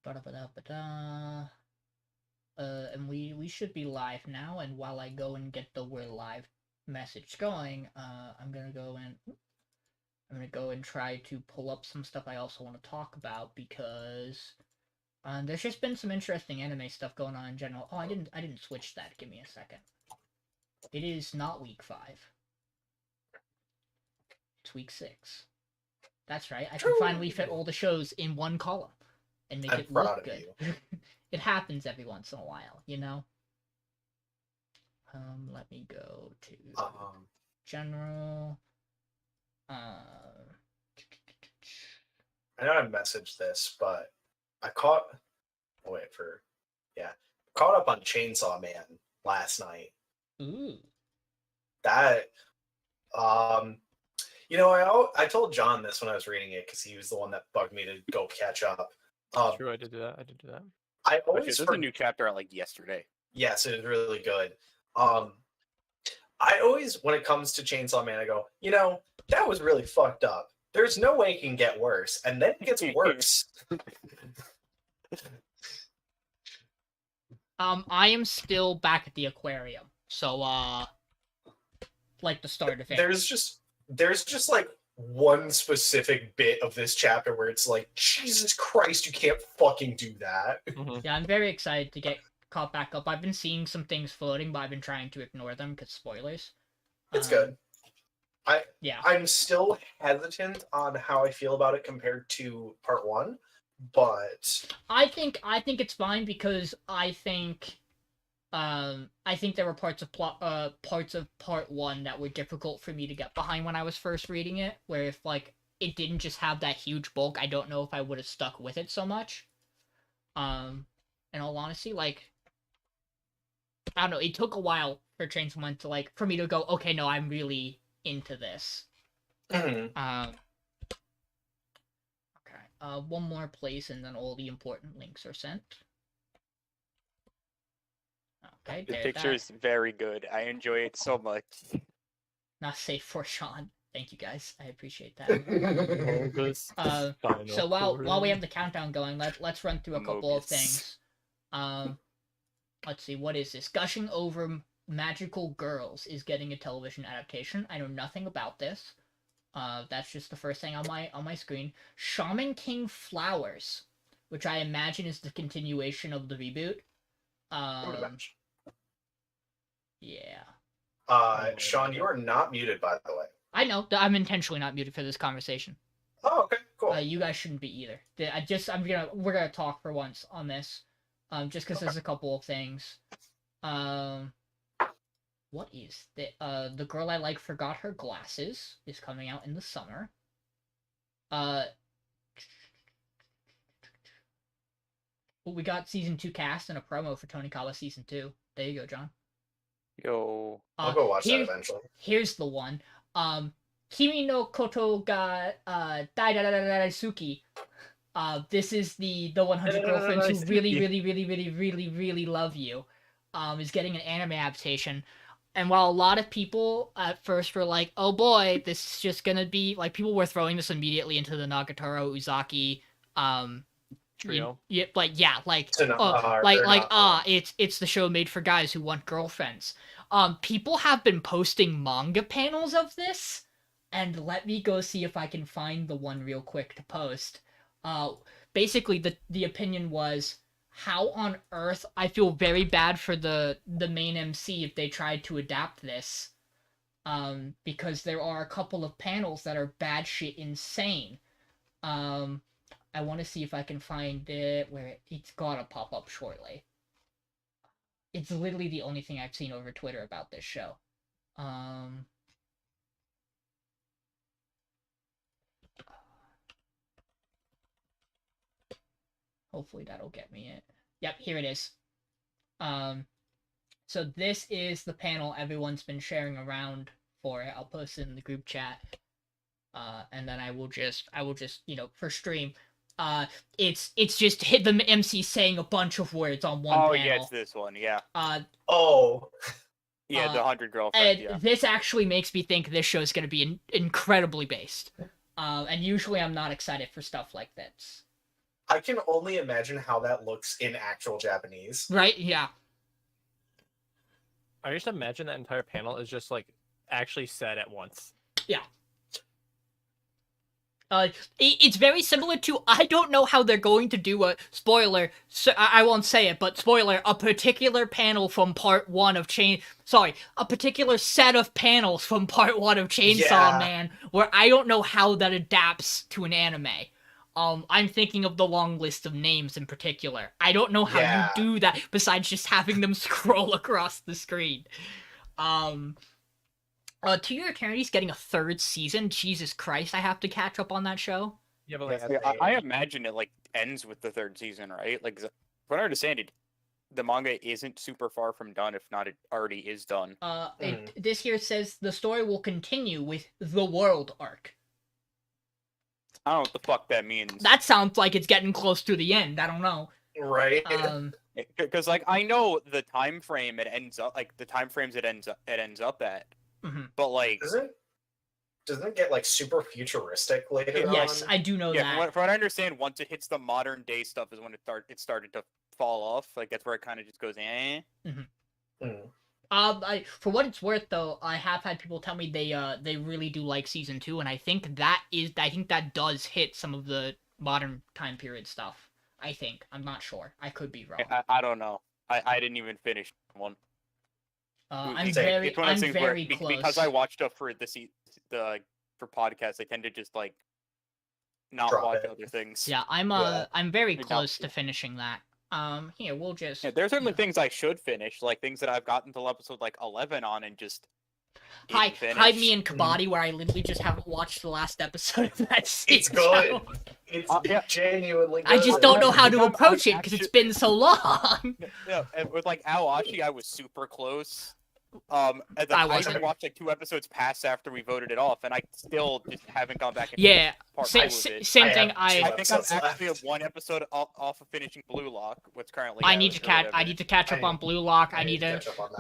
Ba-da-ba-da-ba-da. And we should be live now. And while I go and get the "we're live" message going, I'm gonna go and try to pull up some stuff I also want to talk about because there's just been some interesting anime stuff going on in general. Oh, I didn't switch that. Give me a second. It is not week 5. It's week 6. That's right. I can finally fit all the shows in one column and make it look good. It happens every once in a while, you know? Let me go to general. I know I messaged this, but I caught up on Chainsaw Man last night. Ooh. That I told John this when I was reading it because he was the one that bugged me to go catch up. True, I did do that. I always there's a new chapter out like yesterday. Yes, it was really good. I always, when it comes to Chainsaw Man, I go, that was really fucked up. There's no way it can get worse, and then it gets worse. I am still back at the aquarium, so like the start of it. There's just like one specific bit of this chapter where it's like, Jesus Christ, you can't fucking do that. Mm-hmm. Yeah, I'm very excited to get caught back up. I've been seeing some things floating, but I've been trying to ignore them because spoilers. It's good. I'm still hesitant on how I feel about it compared to part 1, but I think it's fine because I think there were parts of part 1 that were difficult for me to get behind when I was first reading it, where if like it didn't just have that huge bulk, I don't know if I would have stuck with it so much. In all honesty, like I don't know, it took a while for Chainsaw Man to for me to go, okay, no, I'm really into this. Mm-hmm. Okay. One more place and then all the important links are sent. Okay, the picture is very good. I enjoy it so much. Not safe for Sean. Thank you guys. I appreciate that. So while we have the countdown going, let's run through a couple of things. Let's see, what is this? Gushing Over Magical Girls is getting a television adaptation. I know nothing about this. That's just the first thing on my screen. Shaman King Flowers, which I imagine is the continuation of the reboot. Yeah. Sean, you are not muted, by the way. I know. I'm intentionally not muted for this conversation. Oh, okay, cool. You guys shouldn't be either. We're gonna talk for once on this. Just because there's a couple of things. What is The Girl I Like Forgot Her Glasses is coming out in the summer. We got season 2 cast and a promo for Tonikawa season 2. There you go, John. Yo. I'll go watch that eventually. Here's the one. Kimi no Koto ga Daisuki. This is the 100 girlfriends who really, really, really, really, really, really love you. Is getting an anime adaptation. And while a lot of people at first were like, oh boy, this is just gonna be like, people were throwing this immediately into the Nagatoro Uzaki trio. It's the show made for guys who want girlfriends. People have been posting manga panels of this, and let me go see if I can find the one real quick to post. Basically the opinion was, how on earth, I feel very bad for the main MC if they tried to adapt this, because there are a couple of panels that are bad shit insane. I want to see if I can find it where it's gotta pop up shortly. It's literally the only thing I've seen over Twitter about this show. Hopefully that'll get me it. Yep, here it is. So this is the panel everyone's been sharing around for it. I'll post it in the group chat. And then I will just, for stream. It's just hit the MC saying a bunch of words on one panel. Oh yeah, it's this one, yeah. Yeah, the 100 girlfriends, yeah. This actually makes me think this show is going to be incredibly based. And usually I'm not excited for stuff like this. I can only imagine how that looks in actual Japanese. Right? Yeah. I just imagine that entire panel is just like actually said at once. Yeah. It's very similar to, I don't know how they're going to do a, spoiler, so I won't say it, but spoiler, a particular panel from part 1 of a particular set of panels from part 1 of Chainsaw Man, where I don't know how that adapts to an anime. I'm thinking of the long list of names in particular. I don't know how you do that besides just having them scroll across the screen. To Your Eternity's getting a 3rd season. Jesus Christ, I have to catch up on that show. Yeah, but like, I imagine it like ends with the 3rd season, right? Like, what I understand it, the manga isn't super far from done. If not, it already is done. This here says the story will continue with the World arc. I don't know what the fuck that means. That sounds like it's getting close to the end. I don't know. Right. Because like I know the time frame it ends up, like the time frames it ends up at. Mm-hmm. But like, doesn't it get like super futuristic later on? Yes, I do know that. From what I understand, once it hits the modern day stuff is when it started to fall off. Like that's where it kind of just goes eh. For what it's worth, though, I have had people tell me they really do like season 2, and I think that does hit some of the modern time period stuff. I'm not sure. I could be wrong. I don't know. I didn't even finish one. I'm very close. Because I watched stuff for for podcasts. I tend to just like not watch other things. Yeah, I'm very close to finishing that. Here we'll just. Yeah, there's certainly things I should finish, like things that I've gotten until episode like 11 on and just. Hi, me and Kabaddi, where I literally just haven't watched the last episode of that season. It's good. It's genuinely good. I just don't know how to approach it because it's been so long. Yeah, and with like Aoashi, I was super close. And then I watched like 2 episodes pass after we voted it off, and I still just haven't gone back. Same thing. I think I'm actually 1 episode off of finishing Blue Lock. What's currently. I need to catch up on Blue Lock.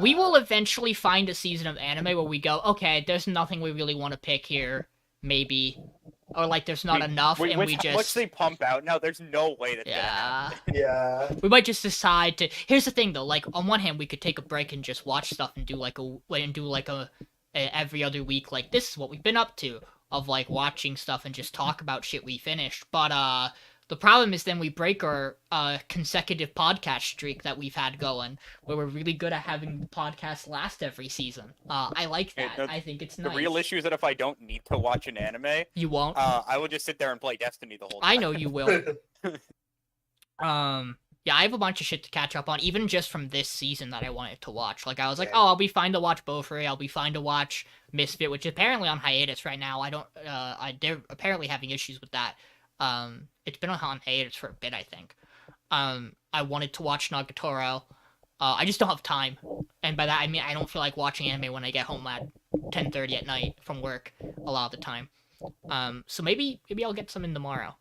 We will eventually find a season of anime where we go, okay, there's nothing we really want to pick here, maybe, or like there's not enough, and we just. Once they pump out, no, there's no way that. Yeah. We might just decide to. Here's the thing, though. Like on one hand, we could take a break and just watch stuff and do like a every other week. Like this is what we've been up to, of like watching stuff and just talk about shit we finished. But the problem is then we break our consecutive podcast streak that we've had going, where we're really good at having the podcast last every season. I like that. I think it's nice. The real issue is that if I don't need to watch an anime, you won't. I will just sit there and play Destiny the whole time. I know you will. Yeah, I have a bunch of shit to catch up on, even just from this season that I wanted to watch. Like, I was like, oh, I'll be fine to watch Beaufrey, I'll be fine to watch Misfit, which is apparently on hiatus right now. They're apparently having issues with that. It's been on hiatus for a bit, I think. I wanted to watch Nagatoro. I just don't have time. And by that, I mean, I don't feel like watching anime when I get home at 10:30 at night from work a lot of the time. So maybe I'll get some in tomorrow.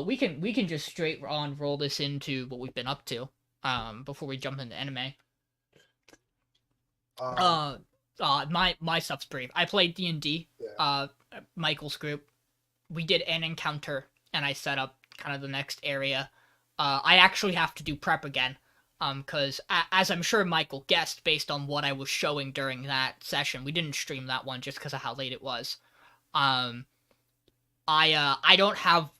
We can just straight on roll this into what we've been up to, before we jump into anime. My stuff's brief. I played D&D, Michael's group. We did an encounter, and I set up kind of the next area. I actually have to do prep again, because as I'm sure Michael guessed, based on what I was showing during that session, we didn't stream that one just because of how late it was. I don't have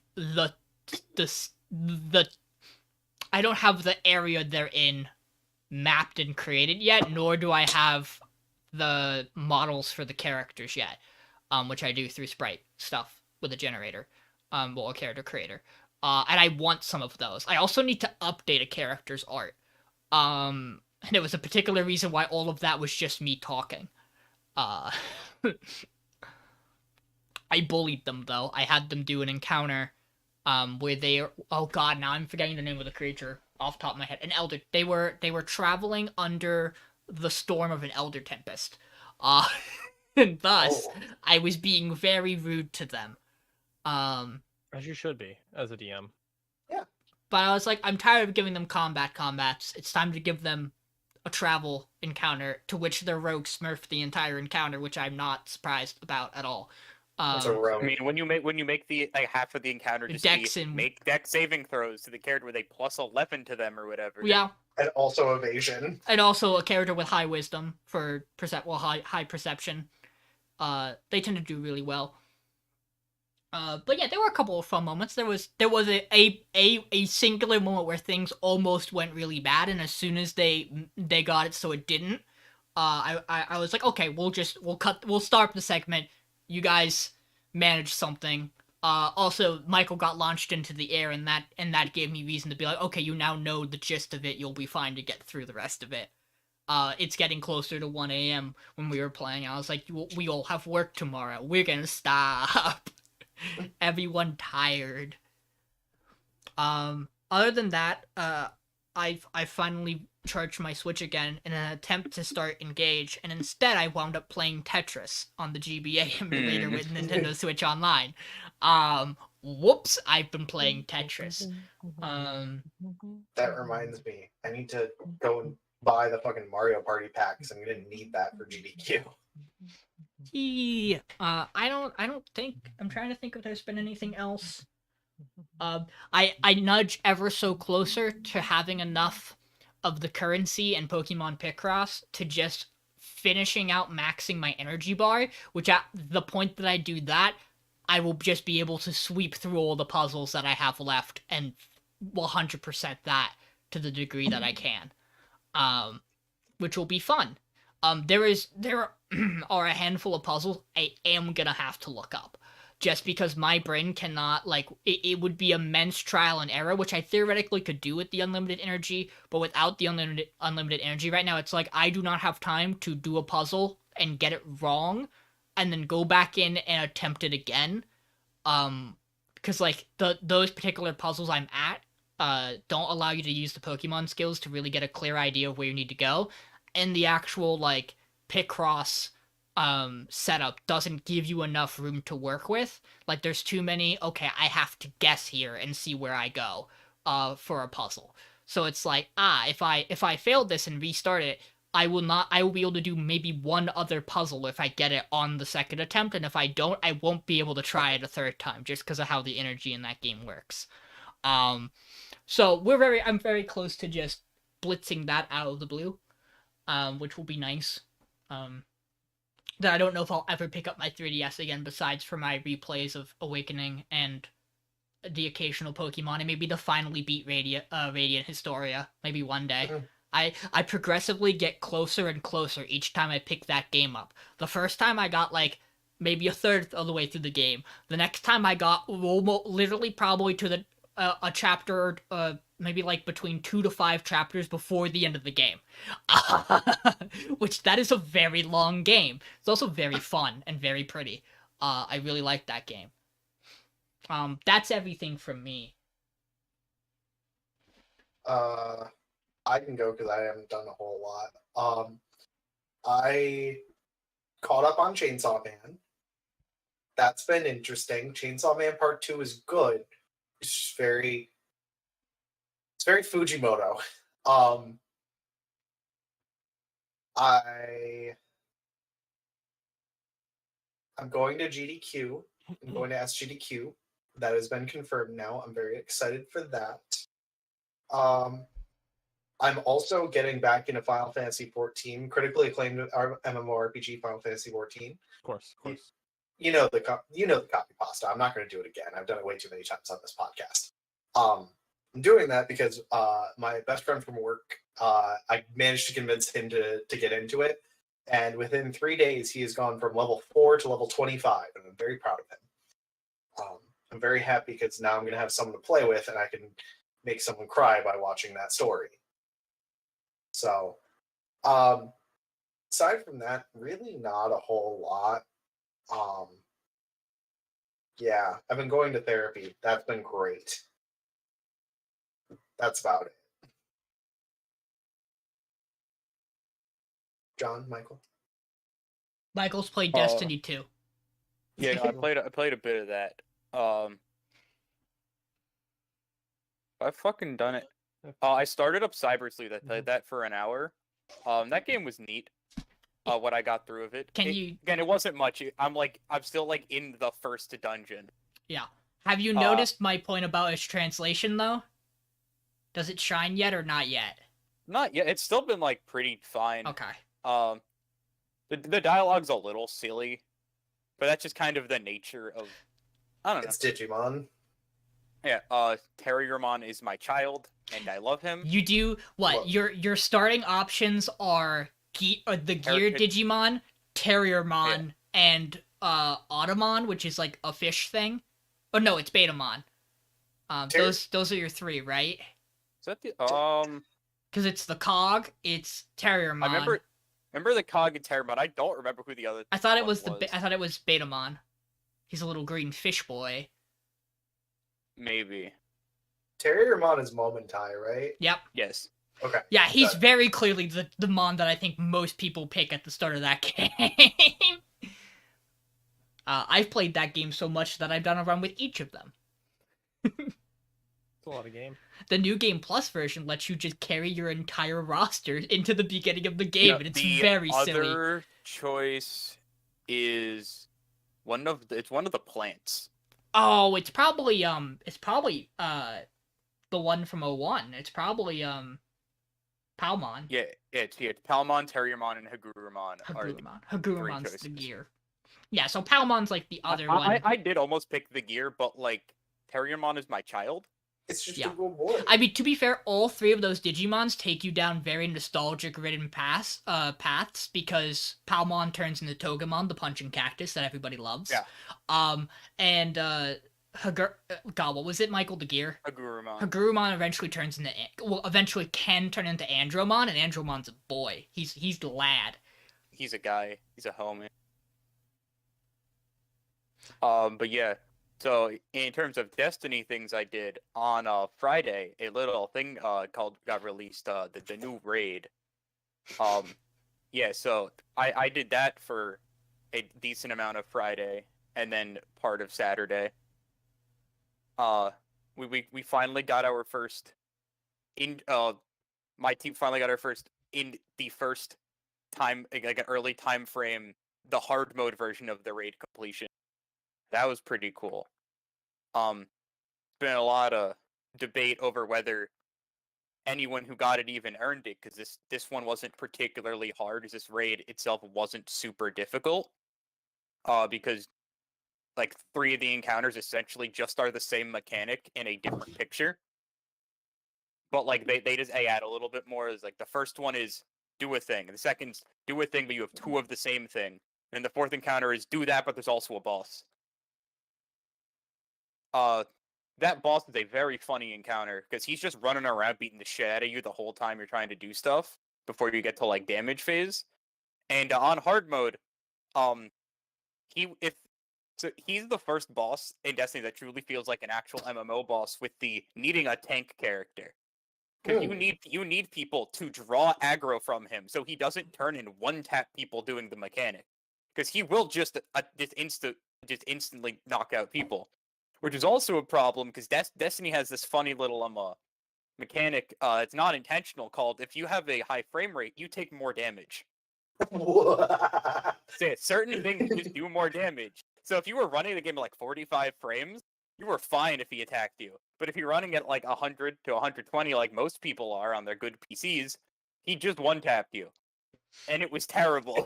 I don't have the area they're in mapped and created yet, nor do I have the models for the characters yet, which I do through sprite stuff with a generator, a character creator, and I want some of those. I also need to update a character's art, and it was a particular reason why all of that was just me talking. I bullied them, though. I had them do an encounter where oh god, now I'm forgetting the name of the creature off the top of my head. An elder. They were traveling under the storm of an elder tempest. And thus, I was being very rude to them. As you should be, as a DM. Yeah. But I was like, I'm tired of giving them combats. It's time to give them a travel encounter, to which their rogue smurfed the entire encounter, which I'm not surprised about at all. It's a rogue. I mean, when you make the like half of the encounter just Dex be and- make dex saving throws to the character with a +11 to them or whatever. Yeah, And also evasion. and also a character with high wisdom for high perception. They tend to do really well. But yeah, there were a couple of fun moments. There was a singular moment where things almost went really bad, and as soon as they got it so it didn't, I was like, okay, we'll start the segment. You guys manage something. Also, Michael got launched into the air, and that gave me reason to be like, okay, you now know the gist of it. You'll be fine to get through the rest of it. It's getting closer to 1 a.m. when we were playing. I was like, we all have work tomorrow. We're gonna stop. Everyone tired. Other than that, I finally charged my Switch again in an attempt to start Engage, and instead I wound up playing Tetris on the GBA emulator with Nintendo Switch Online. Whoops, I've been playing Tetris. That reminds me, I need to go and buy the fucking Mario Party pack because I'm gonna need that for GDQ. Yeah, I don't think I'm trying to think if there's been anything else. I nudge ever so closer to having enough of the currency and Pokemon Picross to just finishing out maxing my energy bar, which at the point that I do that, I will just be able to sweep through all the puzzles that I have left and 100% that to the degree that I can. Which will be fun. There are a handful of puzzles I am gonna have to look up. Just because my brain cannot, like, it would be immense trial and error, which I theoretically could do with the unlimited energy, but without the unlimited energy right now, it's like I do not have time to do a puzzle and get it wrong, and then go back in and attempt it again. Because, like, those particular puzzles I'm at, don't allow you to use the Pokemon skills to really get a clear idea of where you need to go, and the actual, like, Picross setup doesn't give you enough room to work with. Like, there's too many, okay, I have to guess here and see where I go for a puzzle. So it's like, if I failed this and restart it, I will be able to do maybe one other puzzle if I get it on the second attempt, and if I don't, I won't be able to try it a third time just because of how the energy in that game works. So I'm very close to just blitzing that out of the blue, which will be nice. That I don't know if I'll ever pick up my 3DS again, besides for my replays of Awakening and the occasional Pokemon, and maybe to finally beat Radiant Historia, maybe one day. I progressively get closer and closer each time I pick that game up. The first time I got, like, maybe a third of the way through the game. The next time I got literally probably to a chapter, maybe like between 2 to 5 chapters before the end of the game. Which, that is a very long game. It's also very fun and very pretty. I really like that game. That's everything from me. I can go because I haven't done a whole lot. I caught up on Chainsaw Man. That's been interesting. Chainsaw Man Part 2 is good. It's very Fujimoto. I'm going to GDQ. I'm going to SGDQ. That has been confirmed now. I'm very excited for that. I'm also getting back into Final Fantasy XIV, critically acclaimed MMORPG Final Fantasy XIV. Of course. You know the copy pasta. I'm not going to do it again. I've done it way too many times on this podcast. I'm doing that because my best friend from work, I managed to convince him to get into it, and within 3 days he has gone from level 4 to level 25, and I'm very proud of him. I'm very happy because now I'm going to have someone to play with, and I can make someone cry by watching that story. So, aside from that, really not a whole lot. Yeah, I've been going to therapy. That's been great. That's about it. John, Michael? Michael's played Destiny 2. Yeah, no, I played a bit of that. I've fucking done it. I started up Cyber Sleuth. I played that for an hour. That game was neat. what I got through of it. Again, it wasn't much. I'm still like in the first dungeon. Yeah. Have you noticed my point about its translation though? Does it shine yet or not yet? Not yet. It's still been like pretty fine. Okay. The dialogue's a little silly, but that's just kind of the nature of. I don't know. It's Digimon. Yeah. Terriermon is my child, and I love him. You do what? Your starting options are the Gear Digimon, Terriermon, and Automon, which is like a fish thing. Oh no, it's Betamon. Those are your three, right? Is that the Because it's the Cog, it's Terriermon. I remember the Cog and Terriermon. I don't remember who the other. I thought it was I thought it was Betamon. He's a little green fish boy. Maybe. Terriermon is Momentai, right? Yep. Yes. Okay. Yeah, he's very clearly the Mon that I think most people pick at the start of that game. I've played that game so much that I've done a run with each of them. It's a lot of game. The New Game Plus version lets you just carry your entire roster into the beginning of the game, and it's very silly. The other choice is one of the plants. Oh, it's probably the one from 01. It's probably Palmon. Yeah, it's Palmon, Terriermon, and Hagurumon. Hagurumon's the gear. Yeah, so Palmon's like the other one. I did almost pick the gear, but like Terriermon is my child. It's just a good boy. I mean, to be fair, all three of those Digimons take you down very nostalgic-ridden paths because Palmon turns into Togemon, the punching cactus that everybody loves. Yeah. And God, what was it, Michael? The gear? Hagurumon. Hagurumon eventually eventually can turn into Andromon, and Andromon's a boy. He's the lad. He's a guy. He's a homie. But yeah. So in terms of Destiny things I did on Friday, a little thing got released, the new raid. Yeah, so I did that for a decent amount of Friday and then part of Saturday. We finally got our first my team finally got our first in the first time, like an early time frame, the hard mode version of the raid completion. That was pretty cool. Been a lot of debate over whether anyone who got it even earned it, because this one wasn't particularly hard, as this raid itself wasn't super difficult. Because like 3 of the encounters essentially just are the same mechanic in a different picture. But like they just add a little bit more. Is like the first one is do a thing, and the second's do a thing, but you have 2 of the same thing. And the 4th encounter is do that, but there's also a boss. That boss is a very funny encounter because he's just running around beating the shit out of you the whole time you're trying to do stuff before you get to like damage phase. And on hard mode, he's the first boss in Destiny that truly feels like an actual MMO boss with the needing a tank character. Because you need people to draw aggro from him so he doesn't turn and one-tap people doing the mechanic. Because he will just instantly knock out people. Which is also a problem because Destiny has this funny little mechanic. It's not intentional. Called if you have a high frame rate, you take more damage. So certain things just do more damage. So if you were running the game at like 45 frames, you were fine if he attacked you. But if you're running at like 100 to 120, like most people are on their good PCs, he just one-tapped you, and it was terrible.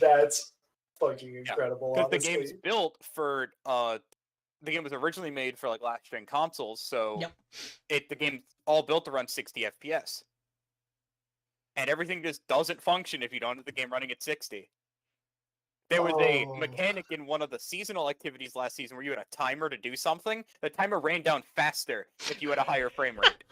That's fucking incredible. Because the game's built for the game was originally made for like last gen consoles, so the game's all built to run 60 FPS. And everything just doesn't function if you don't have the game running at 60. There was a mechanic in one of the seasonal activities last season where you had a timer to do something. The timer ran down faster if you had a higher frame rate.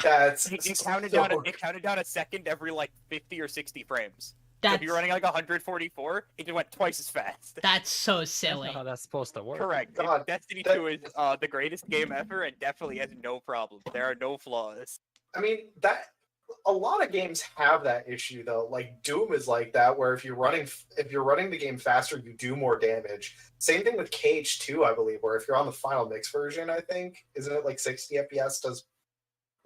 It counted down a second every like 50 or 60 frames. So if you're running like 144, it just went twice as fast. That's so silly. That's not how that's supposed to work. Correct. God, Destiny 2 is the greatest game ever and definitely has no problems. There are no flaws. I mean, a lot of games have that issue though. Like Doom is like that, where if you're running the game faster, you do more damage. Same thing with KH2, I believe, where if you're on the final mix version, I think, isn't it like 60 FPS does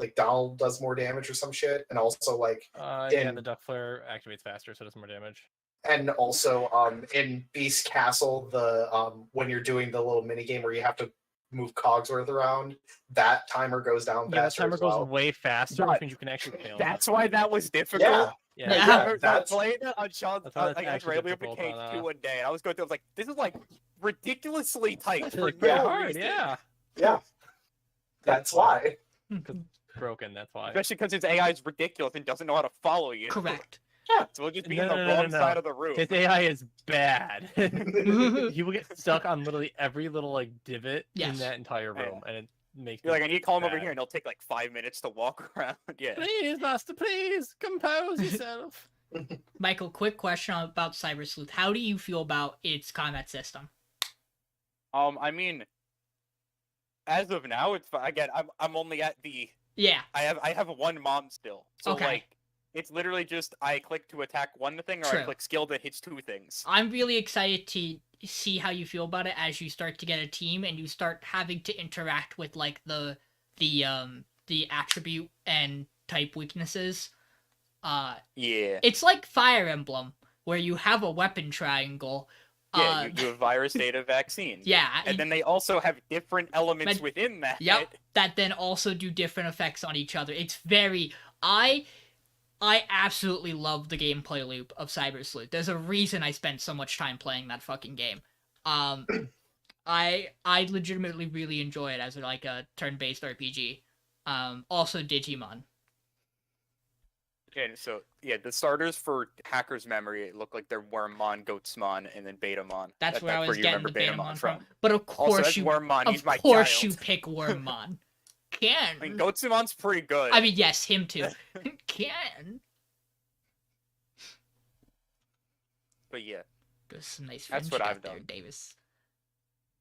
like Donald does more damage or some shit, and also like yeah, the duck flare activates faster, so it does more damage. And also in Beast Castle, the when you're doing the little mini game where you have to move Cogsworth around, that timer goes down Yeah, that faster timer as well. goes way faster, which means you can actually fail. That's why that was difficult. Yeah. Yeah. That's playing it on Sean's. That's why that's I was actually randomly up difficult Cage on, 2 one day, and I was going through. I was like, "This is like ridiculously tight That's for like no pretty hard, reason." yeah. Yeah. That's why. Broken, that's why. Especially because his AI is ridiculous and doesn't know how to follow you. Correct. So we'll just be No, on the no, no, wrong no. side of the room. His AI is bad. He will get stuck on literally every little like divot in that entire room, and it makes You're me like, I need to call him over bad. here, and it'll take like 5 minutes to walk around. Yeah. Please, master, please compose yourself. Michael, quick question about Cyber Sleuth. How do you feel about its combat system? I mean, as of now, it's fine. Again, I'm only at the. Yeah. I have one mom still, so Okay. like, it's literally just I click to attack one thing, or True. I click skill that hits 2 things. I'm really excited to see how you feel about it as you start to get a team and you start having to interact with like the attribute and type weaknesses. Yeah. It's like Fire Emblem where you have a weapon triangle. Yeah, you have virus, data, vaccine. Yeah. And then they also have different elements within that. Yep. That then also do different effects on each other. It's very I absolutely love the gameplay loop of Cyber Sleuth. There's a reason I spent so much time playing that fucking game. I legitimately really enjoy it as like a turn-based RPG. Also Digimon. And so, yeah, the starters for Hacker's Memory look like they're Wormmon, Goatsmon, and then Betamon. That's where I was getting the Betamon from. But of Also, course that's Wormmon. He's my of course child. you pick Wormmon. Can. I mean, Goatsumon's pretty good. I mean, yes, him too. Can. But yeah. There's some nice That's friendship what out I've there, done. Davis.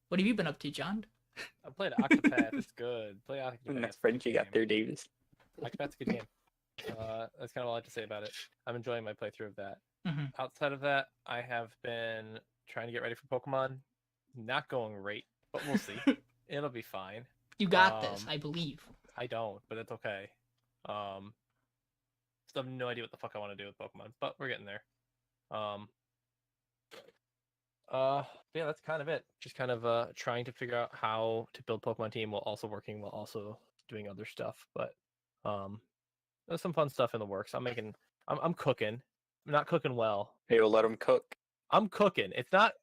What have you been up to, John? I played Octopath. It's good. Play Octopath. Nice friend you got there, Davis. Octopath's a good game. That's kind of all I have to say about it. I'm enjoying my playthrough of that. Mm-hmm. Outside of that, I have been trying to get ready for Pokemon. Not going great, but we'll see. It'll be fine. You got this, I believe. I don't, but it's okay. Still have no idea what the fuck I want to do with Pokemon, but we're getting there. Yeah, that's kind of it. Just kind of trying to figure out how to build Pokemon team while also working, while also doing other stuff. But there's some fun stuff in the works. I'm cooking. I'm not cooking well. Hey, we'll let him cook. I'm cooking. It's not.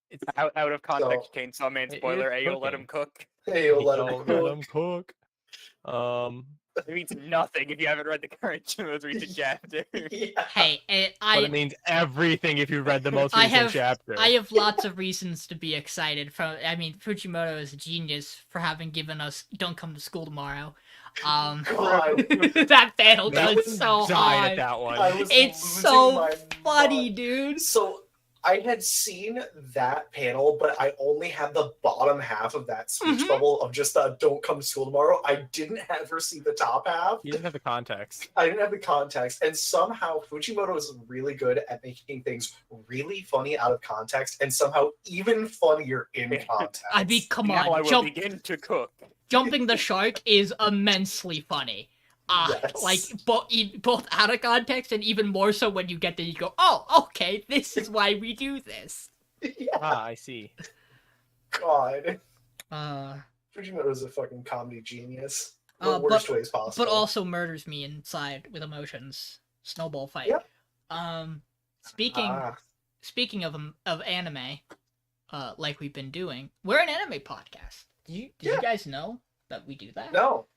It's Out of context, Chainsaw Man it spoiler. is Hey, you'll let him cook. Hey, you'll let him don't let cook. 'em cook. It means nothing if you haven't read the current most recent chapter. Yeah. Hey, But it means everything if you read the most recent chapter. I have lots of reasons to be excited. Fujimoto is a genius for having given us "Don't come to school tomorrow." God. That panel That goes was so died hard. at that one. I was It's losing so my funny, mind. dude. So I had seen that panel, but I only had the bottom half of that speech Mhm. bubble of just "Don't come to school tomorrow." I didn't ever see the top half. You didn't have the context. I didn't have the context, and somehow Fujimoto is really good at making things really funny out of context, and somehow even funnier in context. I mean, come Now I on, will begin to cook. jumping the shark is immensely funny. Yes. Like both out of context and even more so when you get there, you go, "Oh, okay, this is why we do this." Yeah, I see. God. Uh, Fujimoto is a fucking comedy genius. The but worst ways possible. but also murders me inside with emotions. Snowball fight. Yep. Speaking of anime, like we've been doing, we're an anime podcast. Did you guys know that we do that? No.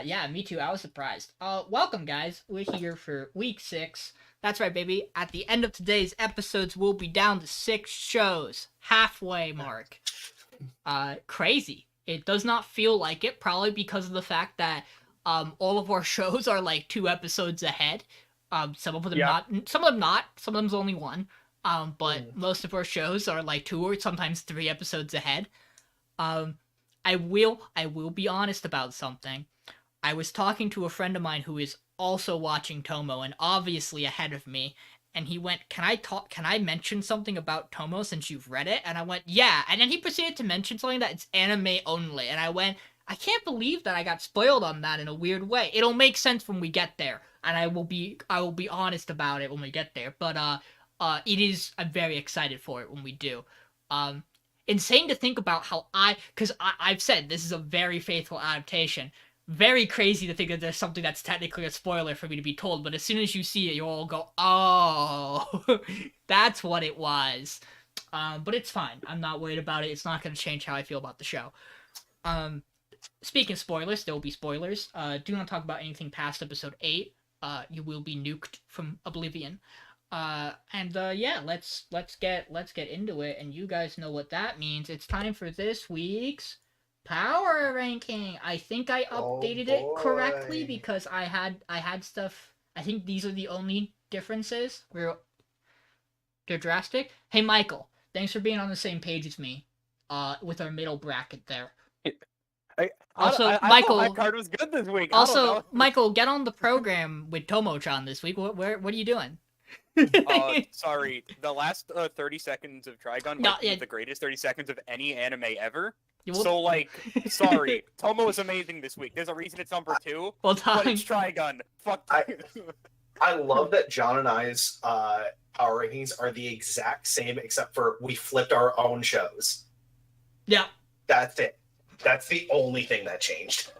Yeah, me too. I was surprised. Welcome, guys. We're here for week 6. That's right, baby. At the end of today's episodes, we'll be down to 6 shows. Halfway mark. Crazy. It does not feel like it, probably because of the fact that all of our shows are like 2 episodes ahead. Some of them not. Some of them not. Some of them's only 1. But most of our shows are like 2 or sometimes 3 episodes ahead. I will be honest about something. I was talking to a friend of mine who is also watching Tomo and obviously ahead of me, and he went, can I mention something about Tomo since you've read it? And I went, yeah. And then he proceeded to mention something that it's anime only. And I went, I can't believe that I got spoiled on that in a weird way. It'll make sense when we get there, and I will be honest about it when we get there. But I'm very excited for it when we do. Insane to think about how because I've said this is a very faithful adaptation. Very crazy to think that there's something that's technically a spoiler for me to be told, but as soon as you see it, you'll all go, "Oh, that's what it was." But it's fine. I'm not worried about it. It's not going to change how I feel about the show. Speaking of spoilers, there will be spoilers. Do not talk about anything past episode 8. You will be nuked from oblivion. Yeah, let's get into it, and you guys know what that means. It's time for this week's power ranking. I think I updated it correctly because I had stuff. I think these are the only differences. They're drastic. Hey Michael, thanks for being on the same page as me. With our middle bracket there. I Michael, my card was good this week. Also, Michael, get on the program with Tomo-chan this week. What are you doing? Sorry, the last 30 seconds of Trigun might be the greatest 30 seconds of any anime ever. So, sorry, Tomo is amazing this week. There's a reason it's number 2, but it's Trigun. Fuck you. I love that John and I's power rankings are the exact same, except for we flipped our own shows. Yeah. That's it. That's the only thing that changed.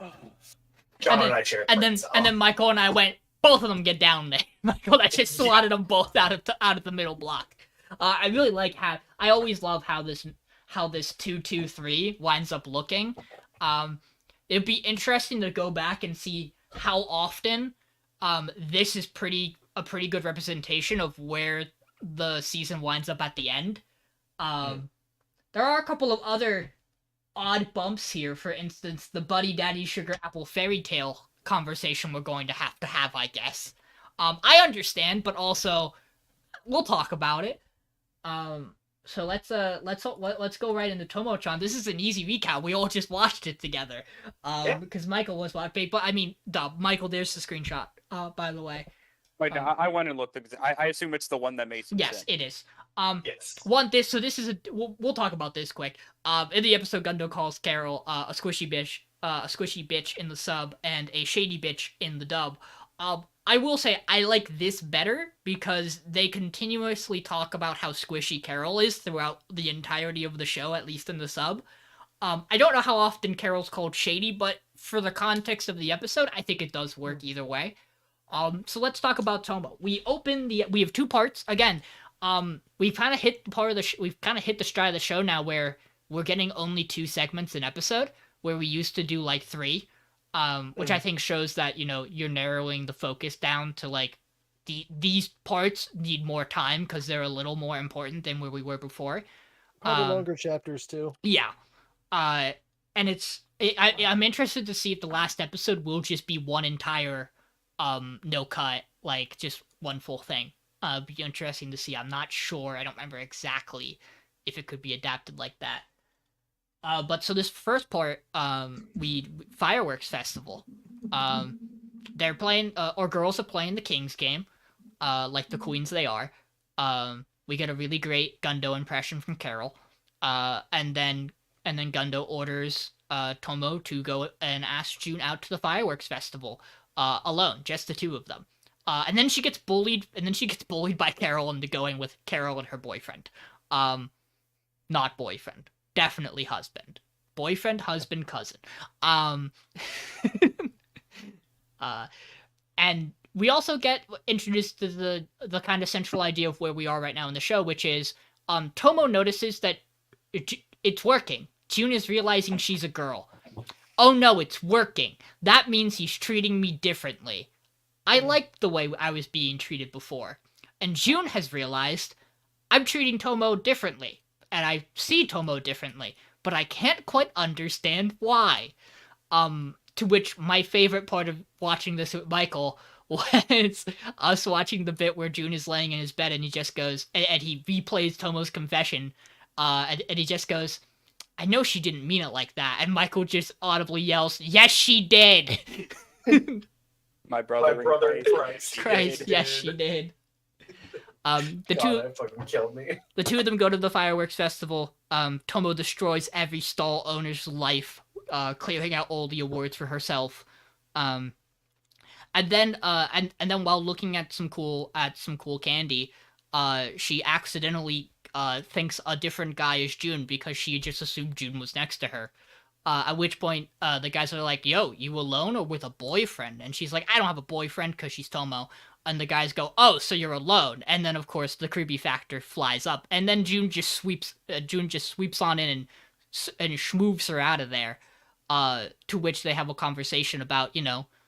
John and I shared. And then Michael and I went, both of them get down there. Michael, I just slotted them both out of the middle block. I really like I always love how this 2-2-3 winds up looking. It'd be interesting to go back and see how often this is a pretty good representation of where the season winds up at the end. There are a couple of other odd bumps here. For instance, the Buddy Daddy Sugar Apple fairy tale conversation we're going to have, I guess. I understand, but also we'll talk about it. So let's go right into Tomo-chan. This is an easy recap. We all just watched it together. Because Michael was watching, but I mean, Michael, there's the screenshot. By the way. Wait, I went and looked. I assume it's the one that made sense. Yes, it is. Yes. This is we'll talk about this quick. In the episode, Gundo calls Carol a squishy bitch in the sub and a shady bitch in the dub. I will say I like this better because they continuously talk about how squishy Carol is throughout the entirety of the show, at least in the sub. I don't know how often Carol's called shady, but for the context of the episode, I think it does work either way. So let's talk about Tomo. We have 2 parts. Again, we've kind of hit the stride of the show now where we're getting only 2 segments an episode, where we used to do like 3, which I think shows that, you're narrowing the focus down to these parts need more time because they're a little more important than where we were before. Probably longer chapters too. Yeah. And I'm interested to see if the last episode will just be one entire no cut, just one full thing. Be interesting to see. I'm not sure. I don't remember exactly if it could be adapted like that. But so this first part, fireworks festival. They're playing, or girls are playing the King's game, like the queens they are. We get a really great Gundo impression from Carol. And then Gundo orders Tomo to go and ask June out to the fireworks festival. Alone, just the 2 of them. And then she gets bullied by Carol into going with Carol and her boyfriend. Not boyfriend. Definitely husband. Boyfriend, husband, cousin. And we also get introduced to the kind of central idea of where we are right now in the show, which is Tomo notices that it's working. June is realizing she's a girl. Oh no, it's working. That means he's treating me differently. I liked the way I was being treated before. And June has realized I'm treating Tomo differently. And I see Tomo differently. But I can't quite understand why. To which my favorite part of watching this with Michael was us watching the bit where June is laying in his bed and he just goes, and he replays Tomo's confession. And he just goes, I know she didn't mean it like that. And Michael just audibly yells, yes, she did. My brother in Christ, yes, she did. That fucking killed me. The 2 of them go to the fireworks festival. Tomo destroys every stall owner's life clearing out all the awards for herself. And then while looking at some cool candy, she accidentally thinks a different guy is June because she just assumed June was next to her. At which point, the guys are like, "Yo, you alone or with a boyfriend?" And she's like, "I don't have a boyfriend," because she's Tomo. And the guys go, "Oh, so you're alone?" And then, of course, the creepy factor flies up. And then June just sweeps on in and schmoves her out of there. To which they have a conversation about,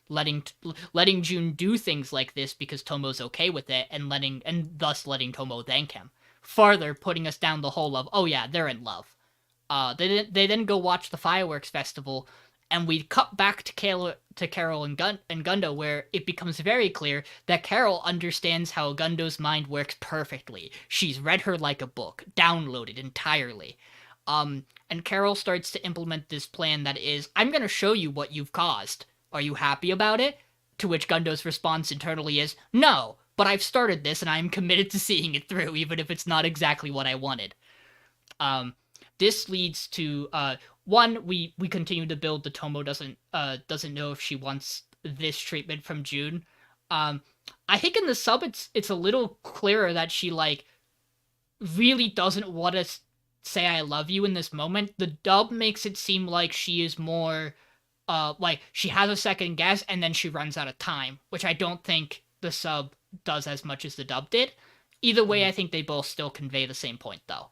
letting June do things like this because Tomo's okay with it, and thus letting Tomo thank him. Farther putting us down the hole of, oh yeah, they're in love. They then go watch the fireworks festival, and we cut back to Carol and Gundo, where it becomes very clear that Carol understands how Gundo's mind works perfectly. She's read her like a book, downloaded entirely. And Carol starts to implement this plan that is, I'm gonna show you what you've caused. Are you happy about it? To which Gundo's response internally is, no, but I've started this and I am committed to seeing it through, even if it's not exactly what I wanted. This leads to, one, we continue to build the Tomo doesn't know if she wants this treatment from June. I think in the sub it's a little clearer that she, really doesn't want to say I love you in this moment. The dub makes it seem like she is more, she has a second guess and then she runs out of time, which I don't think the sub does as much as the dub did. Either way, I think they both still convey the same point, though.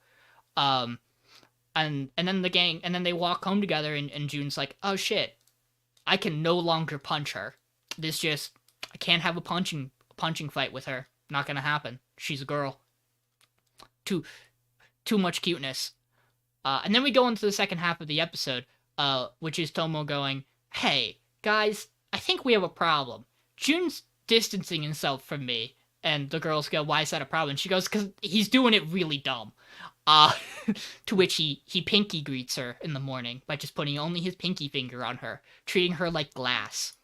And then they walk home together, and June's like, oh shit, I can no longer punch her. I can't have a punching fight with her. Not gonna happen. She's a girl. Too much cuteness. And then we go into the second half of the episode, which is Tomo going, hey, guys, I think we have a problem. June's distancing himself from me. And the girls go, why is that a problem? And she goes, because he's doing it really dumb. To which he pinky greets her in the morning by just putting only his pinky finger on her, treating her like glass.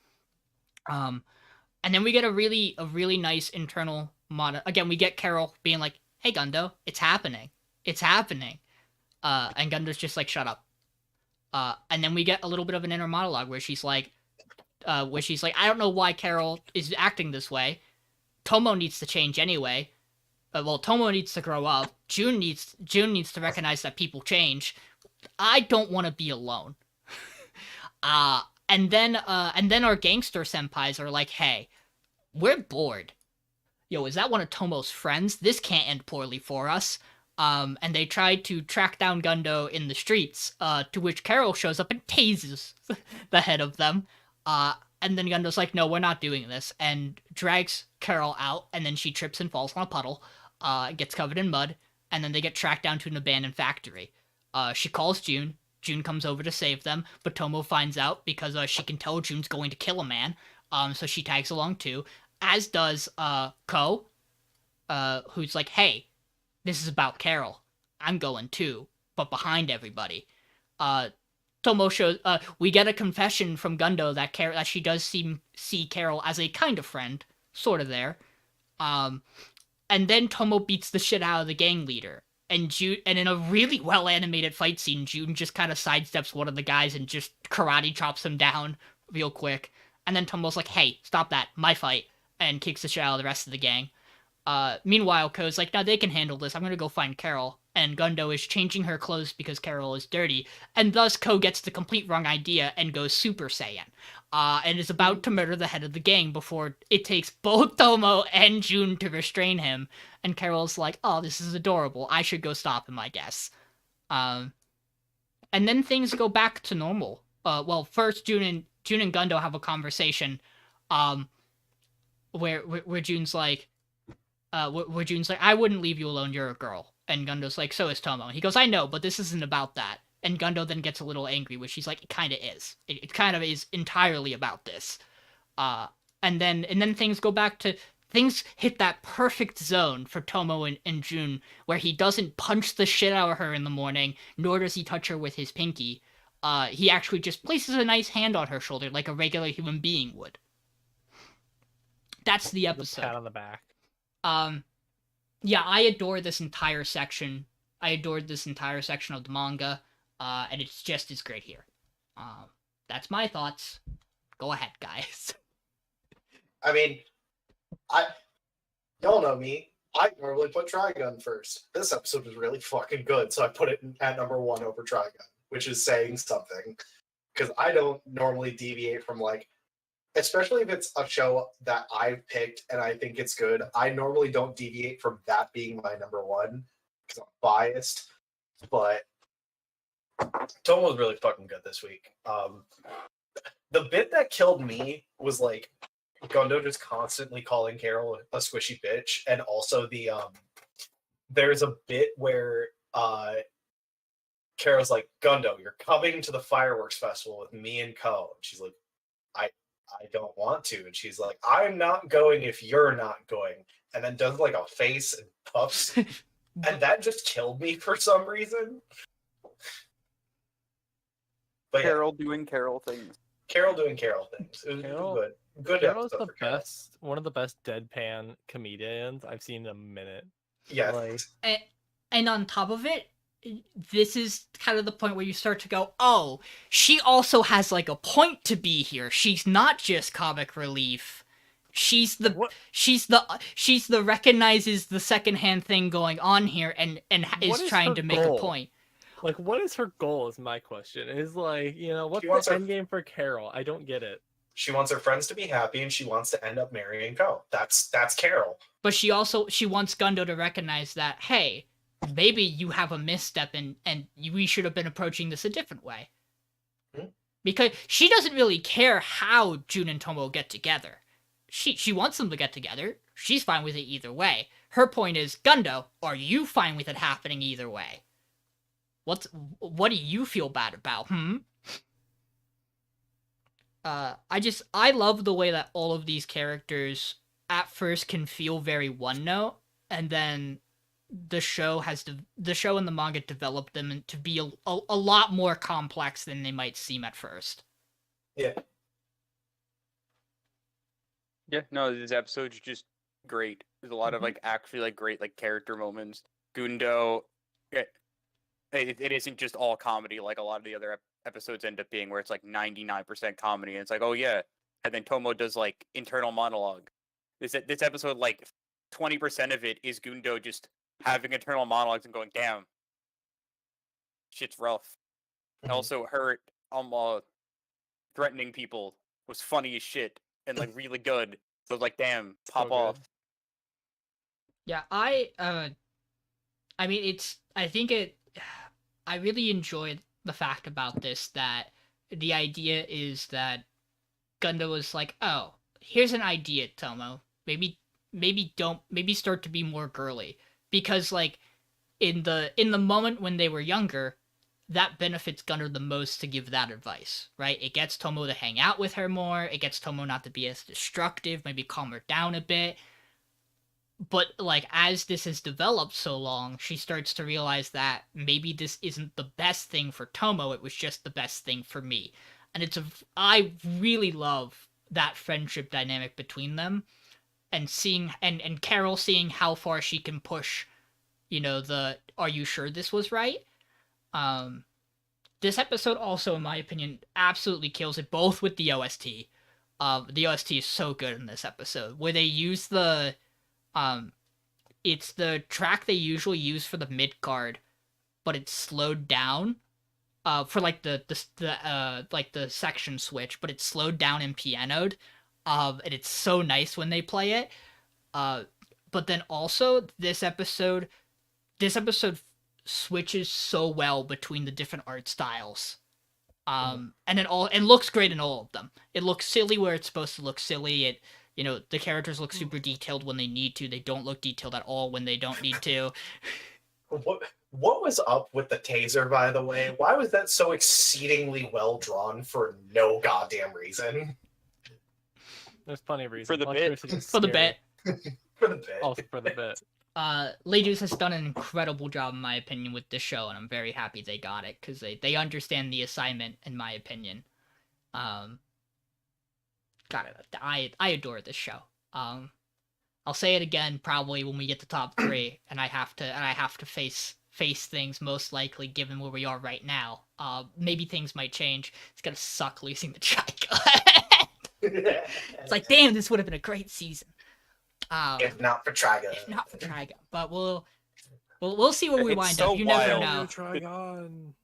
And then we get a really nice internal again, we get Carol being like, hey, Gundo, it's happening. It's happening. And Gundo's just like, shut up. And then we get a little bit of an inner monologue where she's like, I don't know why Carol is acting this way. Tomo needs to change anyway. Tomo needs to grow up. June needs to recognize that people change. I don't want to be alone. And then our gangster senpais are like, hey, we're bored. Yo, is that one of Tomo's friends? This can't end poorly for us. And they try to track down Gundo in the streets, to which Carol shows up and tases the head of them. And then Gundo's like, no, we're not doing this, and drags Carol out, and then she trips and falls on a puddle, gets covered in mud, and then they get tracked down to an abandoned factory. She calls June. June comes over to save them, but Tomo finds out because she can tell June's going to kill a man, so she tags along too, as does Ko, who's like, hey, this is about Carol. I'm going too, but behind everybody. Tomo shows, we get a confession from Gundo that she does see Carol as a kind of friend, sort of there. And then Tomo beats the shit out of the gang leader. And in a really well animated fight scene, June just kind of sidesteps one of the guys and just karate chops him down real quick. And then Tomo's like, hey, stop that, my fight, and kicks the shit out of the rest of the gang. Meanwhile, Ko's like, no, they can handle this, I'm gonna go find Carol. And Gundo is changing her clothes because Carol is dirty, and thus Ko gets the complete wrong idea and goes Super Saiyan, and is about to murder the head of the gang before it takes both Tomo and June to restrain him, and Carol's like, oh, this is adorable, I should go stop him, I guess. And then things go back to normal. First June and Gundo have a conversation, where June's like, I wouldn't leave you alone, you're a girl. And Gundo's like, so is Tomo. And he goes, I know, but this isn't about that. And Gundo then gets a little angry, which she's like, it kind of is. It kind of is entirely about this. And then things go back to, things hit that perfect zone for Tomo and June, where he doesn't punch the shit out of her in the morning, nor does he touch her with his pinky. He actually just places a nice hand on her shoulder like a regular human being would. That's the episode. Pat on the back. Yeah, I adore this entire section. I adored this entire section of the manga, and it's just as great here. That's my thoughts. Go ahead, guys. I mean, y'all know me. I normally put Trigun first. This episode was really fucking good, so I put it at number 1 over Trigun, which is saying something. Because I don't normally deviate from, like, especially if it's a show that I've picked and I think it's good, I normally don't deviate from that being my number 1, because I'm biased. But Tomo was really fucking good this week. The bit that killed me was, like, Gundo just constantly calling Carol a squishy bitch, and also the there's a bit where Carol's like, Gundo, you're coming to the fireworks festival with me and Ko. And she's like, I don't want to. And she's like, I'm not going if you're not going. And then does like a face and puffs. And that just killed me for some reason. But Carol doing Carol things. Carol doing Carol things. It was good. Good Carol's episode the for Carol. best, one of the best deadpan comedians I've seen in a minute. Yeah. Like, and on top of it, this is kind of the point where you start to go, oh, she also has like a point to be here. She's not just comic relief. She's the recognizes the secondhand thing going on here and is trying to make a point. Like, what is her goal is my question. Is like, you know, what's the end game for Carol? I don't get it. She wants her friends to be happy and she wants to end up marrying Ko. That's Carol. But she wants Gundo to recognize that, hey, maybe you have a misstep and we should have been approaching this a different way. Because she doesn't really care how Jun and Tomo get together. She wants them to get together. She's fine with it either way. Her point is, Gundo, are you fine with it happening either way? What do you feel bad about, I love the way that all of these characters at first can feel very one note, and then the show and the manga developed them to be a lot more complex than they might seem at first. Yeah. Yeah, no, this episode's just great. There's a lot of like actually like great like character moments. Gundo, it isn't just all comedy like a lot of the other episodes end up being, where it's like 99% comedy and it's like, oh yeah, and then Tomo does like internal monologue. This episode, like 20% of it is Gundo just having internal monologues and going, damn, shit's rough. And also her threatening people was funny as shit and like really good. So like, damn, pop off. Yeah, I really enjoyed the fact about this, that the idea is that Gundo was like, oh, here's an idea, Tomo. Maybe start to be more girly. Because like in the moment when they were younger, that benefits Gundo the most to give that advice, right? It gets Tomo to hang out with her more, it gets Tomo not to be as destructive, maybe calm her down a bit. But like as this has developed so long, she starts to realize that maybe this isn't the best thing for Tomo, it was just the best thing for me. And I really love that friendship dynamic between them, and seeing and Carol seeing how far she can push, you know, are you sure this was right? This episode also, in my opinion, absolutely kills it, both with the OST. The OST is so good in this episode, where they use it's the track they usually use for the mid card, but it's slowed down, for like the section switch, but it's slowed down and pianoed, and it's so nice when they play it. But then also this episode switches so well between the different art styles. And looks great in all of them. It looks silly where it's supposed to look silly. You know, the characters look super detailed when they need to. They don't look detailed at all when they don't need to. What was up with the taser, by the way? Why was that so exceedingly well drawn for no goddamn reason? There's plenty of reasons. For the bit. For the bit. For the bit. Also for the bit. Ladies has done an incredible job, in my opinion, with this show, and I'm very happy they got it, because they understand the assignment, in my opinion. I adore this show. I'll say it again probably when we get to top 3, and I have to face face things most likely, given where we are right now. Maybe things might change. It's gonna suck losing the Trigun. It's like, damn, this would have been a great season. If not for Trigun. If not for Trigun, but we'll see where we It's wind so up. You never wild. know. Trigun.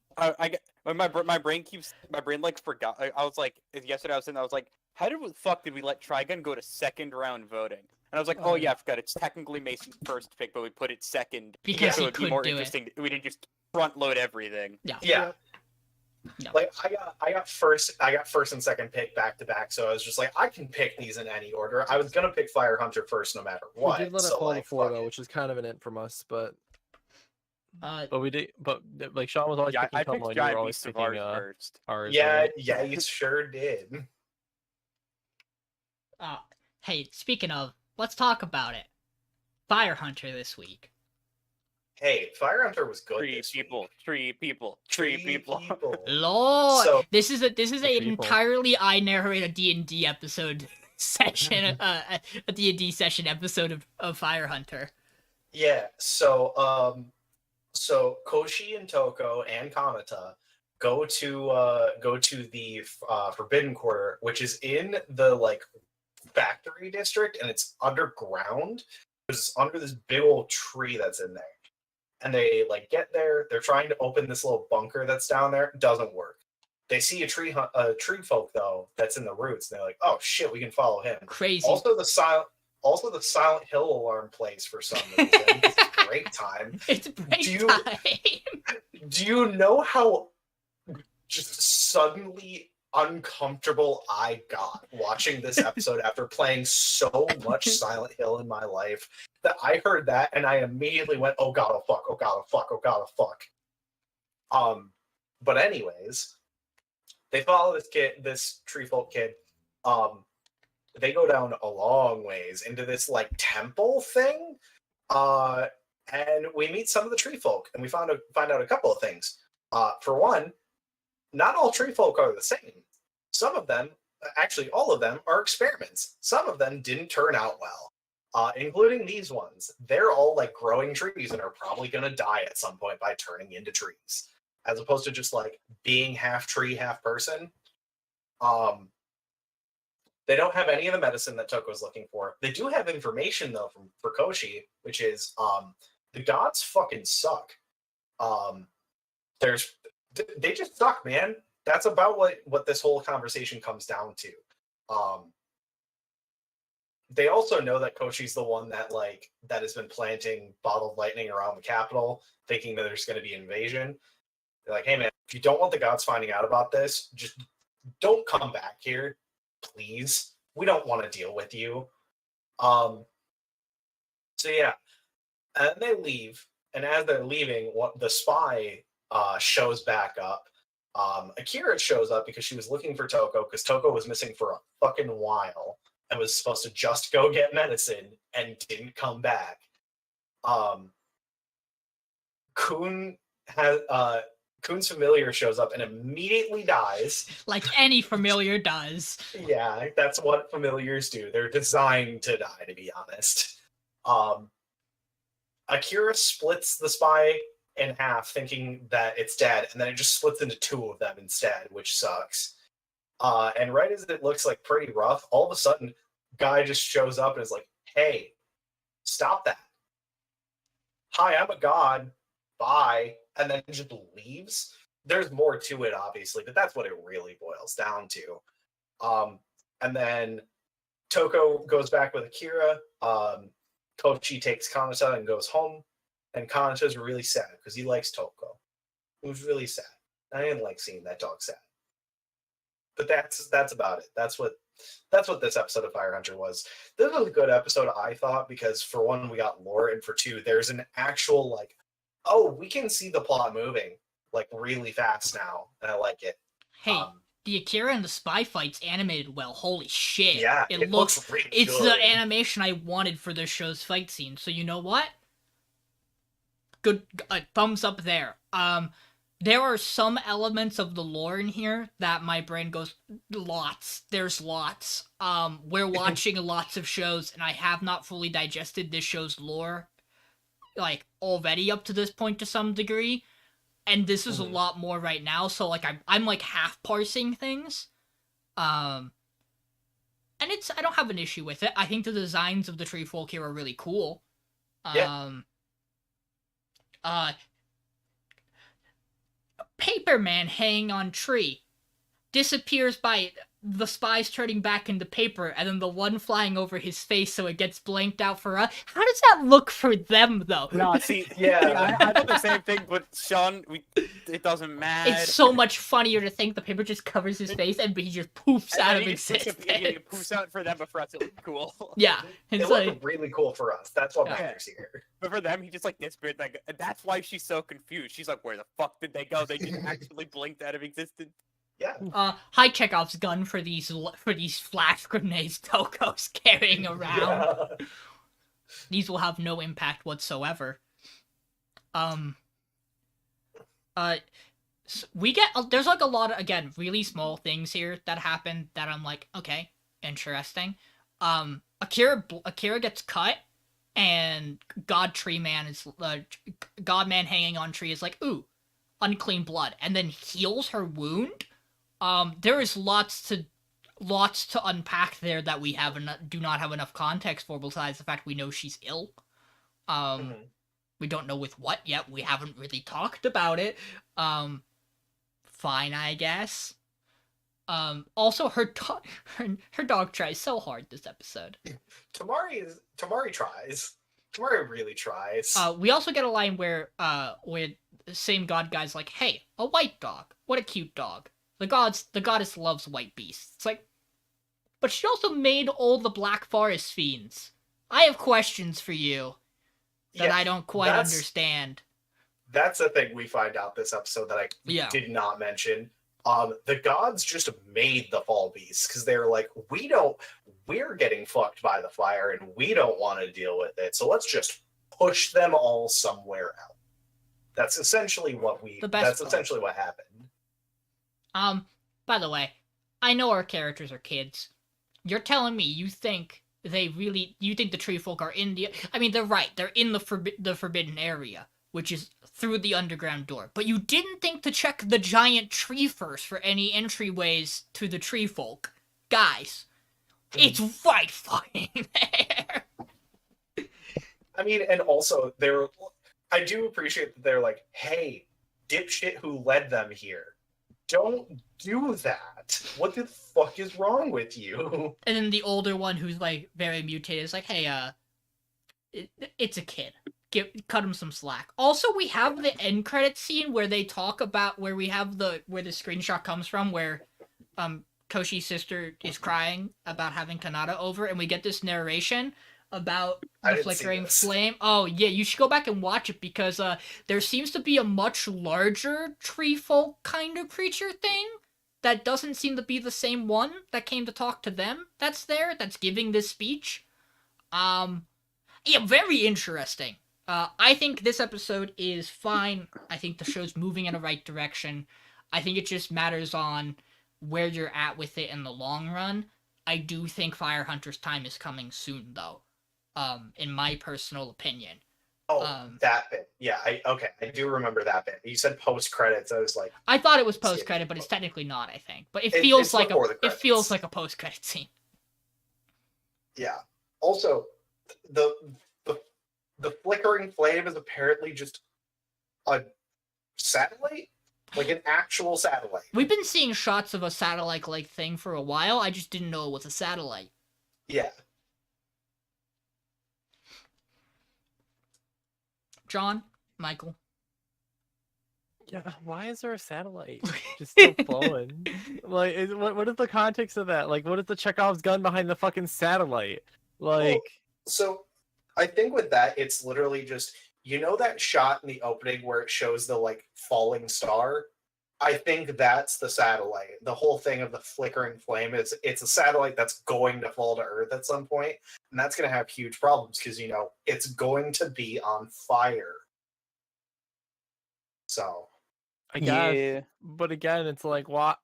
My brain like forgot. I was like, yesterday I was like, how the fuck did we let Trigun go to second round voting? And I was like, oh yeah, I forgot. It's technically Mason's first pick, but we put it second Because so he it'd be could more do it. interesting. We didn't just front load everything. Yeah. No. Like I got first and second pick back to back, so I was just like, I can pick these in any order. I was gonna pick Fire Hunter first no matter what. We did let it so fall like, before fuck though, it. which is kind of an int from us, but But we did. But like Sean was always Yeah, picking I Tomo, picked and you were Giant always Beast of picking ours first. ours. Yeah, right? yeah, you sure did. Hey, speaking of, let's talk about it. Fire Hunter this week. Hey, Fire Hunter was good. Three this people, week. three people. Lord, So- this is an people. entirely I narrate a D&D episode session, a D&D session episode of Fire Hunter. Yeah, so Koshi and Toko and Kanata go to the Forbidden Quarter, which is in the like factory district, and it's underground. It's under this big old tree that's in there. And they like get there. They're trying to open this little bunker that's down there. It doesn't work. They see a tree folk though that's in the roots. And they're like, "Oh shit, we can follow him." Crazy. Also, the Silent Hill alarm plays for some reason. It's a great time. It's break Do you- time. Do you know how just suddenly uncomfortable I got watching this episode after playing so much Silent Hill in my life that I heard that and I immediately went, "Oh god, oh fuck, oh god, oh fuck, oh god, oh fuck." But anyways, they follow this tree folk kid. They go down a long ways into this like temple thing. And we meet some of the tree folk, and we find out a couple of things. For one, not all tree folk are the same. Some of them, actually all of them, are experiments. Some of them didn't turn out well, including these ones. They're all like growing trees and are probably going to die at some point by turning into trees, as opposed to just like being half tree, half person. They don't have any of the medicine that Toko's looking for. They do have information though for Koshi, which is the gods fucking suck. They just suck, man. That's about what this whole conversation comes down to. They also know that Koshi's the one that has been planting bottled lightning around the capital, thinking that there's going to be invasion. They're like, "Hey man, if you don't want the gods finding out about this, just don't come back here, please. We don't want to deal with you." So yeah, and they leave. And as they're leaving, the spy shows back up. Akira shows up because she was looking for Toko, because Toko was missing for a fucking while and was supposed to just go get medicine and didn't come back. Kun's familiar shows up and immediately dies. Like any familiar does. Yeah, that's what familiars do. They're designed to die, to be honest. Akira splits the spy in half, thinking that it's dead, and then it just splits into two of them instead, which sucks. And right as it looks like pretty rough, all of a sudden, guy just shows up and is like, "Hey, stop that. Hi, I'm a god. Bye." And then just leaves. There's more to it, obviously, but that's what it really boils down to. And then Toko goes back with Akira. Kochi takes Kanata and goes home. And Kanata's really sad because he likes Toko. It was really sad. I didn't like seeing that dog sad. But that's about it. That's what this episode of Fire Hunter was. This was a good episode, I thought, because for one, we got lore, and for two, there's an actual we can see the plot moving really fast now, and I like it. Hey, the Akira and the spy fights animated well. Holy shit! Yeah, it looks really it's good. the animation I wanted for this show's fight scene. So you know what? Good thumbs up there. There are some elements of the lore in here that my brain goes, lots. There's lots. We're watching lots of shows, and I have not fully digested this show's lore like already up to this point to some degree, and this is a lot more right now. So like I'm like half parsing things, and I don't have an issue with it. I think the designs of the tree folk here are really cool. Paper Man hanging on tree disappears by the spies turning back into paper, and then the one flying over his face so it gets blanked out for us. How does that look for them, though? No, see, I thought the same thing, but Sean, it doesn't matter. It's so much funnier to think the paper just covers his face and he just poofs out of existence. It poofs out for them, but for us it looks cool. Yeah, it looked really cool for us. That's what matters here. But for them, he just like disappeared. Like, that's why she's so confused. She's like, "Where the fuck did they go? They just actually blinked out of existence." Yeah. Hi Chekhov's gun for these flash grenades Toko's carrying around. Yeah. These will have no impact whatsoever. So we get there's like a lot of, again, really small things here that happen that I'm like, okay, interesting. Akira gets cut, and Godman hanging on tree is like, ooh, unclean blood, and then heals her wound. There is lots to unpack there that we do not have enough context for, besides the fact we know she's ill. We don't know with what yet. We haven't really talked about it. Fine, I guess. Also, her dog tries so hard this episode. Tamari tries. Tamari really tries. We also get a line where the same god guy's like, "Hey, a white dog. What a cute dog. The goddess loves white beasts." It's like, but she also made all the Black Forest fiends. I have questions for you that I don't quite understand. That's the thing we find out this episode that I did not mention. The gods just made the fall beasts because they're like, we're getting fucked by the fire and we don't want to deal with it. So let's just push them all somewhere else. That's essentially what essentially what happened. By the way, I know our characters are kids. You're telling me you think the tree folk are in the... I mean, they're right. They're in the forbidden area, which is through the underground door. But you didn't think to check the giant tree first for any entryways to the tree folk. Guys, it's right fucking there. I mean, and also, I do appreciate that they're like, hey, dipshit who led them here, don't do that. What the fuck is wrong with you? And then the older one, who's like very mutated, is like, hey, it's a kid. Cut him some slack. Also, we have the end credit scene where they talk about where the screenshot comes from, where Koshi's sister is crying about having Kanata over, and we get this narration about the flickering flame. Oh yeah, you should go back and watch it, because there seems to be a much larger tree folk kind of creature thing that doesn't seem to be the same one that came to talk to them. That's giving this speech. Yeah, very interesting. I think this episode is fine. I think the show's moving in the right direction. I think it just matters on where you're at with it in the long run. I do think Fire Hunter's time is coming soon, though. In my personal opinion. Oh, that bit. Yeah, I do remember that bit. You said post-credits, I was like... I thought it was post-credit, but it's technically not, I think. But it feels like a post-credit scene. Yeah. Also, the flickering flame is apparently just a satellite? Like an actual satellite. We've been seeing shots of a satellite-like thing for a while. I just didn't know it was a satellite. Yeah. John? Michael? Yeah, why is there a satellite just still flowing? Like, what is the context of that? Like, what is the Chekhov's gun behind the fucking satellite? Like... Well, so, I think with that, it's literally just, you know that shot in the opening where it shows the, like, falling star? I think that's the satellite. The whole thing of the flickering flame it's a satellite that's going to fall to Earth at some point, and that's going to have huge problems because, you know, it's going to be on fire. So, I guess, but again, it's like, what?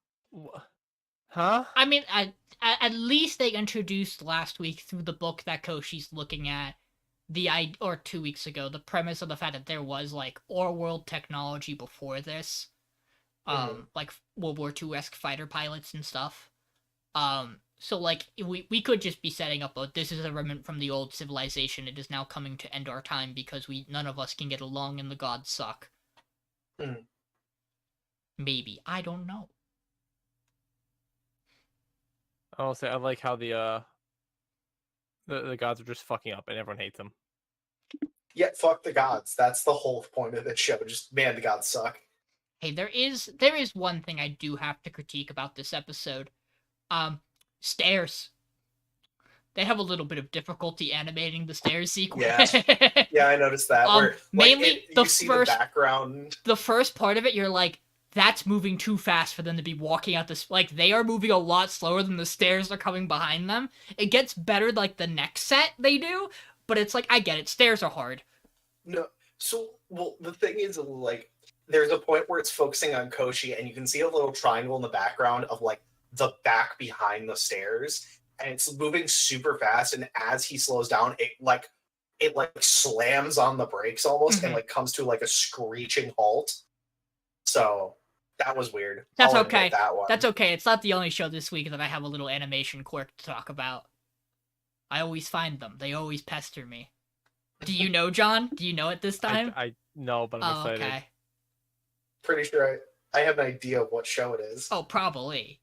Huh? I mean, at least they introduced last week through the book that Koshi's looking at or 2 weeks ago, the premise of the fact that there was like our world technology before this, like World War II-esque fighter pilots and stuff. So like we could just be setting up this is a remnant from the old civilization. It is now coming to end our time because none of us can get along and the gods suck. Maybe, I don't know. I'll say I like how the gods are just fucking up and everyone hates them. Yeah, fuck the gods. That's the whole point of this show. Just, man, the gods suck. Hey, there is one thing I do have to critique about this episode. Stairs. They have a little bit of difficulty animating the stairs sequence. Yeah, I noticed that. Where, mainly you see the background. The first part of it, you're like, that's moving too fast for them to be walking out this. Like, they are moving a lot slower than the stairs are coming behind them. It gets better, like, the next set they do, but it's like, I get it. Stairs are hard. No, so, well, the thing is, like, there's a point where it's focusing on Koshi, and you can see a little triangle in the background of, like, the back behind the stairs, and it's moving super fast, and as he slows down, it slams on the brakes almost, and, like, comes to, like, a screeching halt. So, that was weird. That's okay. That one. That's okay. It's not the only show this week that I have a little animation quirk to talk about. I always find them. They always pester me. Do you know, John? Do you know it this time? I know, but I'm excited. Okay. Pretty sure I have an idea of what show it is. Oh, probably.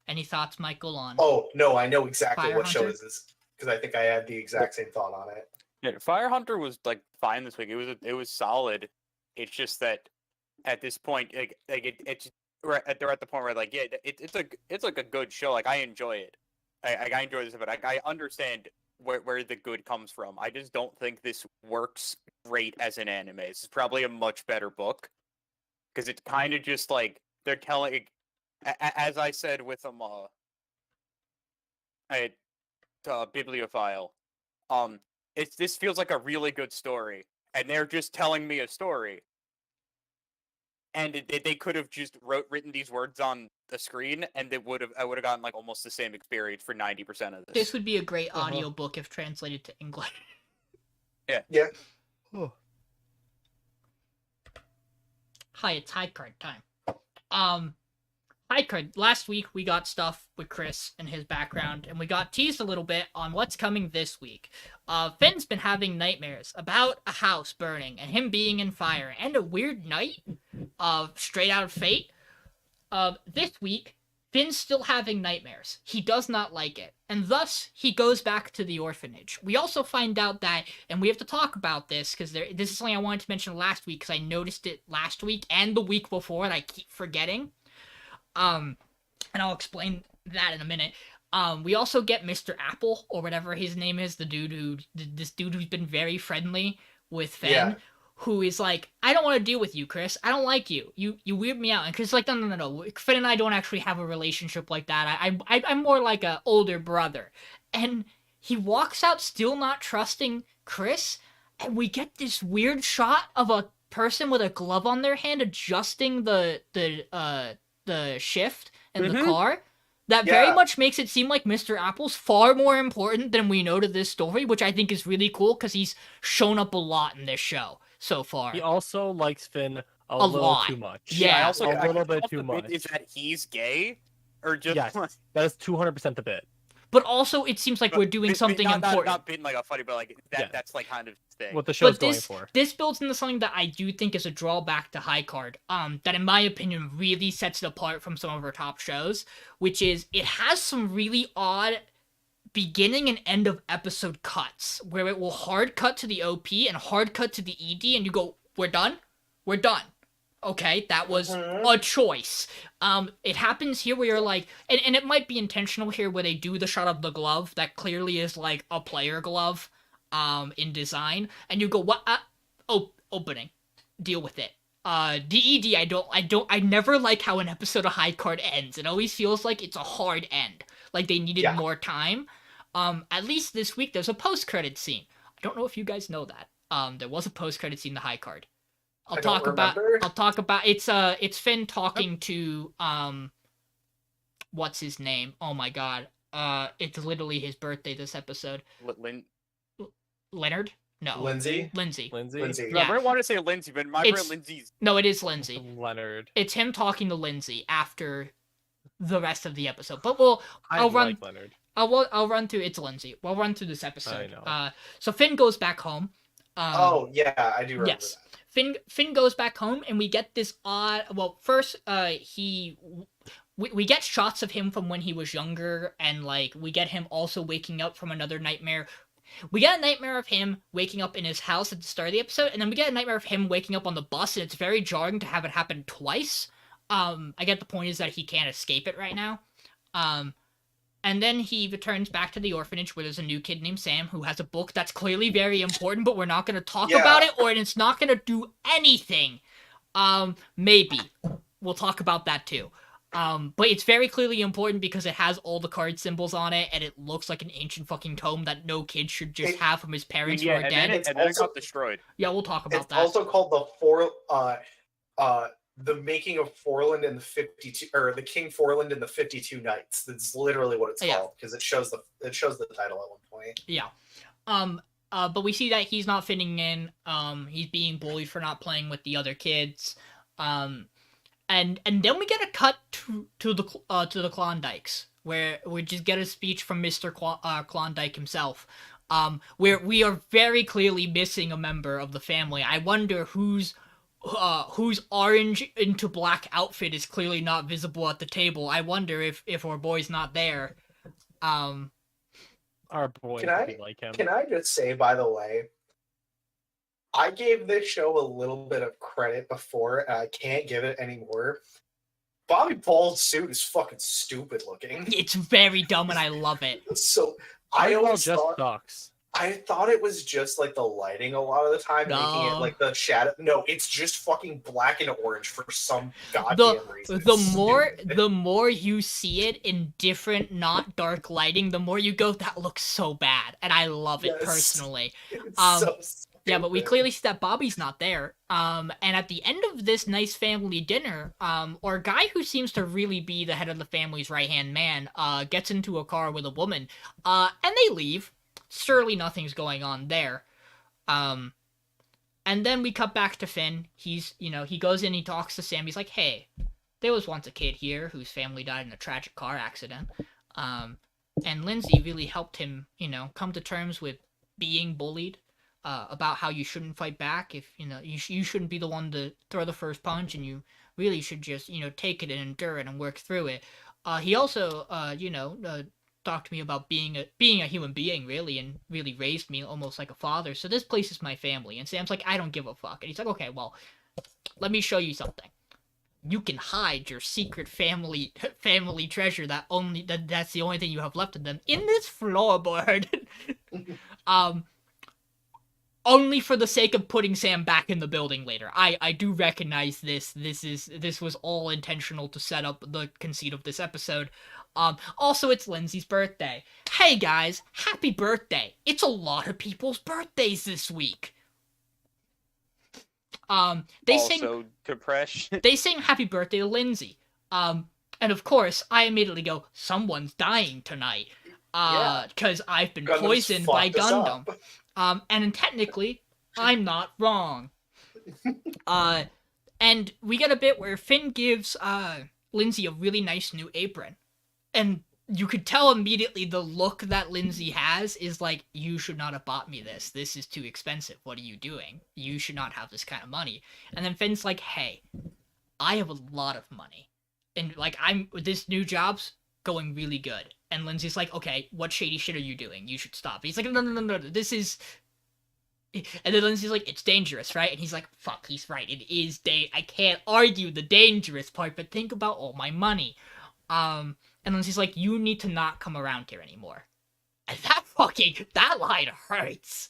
Any thoughts, Michael, on... Oh, no, I know exactly Fire what Hunter? show it is, because I think I had the exact same thought on it. Yeah, Fire Hunter was like fine this week. It was solid. It's just that at this point, they're at the point where like, yeah, it's like a good show. Like, I enjoy it. I enjoy this, but I understand where the good comes from. I just don't think this works great as an anime. This is probably a much better book because it's kind of just like they're telling. As I said with Bibliophile, this feels like a really good story, and they're just telling me a story. And they could have just written these words on the screen, and I would have gotten like almost the same experience for 90% of this. This would be a great audiobook if translated to English. Yeah. Oh. Hi, it's high card time. High card. Last week we got stuff with Chris and his background, and we got teased a little bit on what's coming this week. Finn's been having nightmares about a house burning and him being in fire and a weird night straight out of Fate. This week, Finn's still having nightmares. He does not like it, and thus he goes back to the orphanage. We also find out that, and we have to talk about this because this is something I wanted to mention last week because I noticed it last week and the week before, and I keep forgetting. And I'll explain that in a minute. We also get Mr. Apple, or whatever his name is, this dude who's been very friendly with Finn, who is like, I don't want to deal with you, Chris. I don't like you. You weird me out. And Chris is like, no. Finn and I don't actually have a relationship like that. I'm more like an older brother. And he walks out still not trusting Chris, and we get this weird shot of a person with a glove on their hand adjusting the shift in the car. That very much makes it seem like Mr. Apple's far more important than we know to this story, which I think is really cool because he's shown up a lot in this show so far. He also likes Finn a little lot. too much. Yeah, a little bit too much. Is that he's gay? Or just... Yes, that is 200% the bit. But also, it seems like we're doing something important. Not being like a funny, but like that's like kind of thing. What the show's going for. This builds into something that I do think is a drawback to High Card. That in my opinion really sets it apart from some of our top shows, which is it has some really odd beginning and end of episode cuts where it will hard cut to the OP and hard cut to the ED, and you go, "We're done. We're done." Okay, that was a choice. It happens here where you're like, and it might be intentional here where they do the shot of the glove that clearly is like a player glove, in design, and you go, what? Opening, deal with it. DED, I never like how an episode of High Card ends. It always feels like it's a hard end, like they needed more time. At least this week there's a post-credit scene. I don't know if you guys know that. There was a post-credit scene in the High Card. I'll talk about it's Finn talking to what's his name? Oh my god. It's literally his birthday this episode. Leonard? No. Lindsay. Lindsay. Lindsay. Yeah. I wanted to say Lindsay, but my It's- brain Lindsay's. No, it is Lindsay. Leonard. It's him talking to Lindsay after the rest of the episode. But I'll run. like Leonard. I'll run through. It's Lindsay. We'll run through this episode. I know. So Finn goes back home. Oh yeah, I do remember yes. that. Finn goes back home, and we get this odd. Well, first, we get shots of him from when he was younger, and like we get him also waking up from another nightmare. We get a nightmare of him waking up in his house at the start of the episode, and then we get a nightmare of him waking up on the bus, and it's very jarring to have it happen twice. I get the point is that he can't escape it right now. And then he returns back to the orphanage where there's a new kid named Sam who has a book that's clearly very important, but we're not going to talk about it, or it's not going to do anything. Maybe. We'll talk about that too. But it's very clearly important because it has all the card symbols on it, and it looks like an ancient fucking tome that no kid should just have from his parents who are and dead. then it got destroyed. Yeah, we'll talk about It's that. also called the making of Forland in the 52, or the King Forland in the 52 Nights. That's literally what it's called because it shows the title at one point. Yeah. But we see that he's not fitting in. He's being bullied for not playing with the other kids. And then we get a cut to the Klondikes, where we just get a speech from Mr. Klondike himself. Where we are very clearly missing a member of the family. I wonder whose orange into black outfit is clearly not visible at the table. I wonder if our boy's not there. Our boy Can I- could be like him. Can I just say, by the way, I gave this show a little bit of credit before, and I can't give it anymore. Bobby Ball's suit is fucking stupid looking. It's very dumb, and I love it. So I I always just thought sucks. I thought it was just like the lighting a lot of the time, making it No. like the shadow. No, it's just fucking black and orange for some goddamn reason. It's stupid. The more you see it in different, not dark lighting, the more you go, that looks so bad, and I love it Yes. personally. It's so stupid. Yeah, but we clearly see that Bobby's not there. And at the end of this nice family dinner, our guy who seems to really be the head of the family's right-hand man, gets into a car with a woman, and they leave. Surely nothing's going on there. And then we cut back to Finn. He goes in, he talks to Sam. He's like, hey, there was once a kid here whose family died in a tragic car accident. And Lindsay really helped him, come to terms with being bullied. About how you shouldn't fight back, if you shouldn't be the one to throw the first punch, and you really should just take it and endure it and work through it. He also talked to me about being a human being, really, and really raised me almost like a father. So this place is my family. And Sam's like, I don't give a fuck. And he's like, okay, well, let me show you something. You can hide your secret family treasure that's the only thing you have left of them in this floorboard. Only for the sake of putting Sam back in the building later. I do recognize this. This was all intentional to set up the conceit of this episode. Also, it's Lindsay's birthday. Hey guys, happy birthday! It's a lot of people's birthdays this week. They Also, depression. They sing happy birthday to Lindsay. And of course, I immediately go, someone's dying tonight. Because I've been Gundam's poisoned by fucked us Gundam. up. And technically, I'm not wrong. And we get a bit where Finn gives Lindsay a really nice new apron. And you could tell immediately the look that Lindsay has is like, you should not have bought me this. This is too expensive. What are you doing? You should not have this kind of money. And then Finn's like, hey, I have a lot of money. And like, this new job's going really good. And Lindsay's like, okay, what shady shit are you doing? You should stop. He's like, no, this is... And then Lindsay's like, it's dangerous, right? And he's like, fuck, he's right. It is I can't argue the dangerous part, but think about all my money. And Lindsay's like, you need to not come around here anymore. And that line hurts.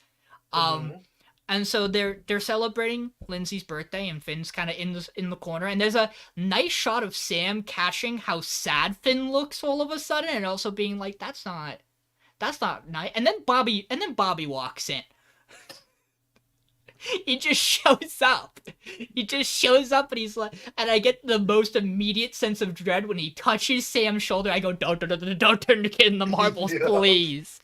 And so they're celebrating Lindsay's birthday, and Finn's kind of in the corner, and there's a nice shot of Sam catching how sad Finn looks all of a sudden, and also being like, that's not nice. And then Bobby walks in. He just shows up. And he's like, and I get the most immediate sense of dread when he touches Sam's shoulder. I go, don't turn the kid in the marbles, Yeah. please.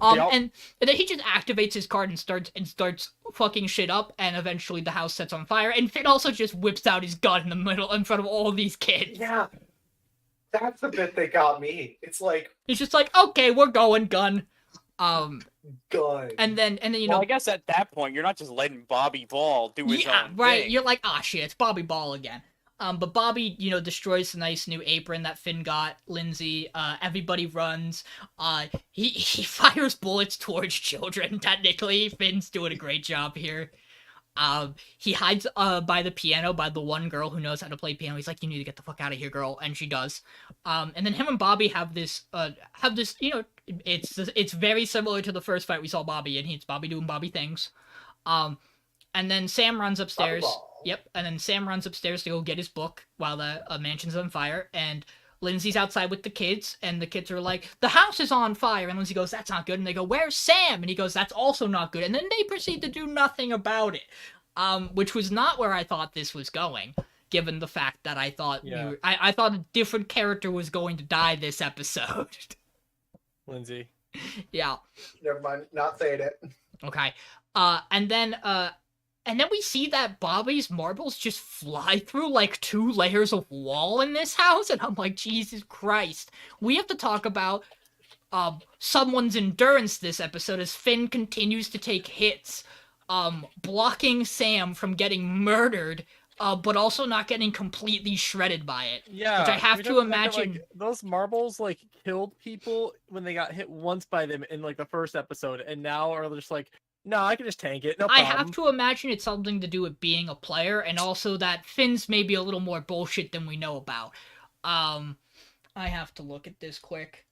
Yep. And then he just activates his card and starts fucking shit up, and eventually the house sets on fire. And Finn also just whips out his gun in front of all of these kids. Yeah, that's the bit that got me. It's like He's just like, okay, we're going, gun. gun. And then you know, Well, I guess at that point you're not just letting Bobby Ball do his own right. thing. You're like, ah, shit, it's Bobby Ball again. But Bobby, you know, destroys the nice new apron that Finn got Lindsay. Everybody runs. He fires bullets towards children. Technically, Finn's doing a great job here. He hides by the piano by the one girl who knows how to play piano. He's like, you need to get the fuck out of here, girl, and she does. And then him and Bobby have this, you know, it's very similar to the first fight we saw Bobby in. It's Bobby doing Bobby things. And then Sam runs upstairs. Yep, and then Sam runs upstairs to go get his book while the mansion's on fire, and Lindsay's outside with the kids, and the kids are like, the house is on fire, and Lindsay goes, that's not good, and they go, where's Sam? And he goes, that's also not good, and then they proceed to do nothing about it, which was not where I thought this was going, given the fact that I thought I thought a different character was going to die this episode. Lindsay. Yeah. Never mind, not saying it. Okay. And then we see that Bobby's marbles just fly through like 2 layers of wall in this house, and I'm like, Jesus Christ. We have to talk about someone's endurance this episode as Finn continues to take hits, blocking Sam from getting murdered, but also not getting completely shredded by it. Yeah, which I have to imagine. Like, those marbles like killed people when they got hit once by them in like the first episode, and now are just like, no, I can just tank it. No problem. I have to imagine it's something to do with being a player, and also that Finn's maybe a little more bullshit than we know about. I have to look at this quick.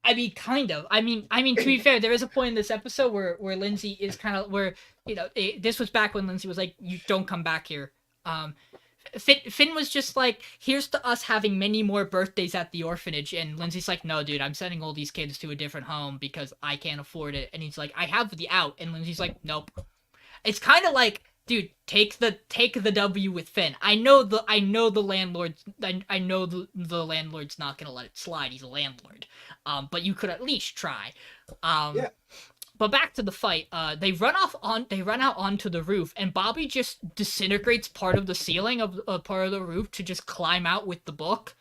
I mean, kind of. I mean, to be fair, there is a point in this episode where Lindsay is kind of you know, this was back when Lindsay was like, "You don't come back here." Finn was just like, here's to us having many more birthdays at the orphanage, and Lindsay's like, no, dude, I'm sending all these kids to a different home because I can't afford it. And he's like, I have the out, and Lindsay's like, nope. It's kind of like, dude, take the W with Finn. I know the landlord's not gonna let it slide. He's a landlord. But you could at least try. Yeah. But back to the fight, they run out onto the roof, and Bobby just disintegrates part of the ceiling of part of the roof to just climb out with the book.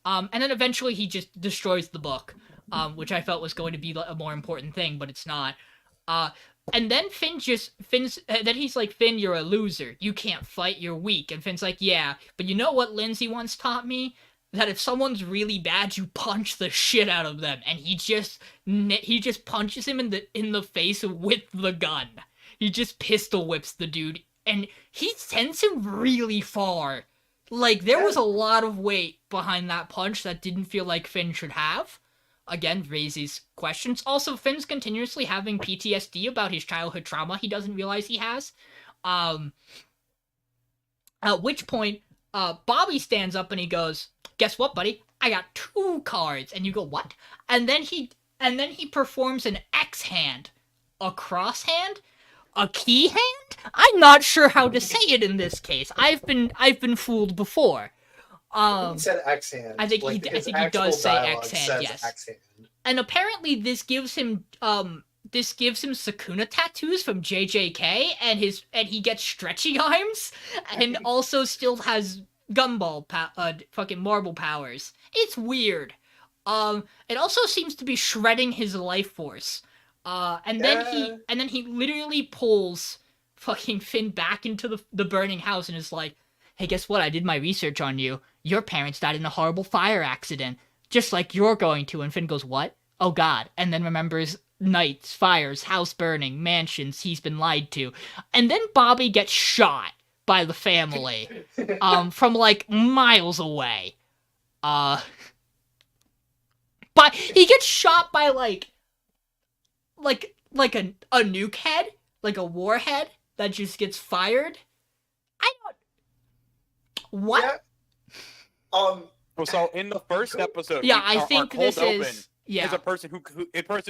And then eventually he just destroys the book, which I felt was going to be a more important thing, but it's not. And then then he's like, Finn, you're a loser. You can't fight, you're weak. And Finn's like, yeah, but you know what Lindsay once taught me? That if someone's really bad, you punch the shit out of them, and he just punches him in the face with the gun. He just pistol whips the dude, and he sends him really far. Like, there was a lot of weight behind that punch that didn't feel like Finn should have. Again, raises questions. Also, Finn's continuously having PTSD about his childhood trauma he doesn't realize he has. At which point, Bobby stands up and he goes, guess what, buddy? I got 2 cards. And you go, what? And then he performs an X hand, a cross hand, a key hand. I'm not sure how to say it in this case. I've been fooled before. He said X hand. I think he does say X hand. Yes. X hand. And apparently this gives him Sakuna tattoos from JJK, and he gets stretchy arms, and also still has gumball fucking marble powers. It's weird. It also seems to be shredding his life force. And then he literally pulls fucking Finn back into the burning house and is like, hey, guess what? I did my research on you. Your parents died in a horrible fire accident, just like you're going to. And Finn goes, what? Oh God. And then remembers nights, fires, house burning, mansions he's been lied to. And then Bobby gets shot by the family, from like miles away. But he gets shot by like a nuke head, like a warhead that just gets fired. What? Yeah. So in the first episode, yeah, I think this is a person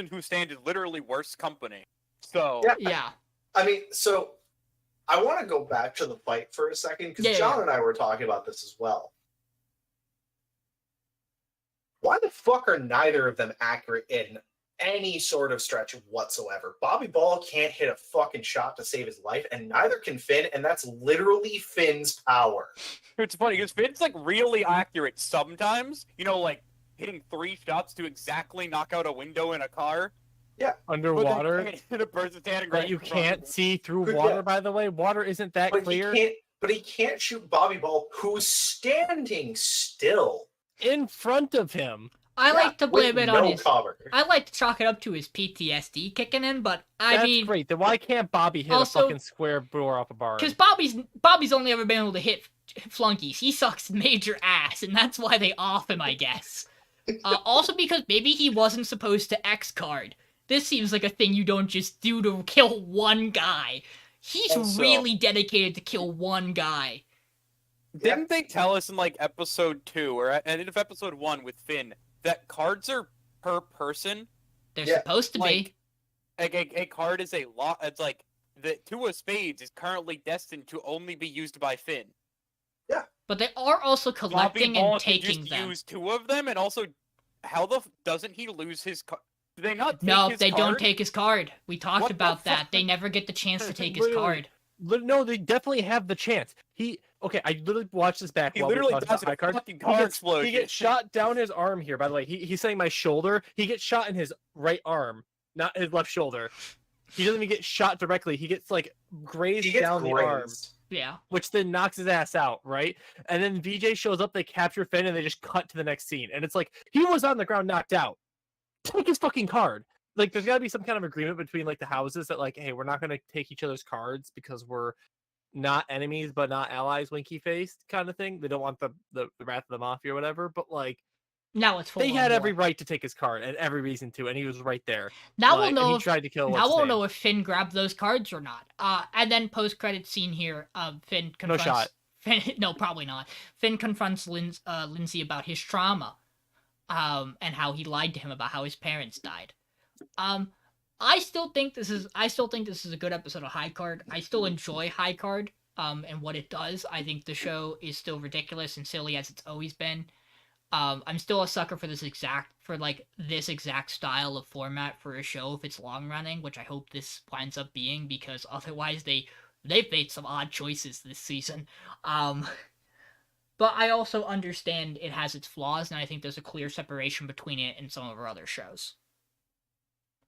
who stands in literally worse company. So yeah. I mean, so I want to go back to the fight for a second because John and I were talking about this as well. why the fuck are neither of them accurate in any sort of stretch whatsoever? Bobby Ball can't hit a fucking shot to save his life, and neither can Finn, and that's literally Finn's power. It's funny because Finn's like really accurate sometimes. You know, like hitting 3 shots to exactly knock out a window in a car. Underwater. That You can't see through water, by the way. Water isn't that clear. He can't shoot Bobby Ball, who's standing still in front of him. I like to blame it on his cover. I like to chalk it up to his PTSD kicking in, but That's great. Then why can't Bobby hit also, a fucking square door off a bar? Because Bobby's only ever been able to hit flunkies. He sucks major ass, and that's why they off him, I guess. Also because maybe he wasn't supposed to X card. This seems like a thing you don't just do to kill one guy. He's really dedicated to kill one guy. Didn't they tell us in like episode 2 or at the end of episode 1 with Finn that cards are per person? They're supposed to be. A card is a lot. It's like the 2 of spades is currently destined to only be used by Finn. Yeah, but they are also collecting and taking them. Use 2 of them, and also, doesn't he lose his card? Do they not? They don't take his card. We talked about that. They never get the chance to take his card. No, they definitely have the chance. I literally watched this back. He literally does a fucking card explosion. He gets shot down his arm here. By the way, he's saying my shoulder. He gets shot in his right arm, not his left shoulder. He doesn't even get shot directly. He gets like grazed down the arm. Yeah. Which then knocks his ass out, right? And then VJ shows up, they capture Finn, and they just cut to the next scene. And it's like, he was on the ground knocked out. Take his fucking card. Like, there's got to be some kind of agreement between, like, the houses that, like, hey, we're not going to take each other's cards because we're not enemies but not allies, winky-faced kind of thing. They don't want the wrath of the mafia or whatever, but, like, now it's they had every right to take his card and every reason to, and he was right there. Now like, we'll know. He tried to kill. Now we'll know if Finn grabbed those cards or not. And then post-credit scene here. Finn confronts. No shot. No, probably not. Finn confronts Lindsay about his trauma, and how he lied to him about how his parents died. I still think this is a good episode of High Card. I still enjoy High Card, and what it does. I think the show is still ridiculous and silly as it's always been. I'm still a sucker for this exact style of format for a show if it's long running, which I hope this winds up being, because otherwise they've made some odd choices this season. But I also understand it has its flaws, and I think there's a clear separation between it and some of our other shows.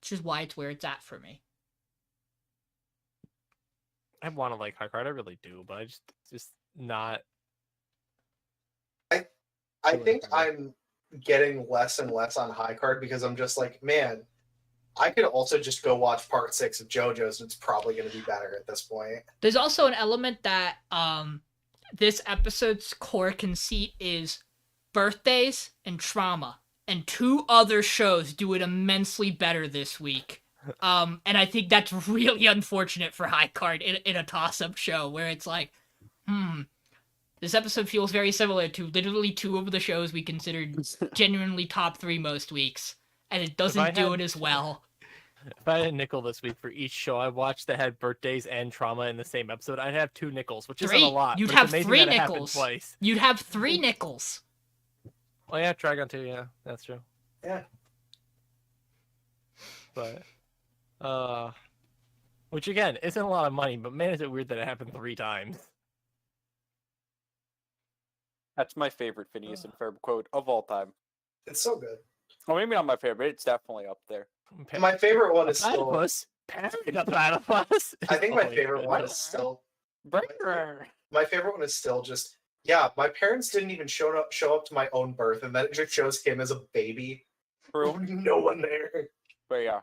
Which is why it's where it's at for me. I want to like High Card, I really do, but I just not. I think I'm getting less and less on High Card because I'm just like, man, I could also just go watch part 6 of JoJo's and it's probably going to be better at this point. There's also an element that this episode's core conceit is birthdays and trauma. And 2 other shows do it immensely better this week. And I think that's really unfortunate for High Card in a toss-up show where it's like, this episode feels very similar to literally 2 of the shows we considered genuinely top 3 most weeks. And it doesn't do it as well. If I had a nickel this week for each show I watched that had birthdays and trauma in the same episode, I'd have 2 nickels, which isn't a lot. You'd have 3 nickels. You'd have 3 nickels. Oh yeah, Trigun too, yeah. That's true. Yeah. But which again isn't a lot of money, but man is it weird that it happened 3 times. That's my favorite Phineas and Ferb quote of all time. It's so good. Well, maybe not my favorite, it's definitely up there. My favorite one is still platypus. Platypus. I think my favorite one is still my favorite one is still just, yeah, my parents didn't even show up to my own birth, and then it just shows him as a baby. True. No one there. But yeah.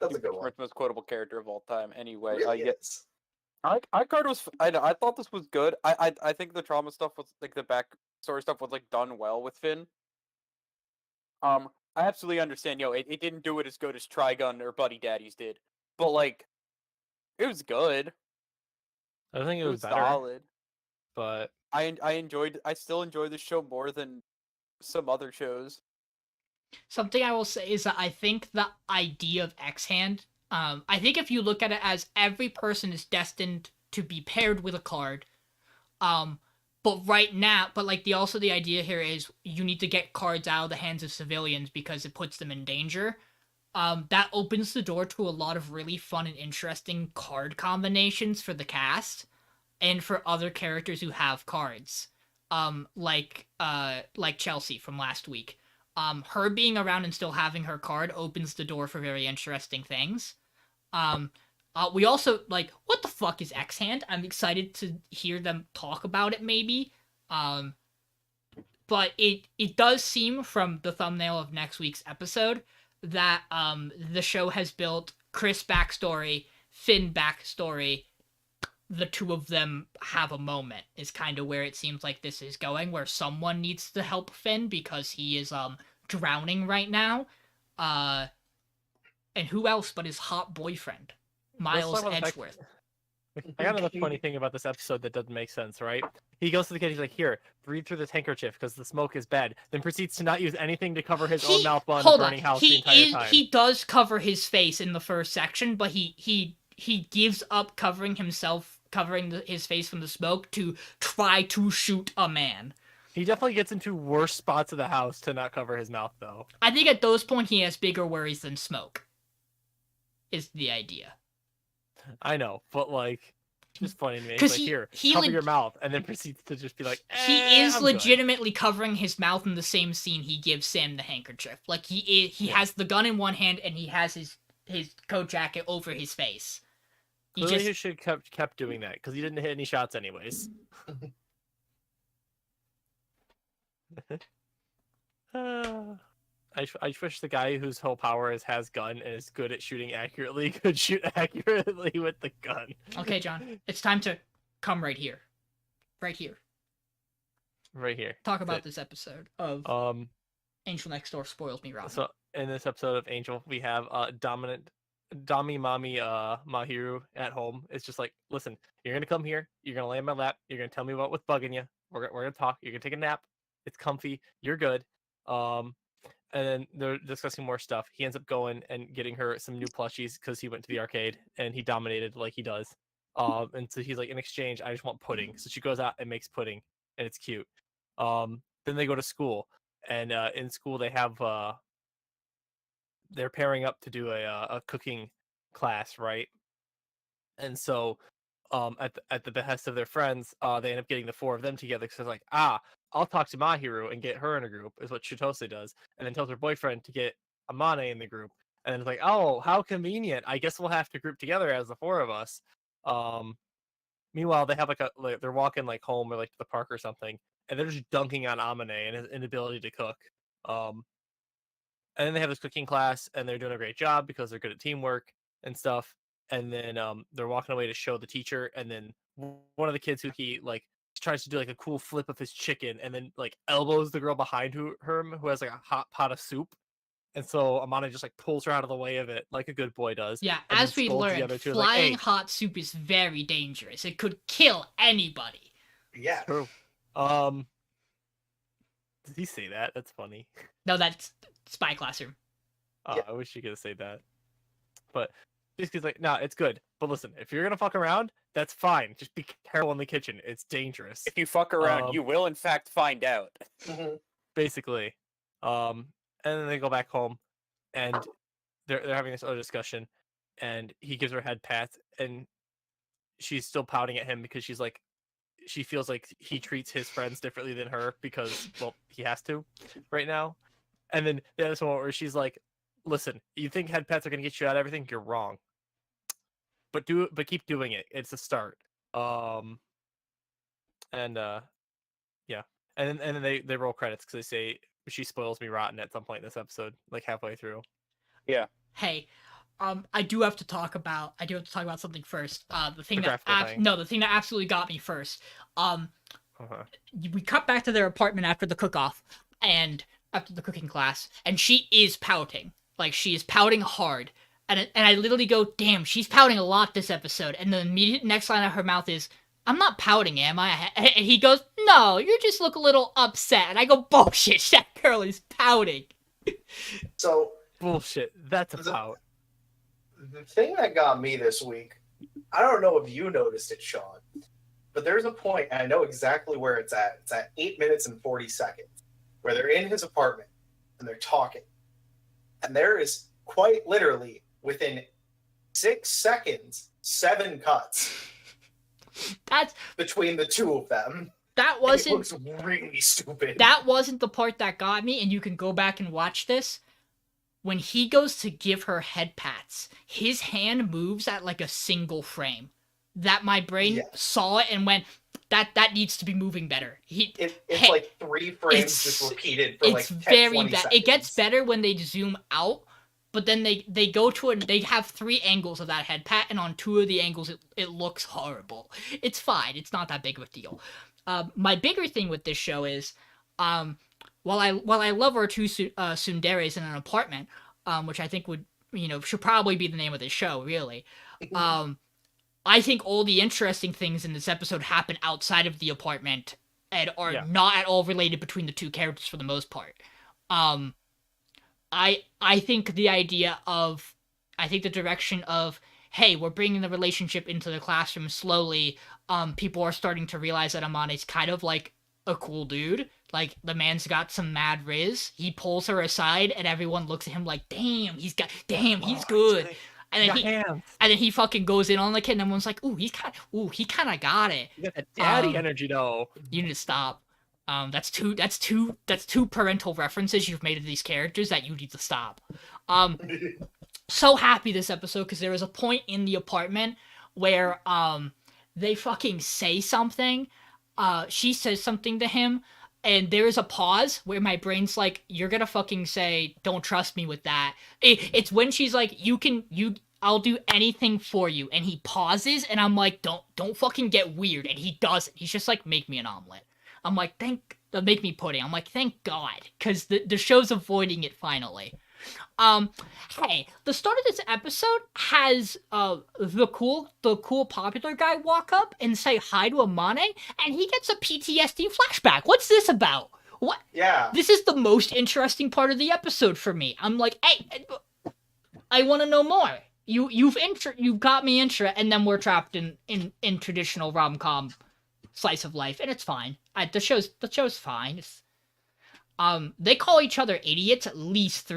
That's a good one. Most quotable character of all time. Anyway, Really is. I card was. I thought this was good. I think the trauma stuff was like the backstory stuff was like done well with Finn. I absolutely understand. It didn't do it as good as Trigun or Buddy Daddies did, but like, it was good. I think it was better, solid. But I still enjoy the show more than some other shows. Something I will say is that I think the idea of X-Hand, I think if you look at it as every person is destined to be paired with a card, But right now, like the idea here is you need to get cards out of the hands of civilians because it puts them in danger. That opens the door to a lot of really fun and interesting card combinations for the cast and for other characters who have cards. Like Chelsea from last week. Her being around and still having her card opens the door for very interesting things. We also, like, what the fuck is X-Hand? I'm excited to hear them talk about it, maybe. But it does seem from the thumbnail of next week's episode that the show has built Chris backstory, Finn backstory. The two of them have a moment is kind of where it seems like this is going, where someone needs to help Finn because he is drowning right now. And who else but his hot boyfriend, Miles Edgeworth. I got another funny thing about this episode that doesn't make sense, right? He goes to the kid, he's like, here, breathe through this handkerchief because the smoke is bad. Then proceeds to not use anything to cover his own mouth while in a burning house the entire time. He does cover his face in the first section, but he gives up covering his face from the smoke to try to shoot a man. He definitely gets into worse spots of the house to not cover his mouth, though. I think at those points he has bigger worries than smoke. Is the idea. I know, but like, just funny to me. He's like, here, cover your mouth, and then proceeds to just be like, he is legitimately covering his mouth in the same scene he gives Sam the handkerchief. Like, he has the gun in one hand, and he has his coat jacket over his face. He should have kept doing that, because he didn't hit any shots anyways. I wish the guy whose whole power has gun and is good at shooting accurately could shoot accurately with the gun. Okay, John, it's time to come right here. Right here. Right here. Talk about this episode of Angel Next Door Spoils Me Rotten. So in this episode of Angel, we have Dami Mami Mahiru at home. It's just like, listen, you're gonna come here, you're gonna lay on my lap, you're gonna tell me what's bugging you. We're gonna talk. You're gonna take a nap. It's comfy. You're good. And then they're discussing more stuff. He ends up going and getting her some new plushies because he went to the arcade and he dominated like he does. And so he's like, in exchange, I just want pudding. So she goes out and makes pudding, and it's cute. Then they go to school, and in school they have they're pairing up to do a cooking class, right? And so at the behest of their friends, they end up getting the four of them together because they're like, I'll talk to Mahiru and get her in a group, is what Chitose does, and then tells her boyfriend to get Amane in the group. And then it's like, oh, how convenient. I guess we'll have to group together as the four of us. Meanwhile, they have they're walking like home or like to the park or something, and they're just dunking on Amane and his inability to cook. And then they have this cooking class, and they're doing a great job because they're good at teamwork and stuff. And then they're walking away to show the teacher, and then one of the kids who he like tries to do like a cool flip of his chicken, and then like elbows the girl behind her who has like a hot pot of soup, and so Amane just like pulls her out of the way of it like a good boy does. Yeah, as we learned, flying hot soup is very dangerous. It could kill anybody. Yeah. True. Did he say that? That's funny. No, that's Spy Classroom. Yeah. I wish you could have said that. But he's like, nah, it's good. But listen, if you're gonna fuck around, that's fine. Just be careful in the kitchen. It's dangerous. If you fuck around, you will in fact find out. Basically. And then they go back home, and they're having this other discussion, and he gives her a head pat, and she's still pouting at him because she's like, she feels like he treats his friends differently than her because, well, he has to right now. And then there's one where she's like, listen, you think head pats are gonna get you out of everything? You're wrong. But keep doing it. It's a start. Yeah. And then they roll credits because they say she spoils me rotten at some point in this episode, like halfway through. Yeah. Hey, I do have to talk about something first. The thing that absolutely got me first. We cut back to their apartment after the cook-off and after the cooking class, and she is pouting. Like, she is pouting hard. And I literally go, damn, she's pouting a lot this episode. And the immediate next line out of her mouth is, I'm not pouting, am I? And he goes, no, you just look a little upset. And I go, bullshit, that girl is pouting. So... Bullshit, that's a pout. The thing that got me this week, I don't know if you noticed it, Sean, But there's a point, and I know exactly where it's at. It's at 8 minutes and 40 seconds, where they're in his apartment and they're talking. And there is quite literally, within 6 seconds, 7 cuts. That's between the two of them. That wasn't. It looks really stupid. That wasn't the part that got me, and you can go back and watch this. When he goes to give her head pats, his hand moves at like a single frame. That my brain saw it and went, that needs to be moving better. It's like 3 frames just repeated for like 10, very 20 bad. seconds. It gets better when they zoom out, but then they go to it. They have 3 angles of that head pat, and on 2 of the angles, it looks horrible. It's fine. It's not that big of a deal. My bigger thing with this show is, while I love our 2 tsunderes in an apartment, which I think should probably be the name of this show, really. I think all the interesting things in this episode happen outside of the apartment and are not at all related between the 2 characters for the most part. I think the direction of, hey, we're bringing the relationship into the classroom slowly. People are starting to realize that Amane's kind of like a cool dude. Like, the man's got some mad riz. He pulls her aside, and everyone looks at him like, damn, he's good. And then he fucking goes in on the kid, and everyone's like, he kind of got it. You got that daddy energy, though. You need to stop. That's two parental references you've made to these characters that you need to stop. So happy this episode, because there was a point in the apartment where they fucking say something. She says something to him, and there is a pause where my brain's like, you're gonna fucking say, don't trust me with that. It's when she's like, I'll do anything for you, and he pauses, and I'm like, don't fucking get weird, and he doesn't. He's just like, make me an omelet. I'm like, make me pudding. I'm like, thank God, because the show's avoiding it finally. Hey, the start of this episode has the cool popular guy walk up and say hi to Amane, and he gets a PTSD flashback. What's this about? What? Yeah. This is the most interesting part of the episode for me. I'm like, hey, I want to know more. You've got me interested, and then we're trapped in traditional rom-com slice of life, and it's fine. The show's fine. They call each other idiots at least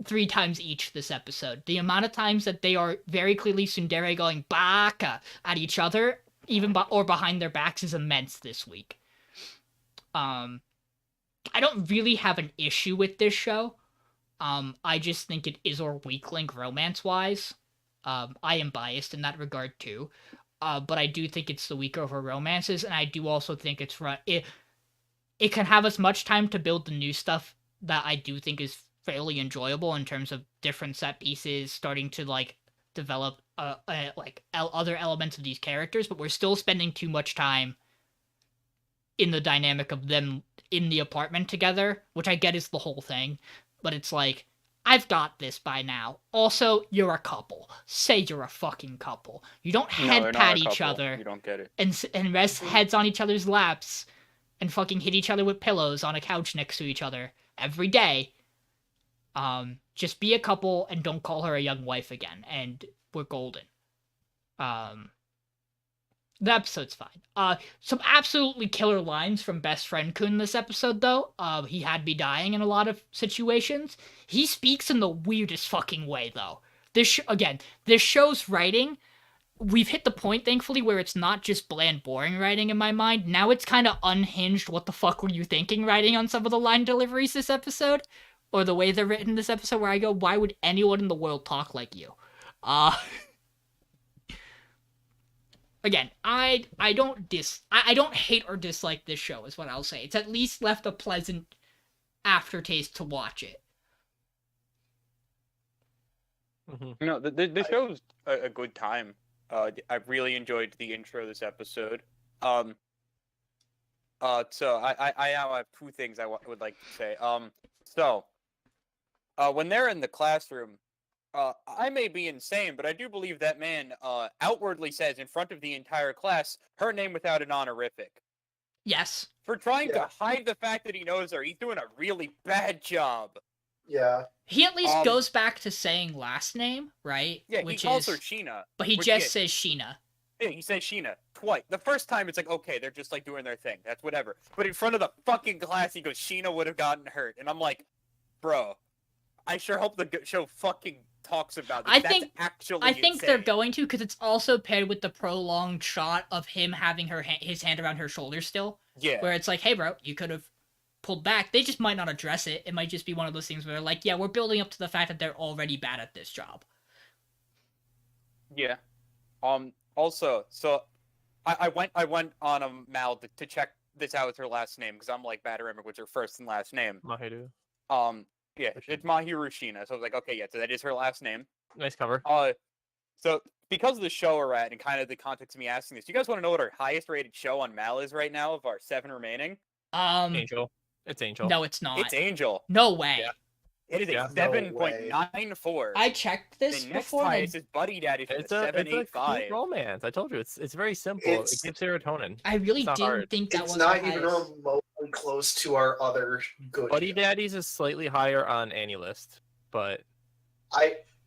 3 times each this episode. The amount of times that they are very clearly tsundere going baka at each other, or behind their backs, is immense this week. I don't really have an issue with this show. I just think it is our weak link romance-wise. I am biased in that regard too. But I do think it's the weaker of our romances, and I do also think it can have as much time to build the new stuff that I do think is fairly enjoyable in terms of different set pieces, starting to like develop other elements of these characters, but we're still spending too much time in the dynamic of them in the apartment together, which I get is the whole thing, but it's like, I've got this by now. Also, you're a couple. Say you're a fucking couple. You don't head pat each other. You don't get it. And rest heads on each other's laps and fucking hit each other with pillows on a couch next to each other every day. Just be a couple and don't call her a young wife again, and we're golden. The episode's fine. Some absolutely killer lines from Best Friend Kun this episode, though. He had me dying in a lot of situations. He speaks in the weirdest fucking way, though. This show's writing, we've hit the point, thankfully, where it's not just bland, boring writing in my mind. Now it's kind of unhinged, what the fuck were you thinking writing on some of the line deliveries this episode? Or the way they're written this episode, where I go, why would anyone in the world talk like you? Again, I don't hate or dislike this show, is what I'll say. It's at least left a pleasant aftertaste to watch it. No, the show's a good time. I really enjoyed the intro of this episode. So I now have 2 things I would like to say. When they're in the classroom, I may be insane, but I do believe that man outwardly says in front of the entire class her name without an honorific. Yes. For trying to hide the fact that he knows her, he's doing a really bad job. Yeah. He at least goes back to saying last name, right? Yeah, he calls her Sheena. But he just says Sheena. Yeah, he said Sheena twice. The first time it's like, okay, they're just like doing their thing. That's whatever. But in front of the fucking class, he goes, Sheena would have gotten hurt. And I'm like, bro, I sure hope the show fucking talks about this. That's actually I think insane. they're going to, because it's also paired with the prolonged shot of him having his hand around her shoulder still. Yeah. Where it's like, hey, bro, you could have pulled back. They just might not address it. It might just be one of those things where they're like, yeah, we're building up to the fact that they're already bad at this job. Yeah. Also, so I went on a Mal to check this out with her last name because I'm like bad at remembering what's her first and last name. Mahiru. Yeah, it's Mahiru Shina. So I was like, okay, yeah, so that is her last name. Nice cover. So because of the show we're at and kind of the context of me asking this, you guys want to know what our highest rated show on Mal is right now of our 7 remaining? Angel. It's Angel. No, it's not. It's Angel. No way. Yeah. It is a Yeah. 7.94. I checked this The next before. highest is Buddy Daddy for It's the a cute 7.85. romance. I told you, it's very simple. It It's- gives serotonin. I really It's not didn't hard. think that It's was not the even highest. remotely close to our other good. Buddy shows. Daddies is slightly higher on Annie list, but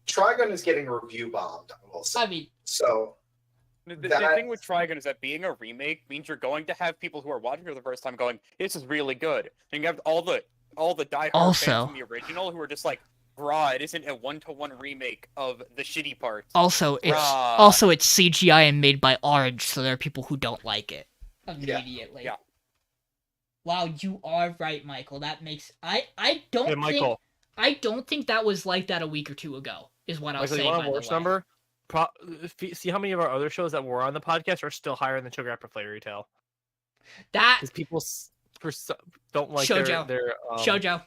Trigun is getting review bombed, I will say. I mean, So The That- thing with Trigun is that being a remake means you're going to have people who are watching for the first time going, "This is really good." And you have all the diehard Also- fans from the original who are just like, "Bruh, it isn't a 1-to-1 remake of the shitty parts." also Bruh. it's CGI and made by Orange, so there are people who don't like it immediately. Yeah. Wow, you are right, Michael. That makes I don't hey, think Michael, that was like that a week or two ago. Is what I'll Michael, say. you want By a the watch way. number? See how many of our other shows that were on the podcast are still higher than Sugar Apple Fairy Tale. That Because people don't like Shoujo. their Shoujo.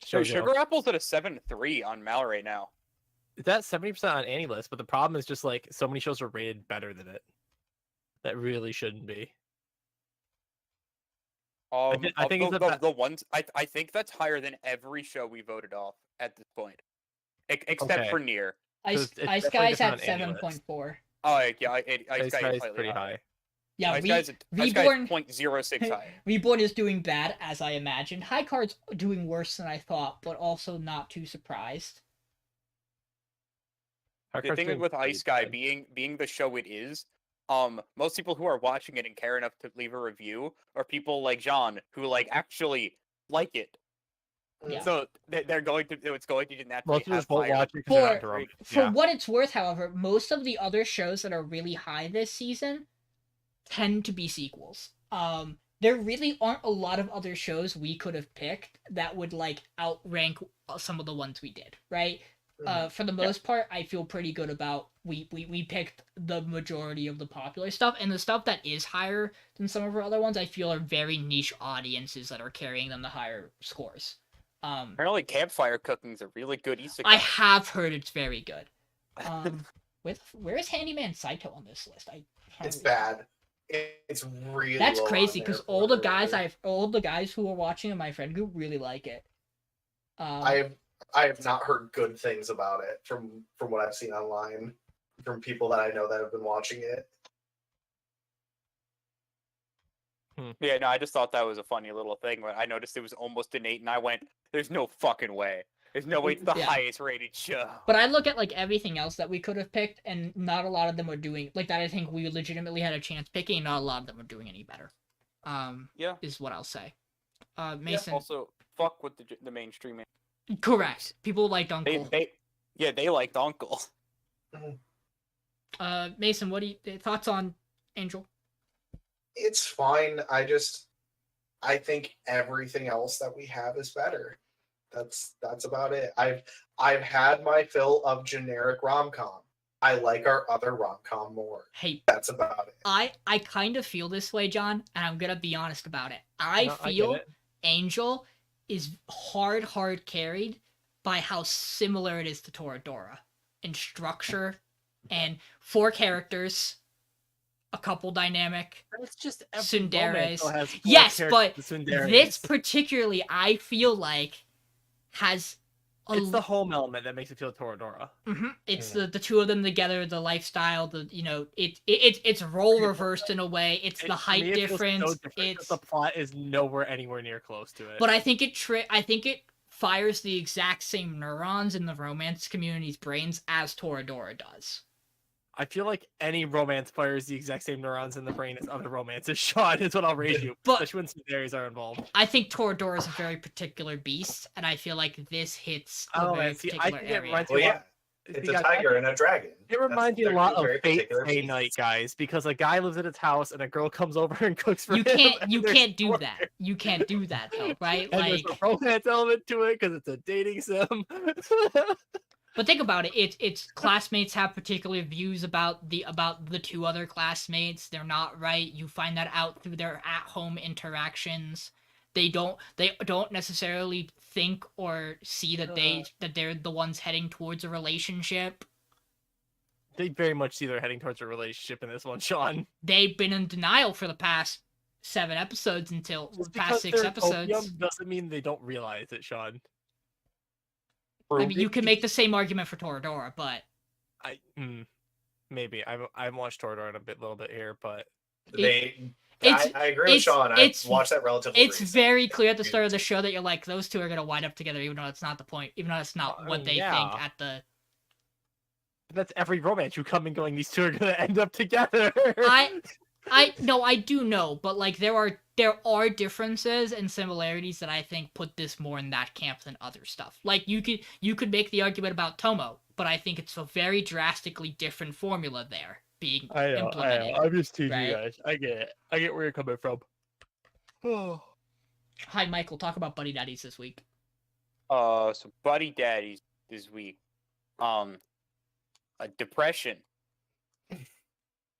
So Shoujo. Sugar Apple's at a 7.3 on Mal right now. That's 70% on Annie list, but the problem is just like so many shows are rated better than it. That really shouldn't be. I think Of it's the ones I think that's higher than every show we voted off at this point, except Okay. for Nier. Ice it's Ice definitely Guy's at different on Annie list. 7.4. Oh yeah, Ice Ice Guy Guy is is slightly pretty higher. high. Yeah, Ice Guy's Reborn 0.06 higher. Reborn is doing bad as I imagined. High Card's doing worse than I thought, but also not too surprised. The thing with Ice Guy being the show it is, most people who are watching it and care enough to leave a review are people like John who like actually like it. Yeah. So they're going to it's going to naturally Most of have us won't higher. watch it because they're not For- drunk. For Yeah. what it's worth, however, most of the other shows that are really high this season tend to be sequels. There really aren't a lot of other shows we could have picked that would like outrank some of the ones we did, right? For the most part, I feel pretty good about we picked the majority of the popular stuff, and the stuff that is higher than some of our other ones, I feel are very niche audiences that are carrying them to higher scores. Apparently, campfire cooking is a really good isekai. I have heard it's very good. Where is Handyman Saito on this list? it's bad. It's really That's low on crazy there because for all the whatever guys who are watching in my friend group really like it. I have not heard good things about it from what I've seen online from people that I know that have been watching it. Yeah, no, I just thought that was a funny little thing. When I noticed it was almost an 8, and I went, "There's no fucking way. There's no way it's the Yeah. highest rated show." But I look at like everything else that we could have picked, and not a lot of them are doing like that. I think we legitimately had a chance picking, and not a lot of them are doing any better. Yeah. Is what I'll say. Yeah, Mason, also, fuck with the mainstream. correct. People liked Uncle. They liked Uncle. Mason, what do you thoughts on Angel? It's fine. I think everything else that we have is better. That's about it. I've had my fill of generic rom-com. I like our other rom-com more. Hey, That's about it. I kind of feel this way, John, and I'm gonna be honest about it. I No, I get feel it. Angel is hard carried by how similar it is to Toradora in structure and 4 characters, a couple dynamic. It's just Tsunderes. romance has 4 Yes, characters, but the Tsunderes. this particularly, I feel like, has a It's the home element that makes it feel Toradora. It's Yeah. the two of them together, the lifestyle, it's role reversed in a way. It's the To height me, it feels so difference. different 'cause It's the plot is nowhere anywhere near close to it. but I think it fires the exact same neurons in the romance community's brains as Toradora does. I feel like any romance fires the exact same neurons in the brain as other romances. Sean is what I'll raise you, But- especially when some berries are involved. I think Toradora is a very particular beast, and I feel like this hits a Oh, very man, see, I particular think it area. reminds Well, me a yeah, lot. it's See, a guys, tiger and a dragon. It reminds me a They're lot two of very Fate particular Stay Night, beasts. guys, because a guy lives at his house and a girl comes over and cooks for You him. can't and you there's can't do more. that. You can't do that though, right? And there's Like, a romance element to it because it's a dating sim. but think about it. It's classmates have particular views about the two other classmates. They're not right. You find that out through their at-home interactions. They don't necessarily think or see that they're the ones heading towards a relationship. They very much see they're heading towards a relationship in this one, Sean. They've been in denial for the past 7 episodes until Just past because 6 they're episodes. opium doesn't mean they don't realize it, Sean. I mean, you can make the same argument for Toradora, but Maybe I haven't watched Toradora in a little bit here, but it's I agree with Sean. I watched that relatively it's recently. very clear at the start of the show that you're like, those two are gonna wind up together, even though it's not the point, even though it's not what they think at the. That's every romance. You come and going, these two are gonna end up together. I do know, but like there are differences and similarities that I think put this more in that camp than other stuff. Like you could make the argument about Tomo, but I think it's a very drastically different formula there being implemented. I'm just teasing right? you guys. I get it. I get where you're coming from. Oh. Hi, Michael. Talk about Buddy Daddies this week. So Buddy Daddies this week. Depression.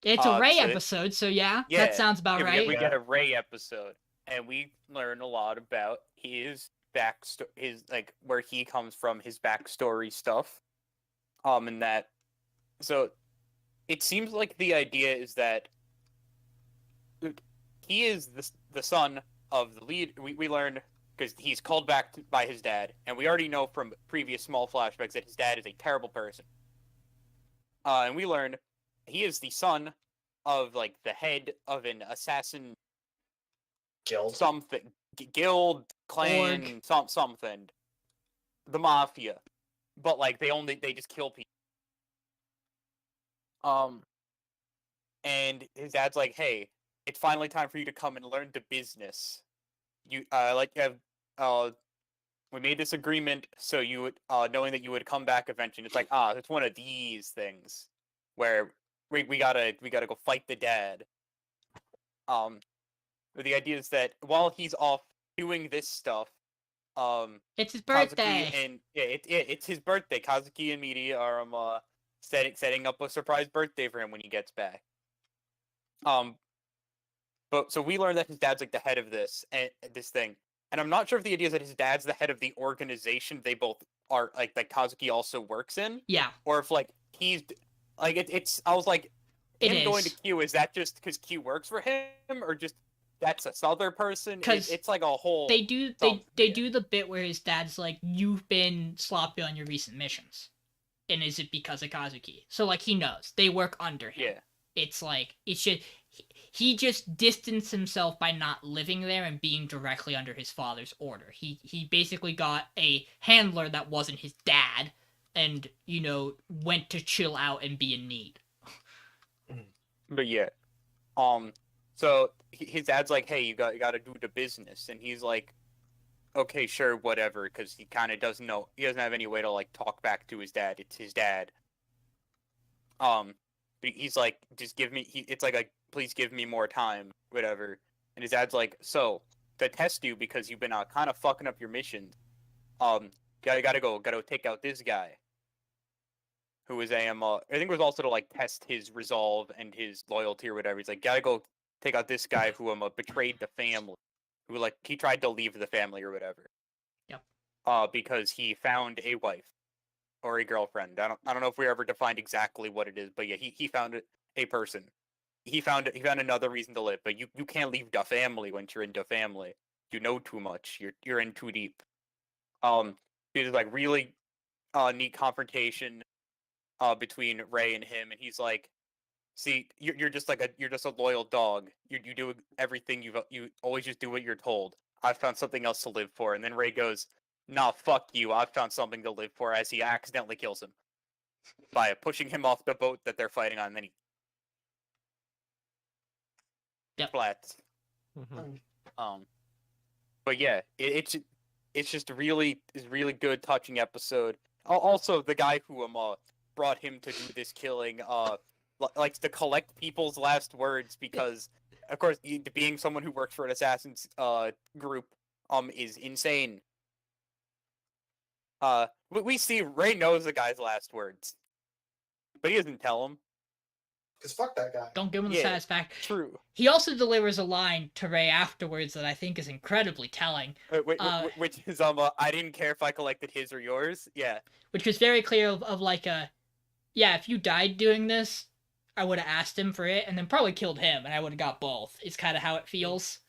It's a Ray so episode, so yeah, that sounds about right. We get a Ray episode, and we learn a lot about his backstory, his like where he comes from, his backstory stuff. And that, so it seems like the idea is that he is the son of the lead. We learn because he's called back by his dad, and we already know from previous small flashbacks that his dad is a terrible person. And we learn he is the son of like the head of an assassin Guild, guild, clan, something, the mafia, but like they just kill people. And his dad's like, "Hey, it's finally time for you to come and learn the business. You we made this agreement so you would knowing that you would come back eventually." It's like, it's one of these things where we gotta go fight the dad. The idea is that while he's off doing this stuff, it's his birthday, Kazuki and it's his birthday. Kazuki and Miri are setting up a surprise birthday for him when he gets back. But so we learned that his dad's like the head of this thing, and I'm not sure if the idea is that his dad's the head of the organization they both are like that Kazuki also works in. Yeah. Or if like he's like it's I was like him going to Q, is that just because Q works for him, or just that's this other person? It's like a whole. They do the bit where his dad's like, "You've been sloppy on your recent missions," and is it because of Kazuki? So like he knows they work under him. Yeah. It's like he just distanced himself by not living there and being directly under his father's order. He basically got a handler that wasn't his dad, and went to chill out and be in need. But yeah, so his dad's like, "Hey, you got to do the business," and he's like, "Okay, sure, whatever," because he kind of doesn't know. He doesn't have any way to like talk back to his dad. It's his dad. He's like, "Just give me." It's like "Please give me more time," whatever. And his dad's like, "So to test you because you've been kind of fucking up your mission, gotta take out this guy." Who is I think it was also to like test his resolve and his loyalty or whatever. He's like, "Gotta go take out this guy who betrayed the family, who like he tried to leave the family or whatever." Yep. Because he found a wife or a girlfriend. I don't know if we ever defined exactly what it is, but yeah, he found a person. He found another reason to live, but you can't leave the family once you're in the family. You know too much. You're in too deep. There's like really neat confrontation between Ray and him, and he's like, "See, you're just a loyal dog. You do everything you always just do what you're told. I've found something else to live for." And then Ray goes, "Nah, fuck you. I've found something to live for," as he accidentally kills him. by pushing him off the boat that they're fighting on, and then he Yep. flats. But yeah, it's just really good, touching episode. Also, the guy who brought him to do this killing likes to collect people's last words because, of course, being someone who works for an assassin's group is insane. We see Ray knows the guy's last words, but he doesn't tell him. Because fuck that guy. Don't give him the Yeah, satisfaction. True. He also delivers a line to Ray afterwards that I think is incredibly telling. Which is I didn't care if I collected his or yours. Yeah. Which was very clear of like yeah, if you died doing this, I would have asked him for it and then probably killed him and I would have got both. It's kind of how it feels.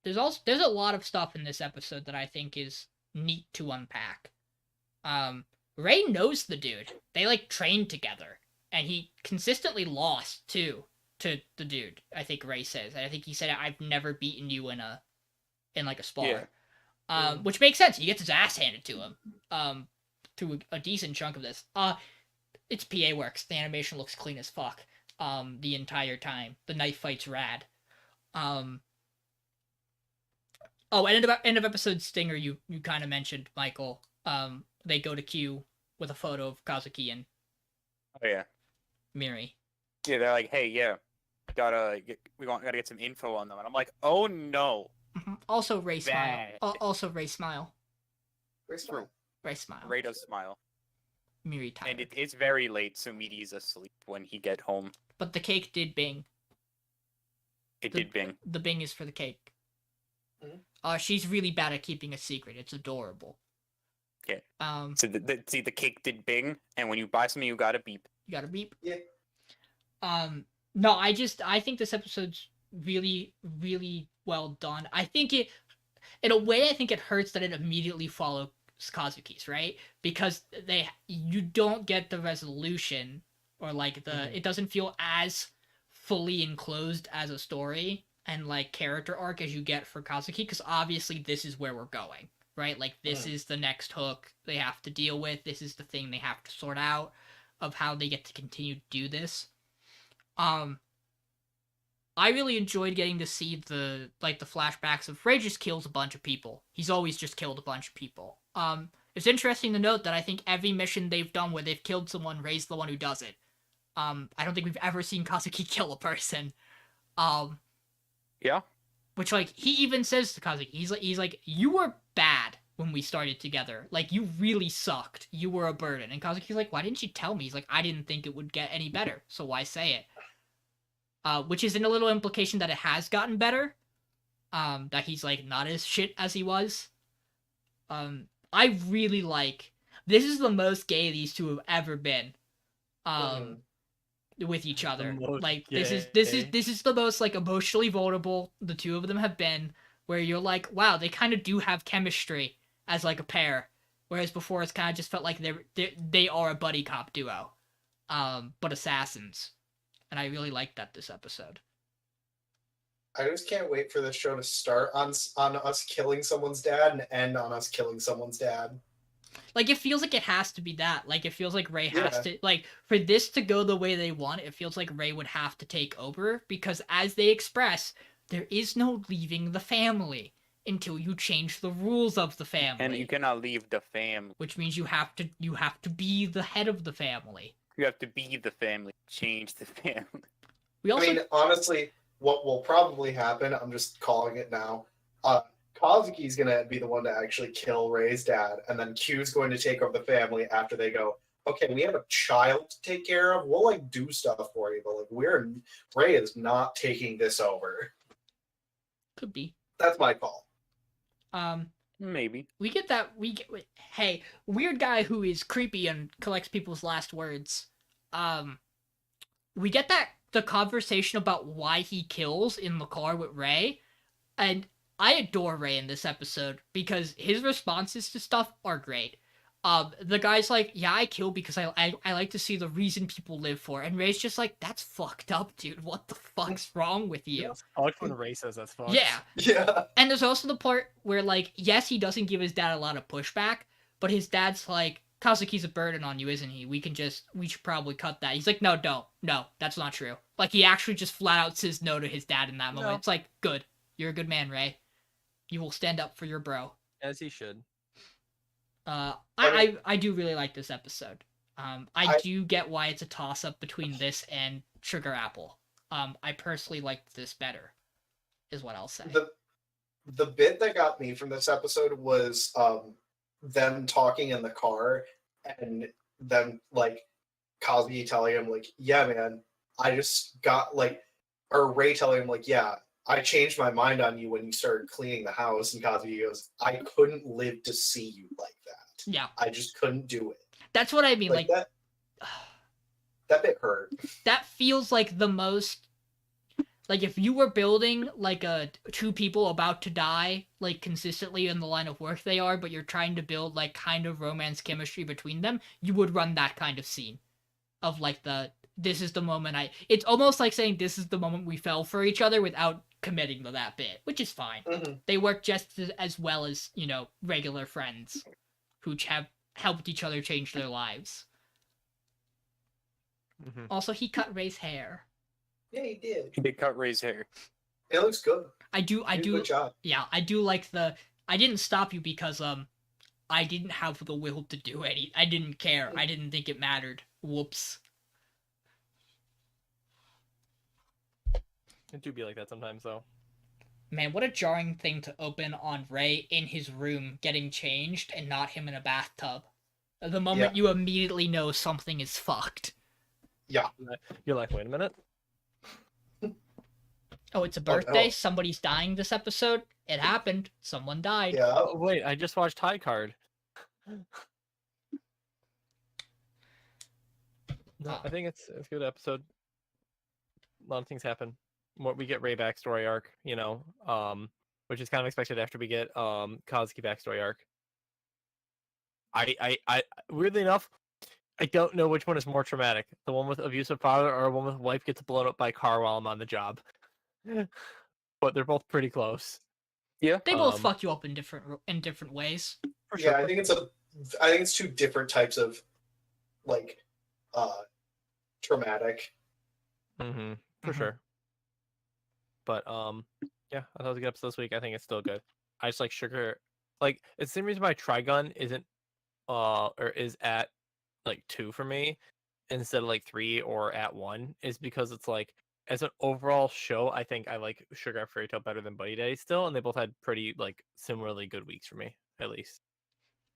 There's a lot of stuff in this episode that I think is neat to unpack. Ray knows the dude. They like trained together, and he consistently lost too to the dude. I think Ray says. I think he said, "I've never beaten you in like a spar," which makes sense. He gets his ass handed to him through a decent chunk of this. It's PA works. The animation looks clean as fuck. The entire time. The knife fight's rad. End of episode stinger. You kind of mentioned, Michael. They go to Q with a photo of Kazuki and Miri. Yeah, they're like, "Hey, yeah, gotta get some info on them," and I'm like, "Oh no!" Also, Ray smile. Also, Ray smile. Ray smile. Ray smile. Ray does smile. Miri tired. And it's very late, so Miri's asleep when he get home. But the cake did bing. It did bing. The bing is for the cake. She's really bad at keeping a secret. It's adorable. Yeah. So the cake did bing, and when you buy something, you gotta beep. You gotta beep. Yeah. No, I think this episode's really, really well done. I think in a way, I think it hurts that it immediately follows Kazuki's, right? Because you don't get the resolution, or like it doesn't feel as fully enclosed as a story and like character arc as you get for Kazuki, because obviously this is where we're going. Right? Like, this is the next hook they have to deal with. This is the thing they have to sort out of how they get to continue to do this. I really enjoyed getting to see the flashbacks of Ray just kills a bunch of people. He's always just killed a bunch of people. It's interesting to note that I think every mission they've done where they've killed someone, Ray's the one who does it. I don't think we've ever seen Kazuki kill a person. Yeah. Which, like, he even says to Kazuki, he's like, you were bad when we started together. Like, you really sucked. You were a burden. And Kazuki's like, why didn't you tell me? He's like, I didn't think it would get any better, so why say it? Which is in a little implication that it has gotten better. That he's, like, not as shit as he was. I really like... This is the most gay these two have ever been. With each other. Like, this is the most, like, emotionally vulnerable the two of them have been, where you're like, wow, they kind of do have chemistry as, like, a pair, whereas before it's kind of just felt like they are a buddy cop duo, but assassins, and I really liked that this episode. I just can't wait for this show to start on us killing someone's dad and end on us killing someone's dad. Like, it feels like it has to be that. Like, it feels like Ray has to... Like, for this to go the way they want, it feels like Ray would have to take over, because as they express, there is no leaving the family until you change the rules of the family. And you cannot leave the family. Which means you have to be the head of the family. You have to be the family. Change the family. I mean, honestly, what will probably happen, I'm just calling it now, Kazuki's going to be the one to actually kill Ray's dad, and then Q's going to take over the family after they go, okay, we have a child to take care of, we'll, like, do stuff for you, but, like, Ray is not taking this over. Could be. That's my call. Maybe. Hey, weird guy who is creepy and collects people's last words. We get the conversation about why he kills in the car with Ray, and I adore Ray in this episode because his responses to stuff are great. The guy's like, yeah, I kill because I like to see the reason people live for. And Ray's just like, that's fucked up, dude. What the fuck's wrong with you? I like when Ray says that's fucked. Yeah. Yeah. And there's also the part where, like, yes, he doesn't give his dad a lot of pushback, but his dad's like, Kazuki's a burden on you, isn't he? We should probably cut that. He's like, no, don't. No, that's not true. Like, he actually just flat out says no to his dad in that moment. No. It's like, good. You're a good man, Ray. You will stand up for your bro. As he should. I do really like this episode. I do get why it's a toss-up between this and Sugar Apple. I personally liked this better, is what I'll say. The bit that got me from this episode was them talking in the car and them like Kazuki telling him like, yeah, man, I just got like, or Ray telling him like, yeah, I changed my mind on you when you started cleaning the house. And Kazuki goes, I couldn't live to see you like that. Yeah. I just couldn't do it. That's what I mean. Like that bit hurt. That feels like the most, like if you were building like two people about to die, like consistently in the line of work they are, but you're trying to build like kind of romance chemistry between them, you would run that kind of scene of like this is the moment it's almost like saying this is the moment we fell for each other without committing to that bit, which is fine. Mm-hmm. They work just as well as, regular friends who have helped each other change their lives. Mm-hmm. Also, he cut Ray's hair. Yeah, he did. He did cut Ray's hair. It looks good. I do. Good job. Yeah, I do like I didn't stop you because I didn't have the will to do any. I didn't care. I didn't think it mattered. Whoops. It do be like that sometimes, though. Man, what a jarring thing to open on Ray in his room getting changed and not him in a bathtub. The moment you immediately know something is fucked. Yeah. You're like, wait a minute. Oh, it's a birthday? Oh, no. Somebody's dying this episode? It happened. Someone died. Yeah. Oh, wait, I just watched High Card. No, I think it's a good episode. A lot of things happen. We get Ray backstory arc, which is kind of expected after we get Kazuki backstory arc. I weirdly enough, I don't know which one is more traumatic. The one with abusive father or one with wife gets blown up by a car while I'm on the job. But they're both pretty close. Yeah. They both fuck you up in different ways. For sure. Yeah, I think it's two different types of like traumatic. Mm-hmm. For sure. But yeah, I thought it was a good episode this week. I think it's still good. I just like Sugar. Like, it's the same reason why Trigun isn't or is at like 2 for me instead of like 3 or at 1 is because it's like as an overall show, I think I like Sugar and Fairy Tail better than Buddy Day still, and they both had pretty like similarly good weeks for me, at least.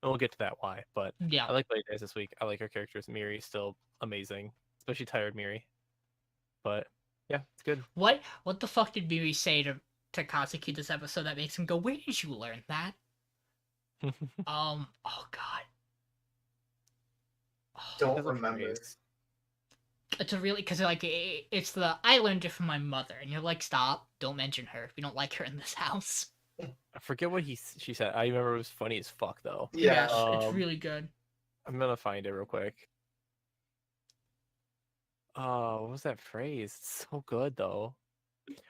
And we'll get to that why, but Yeah. I like Buddy Days this week. I like her characters. Miri's still amazing, especially Tired Miri. But yeah, it's good. What the fuck did Miri say to Kazuki this episode that makes him go, where did you learn that? Oh god. Don't remember. It's a really, because like it's I learned it from my mother, and you're like, stop, don't mention her if you don't like her in this house. I forget what she said. I remember it was funny as fuck though. Yeah. Yes, it's really good. I'm gonna find it real quick. Oh, what was that phrase? It's so good though.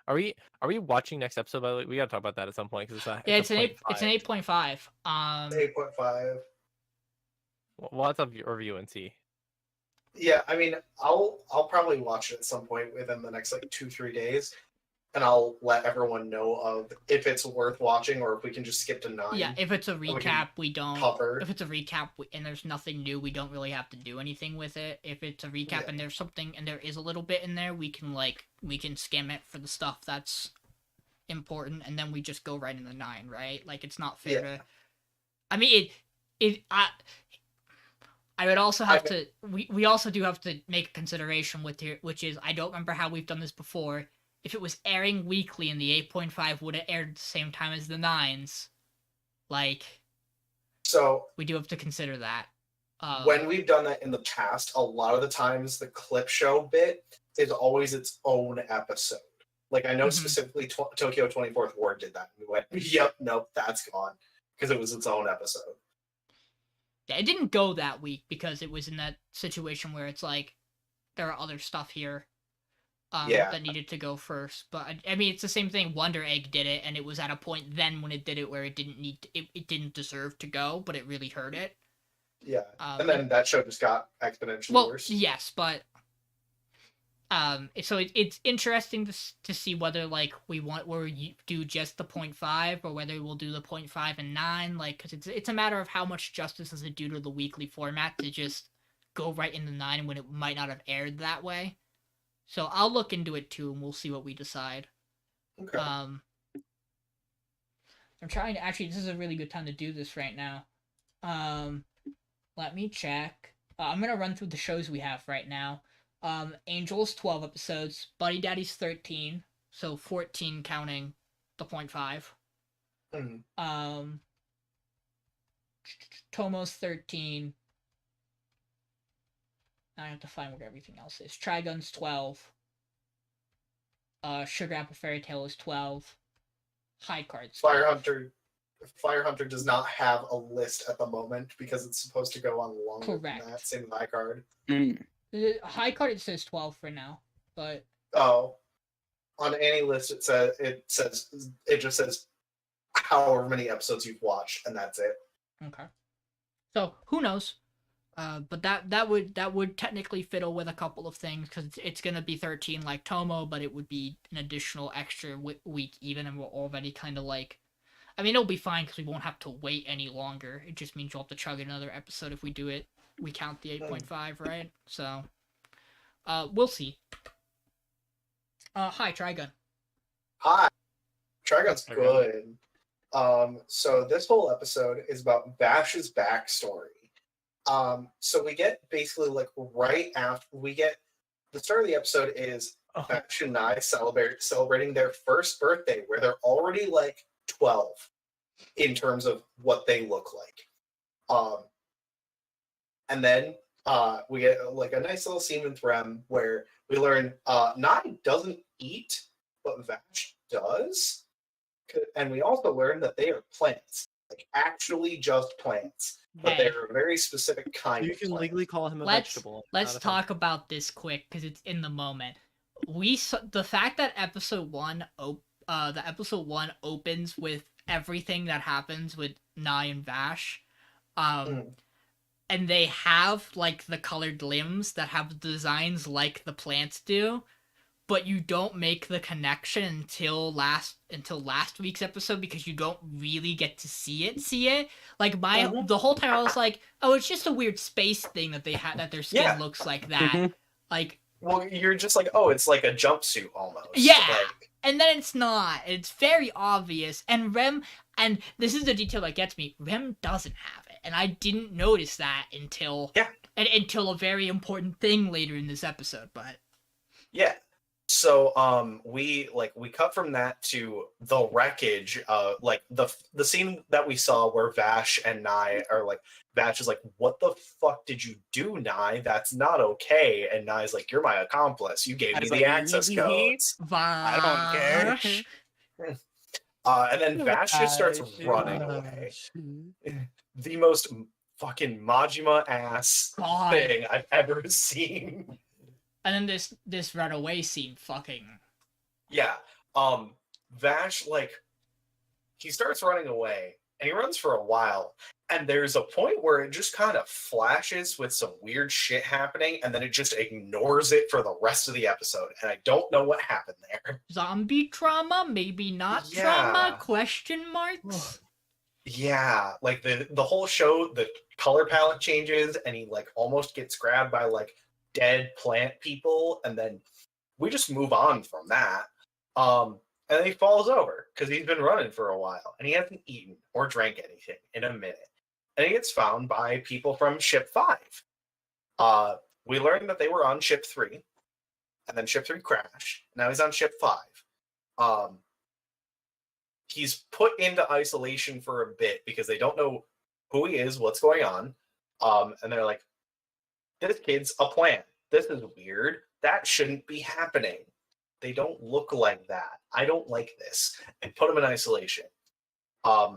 Are we watching next episode? By the way, we gotta talk about that at some point because It's an 8.5. 8.5. We'll have to review and see. Yeah, I mean, I'll probably watch it at some point within the next like 2-3 days, and I'll let everyone know of if it's worth watching or if we can just skip to 9. Yeah, if it's a recap, we don't. Cover. If it's a recap and there's nothing new, we don't really have to do anything with it. If it's a recap and there's something and there is a little bit in there, we can skim it for the stuff that's important, and then we just go right in the 9, right? Like, it's not fair to. I mean, I would also have to. We also do have to make a consideration with here, which is I don't remember how we've done this before. If it was airing weekly and the 8.5 would have aired at the same time as the 9s, like. So we do have to consider that. When we've done that in the past, a lot of the times the clip show bit is always its own episode. Like, I know specifically Tokyo 24th Ward did that. And we went, yep, nope, that's gone. Because it was its own episode. Yeah, it didn't go that week because it was in that situation where it's like, there are other stuff here that needed to go first. But, I mean, it's the same thing. Wonder Egg did it, and it was at a point then when it did it where it didn't deserve to go, but it really hurt it. Yeah, and then that show just got exponentially worse. Yes, but so it's interesting to see whether like we do just the 0.5 or whether we'll do the 0.5 and 9, like, because it's a matter of how much justice does it do to the weekly format to just go right into 9 when it might not have aired that way. So I'll look into it too, and we'll see what we decide. Okay. I'm trying to actually. This is a really good time to do this right now. Let me check. I'm gonna run through the shows we have right now. Angels 12 episodes, Buddy Daddies 13, so 14 counting the 0.5. Mm-hmm. Tomo's 13. I have to find what everything else is. Trigun's 12. Sugar Apple Fairy Tale is 12. High Cards. Fire Hunter does not have a list at the moment because it's supposed to go on longer than that. Same with High Card. High Card, it says 12 for now, but on any list it just says however many episodes you've watched, and that's it. Okay. So who knows? But that would technically fiddle with a couple of things because it's gonna be 13 like Tomo, but it would be an additional extra week even, and we're already kind of like. I mean, it'll be fine because we won't have to wait any longer. It just means you'll have to chug another episode if we do it. We count the 8.5, right? So, we'll see. Hi, Trigun. Hi. Trigun's good. So this whole episode is about Vash's backstory. So we get basically like right after the start of the episode is Vash and Nai celebrating their first birthday, where they're already like 12 in terms of what they look like. And then we get like a nice little scene with Rem where we learn Nai doesn't eat, but Vash does. And we also learn that they are plants, like actually just plants, but they're a very specific kind of plant. You can legally call him a vegetable. Let's talk about this quick because it's in the moment. The fact that episode 1 opens with everything that happens with Nai and Vash, and they have like the colored limbs that have designs like the plants do, but you don't make the connection until last week's episode because you don't really get to see it. Like the whole time I was like, oh, it's just a weird space thing that they have, that their skin looks like that. Like, well, you're just like, oh, it's like a jumpsuit almost. Yeah. Like, and then it's not. It's very obvious. And Rem, and this is the detail that gets me, Rem doesn't have it. And I didn't notice that until a very important thing later in this episode, but yeah. So we cut from that to the wreckage, like the scene that we saw where Vash and Nai are like, Vash is like, what the fuck did you do, Nai? That's not okay. And Nai's like, you're my accomplice. You gave me the access codes. I don't care. And then Vash just starts running away. The most fucking Majima ass thing I've ever seen. And then this runaway scene fucking... Yeah. Vash, like, he starts running away, and he runs for a while, and there's a point where it just kind of flashes with some weird shit happening, and then it just ignores it for the rest of the episode, and I don't know what happened there. Zombie trauma? Maybe not trauma? Question marks? Yeah, like, the whole show, the color palette changes, and he, like, almost gets grabbed by, like, dead plant people, and then we just move on from that. And then he falls over because he's been running for a while and he hasn't eaten or drank anything in a minute. And he gets found by people from Ship 5. We learned that they were on Ship 3, and then Ship 3 crashed. Now he's on Ship 5. He's put into isolation for a bit because they don't know who he is, what's going on. And they're like, this kid's a plant. This is weird. That shouldn't be happening. They don't look like that. I don't like this. And put him in isolation. I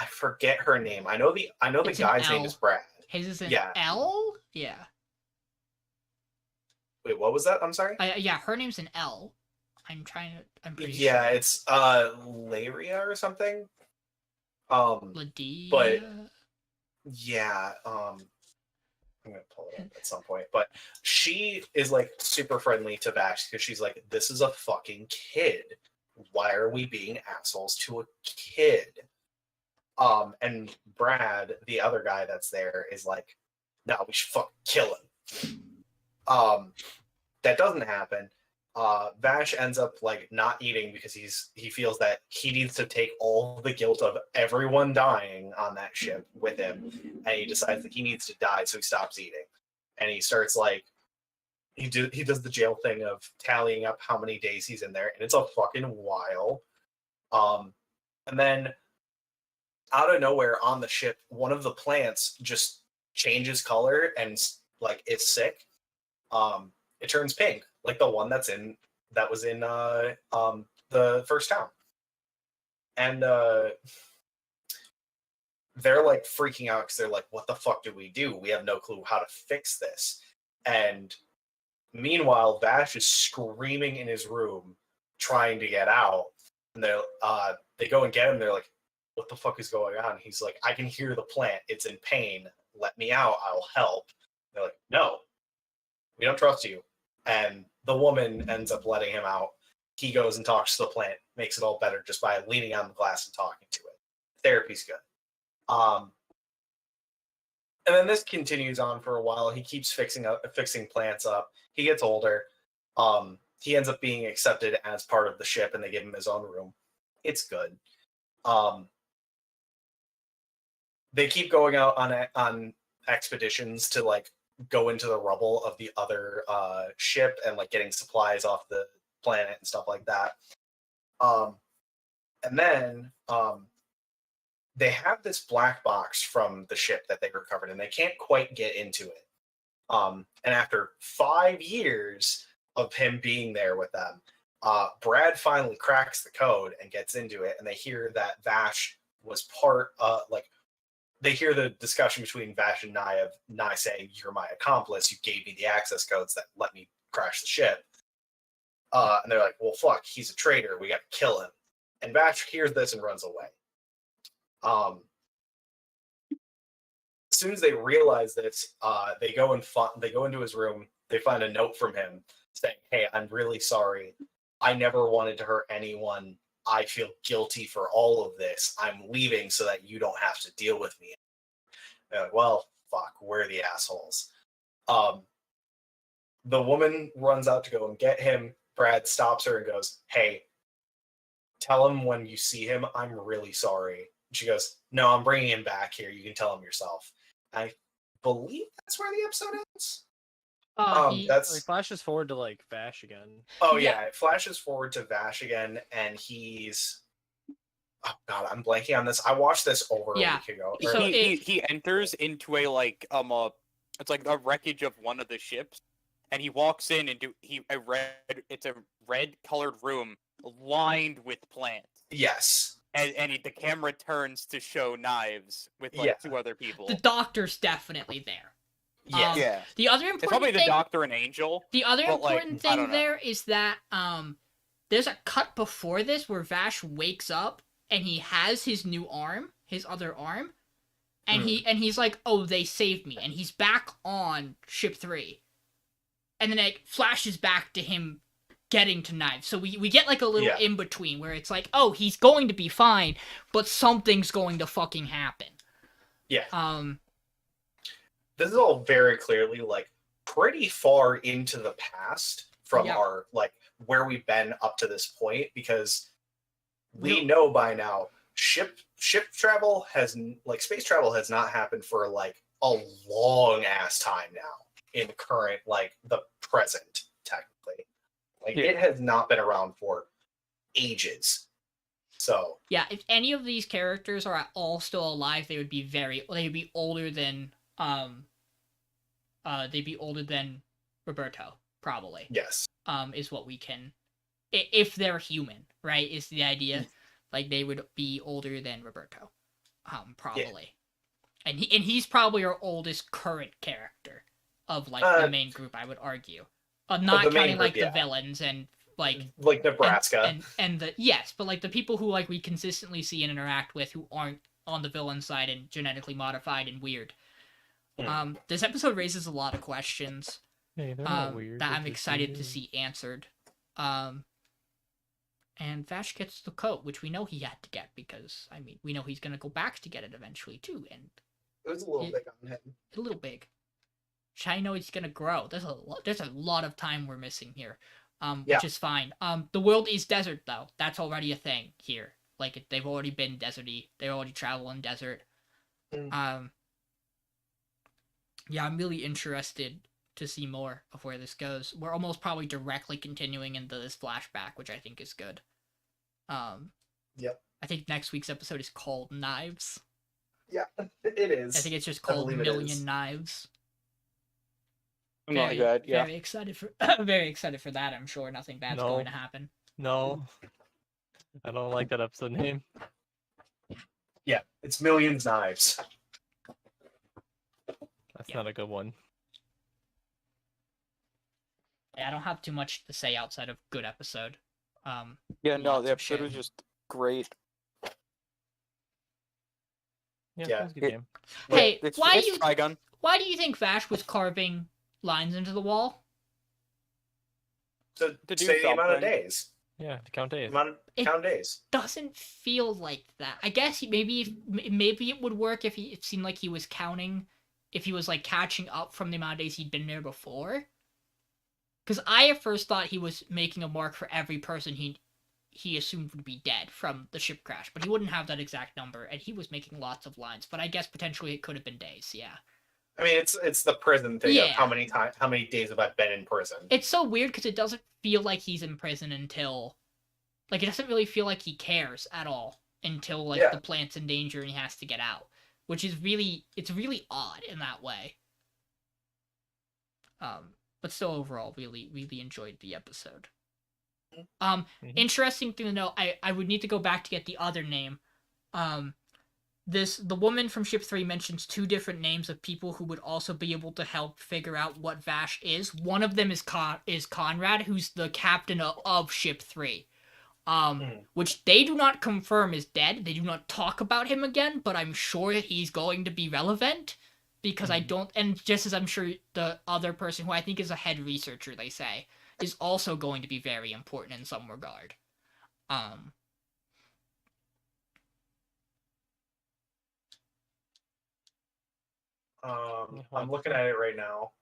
forget her name. I know the guy's name is Brad. His is an L? Yeah. Wait, what was that? I'm sorry? Yeah, her name's an L. I'm pretty sure. Yeah, it's Laria or something. Ladia? But Yeah, I'm gonna pull it up at some point, but she is like super friendly to Vash because she's like, "This is a fucking kid. Why are we being assholes to a kid?" And Brad, the other guy that's there, is like, "No, we should fucking kill him." That doesn't happen. Vash ends up like not eating because he feels that he needs to take all the guilt of everyone dying on that ship with him, and he decides that he needs to die, so he stops eating, and he starts like he does the jail thing of tallying up how many days he's in there, and it's a fucking while. And then out of nowhere on the ship, one of the plants just changes color and like it's sick. It turns pink, like the one that was in the first town. And they're like freaking out because they're like, what the fuck do we do? We have no clue how to fix this. And meanwhile, Vash is screaming in his room, trying to get out. And they go and get him. They're like, what the fuck is going on? He's like, I can hear the plant. It's in pain. Let me out. I'll help. They're like, no, we don't trust you. And the woman ends up letting him out. He goes and talks to the plant, makes it all better just by leaning on the glass and talking to it. Therapy's good. And then this continues on for a while. He keeps fixing plants up. He gets older. He ends up being accepted as part of the ship, and they give him his own room. It's good. They keep going out on expeditions to like go into the rubble of the other ship and like getting supplies off the planet and stuff like that. And then they have this black box from the ship that they recovered, and they can't quite get into it. And after 5 years of him being there with them, Brad finally cracks the code and gets into it, and they hear that Vash was they hear the discussion between Vash and Nye of Nye saying, "You're my accomplice. You gave me the access codes that let me crash the ship." And they're like, "Well, fuck, he's a traitor. We got to kill him." And Vash hears this and runs away. As soon as they realize this, they go into his room. They find a note from him saying, "Hey, I'm really sorry. I never wanted to hurt anyone. I feel guilty for all of this. I'm leaving so that you don't have to deal with me." They're like, well, fuck, we're the assholes. The woman runs out to go and get him. Brad stops her and goes, "Hey, tell him when you see him, I'm really sorry." And she goes, "No, I'm bringing him back here. You can tell him yourself." I believe that's where the episode ends. It flashes forward to like Vash again. Oh yeah, it flashes forward to Vash again, and he's. Oh god, I'm blanking on this. I watched this over a week ago. So he enters into a like it's like a wreckage of one of the ships, and he walks in into it's a red colored room lined with plants. Yes. And the camera turns to show Knives with like two other people. The doctor's definitely there. Yeah. The other important it's probably thing, the doctor and Angel. The other important thing there is that there's a cut before this where Vash wakes up and he has his new arm, his other arm, and he's like, "Oh, they saved me," and he's back on ship 3, and then it flashes back to him getting to Knives. So we get like a little in between where it's like, oh, he's going to be fine, but something's going to fucking happen. Yeah. This is all very clearly like pretty far into the past from our like where we've been up to this point, because we know by now ship travel has like space travel has not happened for like a long ass time now in current like the present technically. Like it has not been around for ages. So yeah, if any of these characters are all still alive, they would be older than Roberto, probably. Yes. Is what we can, if they're human, right? Is the idea, like they would be older than Roberto, probably, and he's probably our oldest current character of like the main group, I would argue, not counting like the villains and like Nebraska and the but like the people who like we consistently see and interact with who aren't on the villain side and genetically modified and weird. Hmm. This episode raises a lot of questions Hey, they're not weird. that they're I'm just excited to weird. see answered. And Vash gets the coat, which we know he had to get because, I mean, we know he's going to go back to get it eventually, too. And It was a little big on him. a little big. Which I know he's going to grow. There's a lot of time we're missing here, which is fine. The world is desert, though. That's already a thing here. Like, they've already been deserty. They already travel in desert. Yeah, I'm really interested to see more of where this goes. We're almost probably directly continuing into this flashback, which I think is good. Yep. I think next week's episode is called Knives. Yeah, it is. I think it's just called Million Knives. Not bad, yeah. Very excited for very excited for that. I'm sure nothing bad's going to happen. No, I don't like that episode name. Yeah, it's Millions Knives. That's not a good one. Yeah, I don't have too much to say outside of good episode. Yeah, no, lots the of episode shit. was just great. Yeah, Yeah. it was a good game. Hey, It's Trigun. why do you think Vash was carving lines into the wall? To To do say the amount of something. days. Yeah, to count days. Count days. Doesn't feel like that. I guess maybe it would work if it seemed like he was counting, if he was like catching up from the amount of days he'd been there before. Because I at first thought he was making a mark for every person he assumed would be dead from the ship crash, but he wouldn't have that exact number, and he was making lots of lines. But I guess potentially it could have been days. Yeah. I mean, it's the prison thing of Yeah. how many days have I been in prison? It's so weird because it doesn't feel like he's in prison until, like, it doesn't really feel like he cares at all until like Yeah. the plant's in danger and he has to get out, which is really odd in that way. But still overall, really enjoyed the episode. Interesting thing to know. I would need to go back to get the other name. The woman from Ship 3 mentions 2 different names of people who would also be able to help figure out what Vash is. One of them is Conrad, who's the captain of Ship 3. Which they do not confirm is dead. They do not talk about him again, but I'm sure he's going to be relevant. Because I don't, and just as I'm sure the other person, who I think is a head researcher, they say, is also going to be very important in some regard. I'm looking at it right now.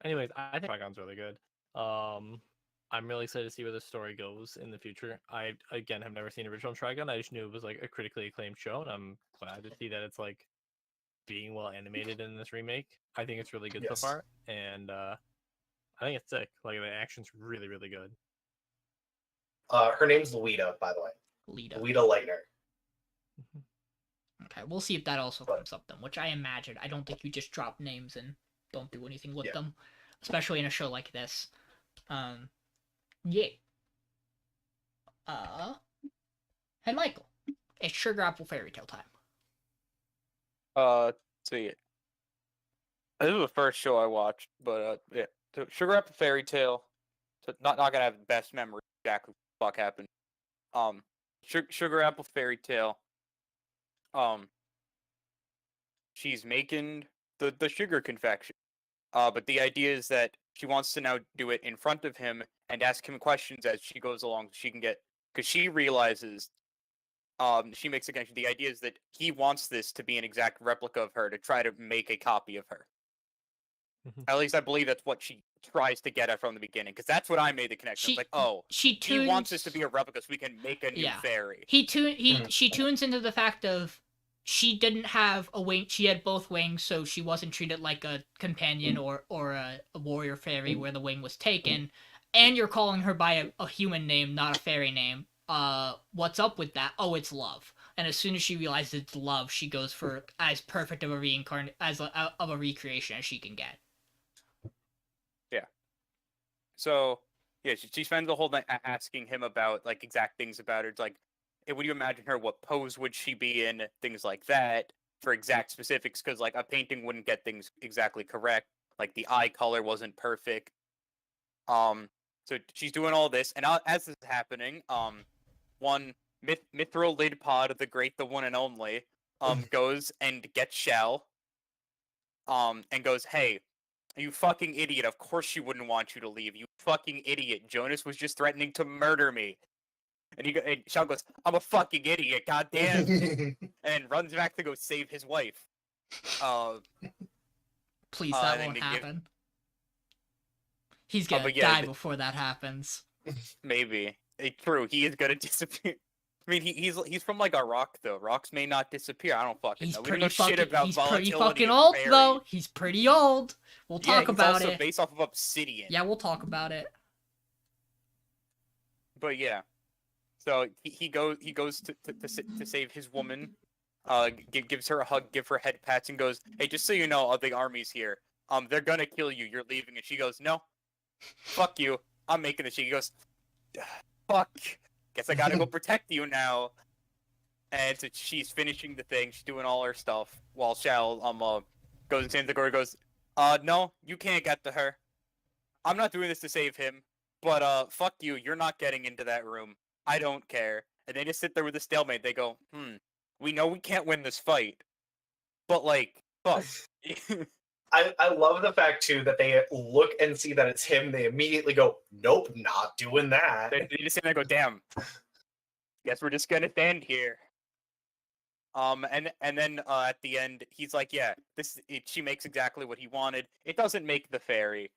Anyways, I think Trigun's really good. I'm really excited to see where the story goes in the future. I again have never seen the original Trigun. I just knew it was like a critically acclaimed show, and I'm glad to see that it's like being well animated in this remake. I think it's really good Yes. so far, and I think it's sick. Like the action's really good. Her name's Luida, by the way. Luida Lightner. Okay, we'll see if that also comes up then, which I imagine. I don't think you just drop names and don't do anything with them, especially in a show like this. Yeah. Hey Michael, it's Sugar Apple Fairy Tale time. See, this was the first show I watched, but yeah, so Sugar Apple Fairy Tale. So not gonna have the best memory exactly what the fuck happened. Sugar Apple Fairy Tale. She's making the sugar confection. But the idea is that she wants to now do it in front of him and ask him questions as she goes along. She can get, because she realizes, she makes a connection. The idea is that he wants this to be an exact replica of her to try to make a copy of her. At least I believe that's what she tries to get at from the beginning, because that's what I made the connection. It's like, he wants this to be a replica so we can make a new fairy. She tunes into the fact of she didn't have a wing. She had both wings, so she wasn't treated like a companion or a warrior fairy where the wing was taken. And you're calling her by a human name, not a fairy name. What's up with that? Oh, it's love. And as soon as she realizes it's love, she goes for as perfect of a recreation as she can get. Yeah. So yeah, she spends the whole night asking him about like exact things about her. It's like, would you imagine her? What pose would she be in? Things like that for exact specifics, because like a painting wouldn't get things exactly correct. Like the eye color wasn't perfect. So she's doing all this, and as this is happening, one Mithril Lidpod, the great, the one and only, goes and gets Shell, and goes, "Hey, you fucking idiot! Of course she wouldn't want you to leave. You fucking idiot! Jonas was just threatening to murder me." And Shell goes, "I'm a fucking idiot, goddamn!" and runs back to go save his wife. Please, that and won't then happen. He's gonna but yeah, die before that happens. maybe. True, he is gonna disappear. I mean, he's from like a rock though. Rocks may not disappear. I don't fucking He's know. We don't know pretty shit about he's volatility pretty fucking and old fairy. though. He's pretty old. We'll Yeah, talk he's about also it. based off of obsidian. Yeah, we'll talk about it. But yeah, so he goes to save his woman. Gives her a hug, give her head pats, and goes, "Hey, just so you know, the army's here. They're gonna kill you. You're leaving." And she goes, "No, fuck you. I'm making the shit." He goes, "Fuck. Guess I gotta go protect you now." And so she's finishing the thing. She's doing all her stuff while Shell goes and stands the door. Goes, "No, you can't get to her. I'm not doing this to save him. But fuck you. You're not getting into that room. I don't care." And they just sit there with a stalemate. They go, "We know we can't win this fight, but like, fuck." I love the fact too that they look and see that it's him. They immediately go, "Nope, not doing that." They just sit there and go, "Damn. Guess we're just gonna stand here." And then at the end, he's like, "Yeah, she makes exactly what he wanted. It doesn't make the fairy."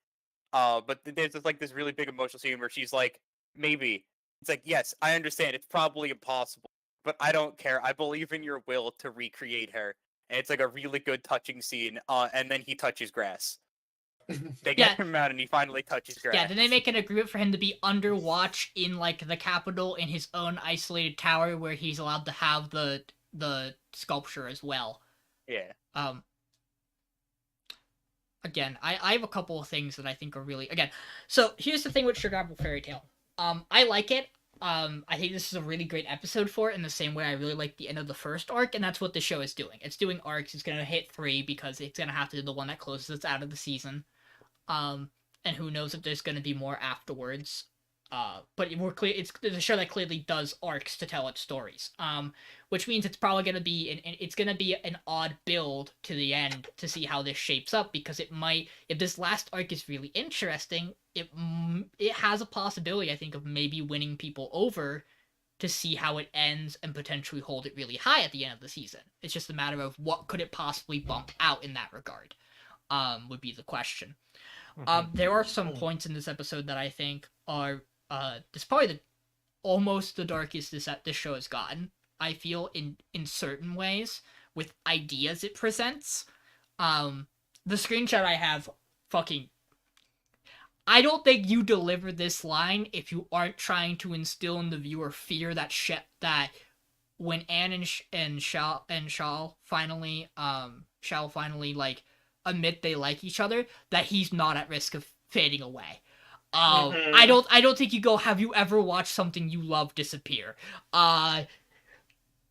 But there's just like this really big emotional scene where she's like, "Maybe." It's like, "Yes, I understand. It's probably impossible, but I don't care. I believe in your will to recreate her." And it's like a really good touching scene. And then he touches grass. They get him out, and he finally touches grass. Yeah, then they make an agreement for him to be under watch in like the capital in his own isolated tower where he's allowed to have the sculpture as well. Yeah. Again, I have a couple of things that I think are really so here's the thing with Sugar Apple Fairy Tale. I like it. I think this is a really great episode for it in the same way I really like the end of the first arc, and that's what the show is doing. It's doing arcs. It's gonna hit 3 because it's gonna have to do the one that closes out of the season. And who knows if there's gonna be more afterwards. But we're clear. It's a show that clearly does arcs to tell its stories. Which means it's probably gonna be an odd build to the end to see how this shapes up, because it might, if this last arc is really interesting, it has a possibility, I think, of maybe winning people over to see how it ends and potentially hold it really high at the end of the season. It's just a matter of what could it possibly bump out in that regard. Would be the question. There are some points in this episode that I think are this is probably almost the darkest this show has gotten. I feel in certain ways with ideas it presents. The screenshot I have, I don't think you deliver this line if you aren't trying to instill in the viewer fear that that when Anne and Shal finally like admit they like each other, that he's not at risk of fading away. I don't think you go, "Have you ever watched something you love disappear?"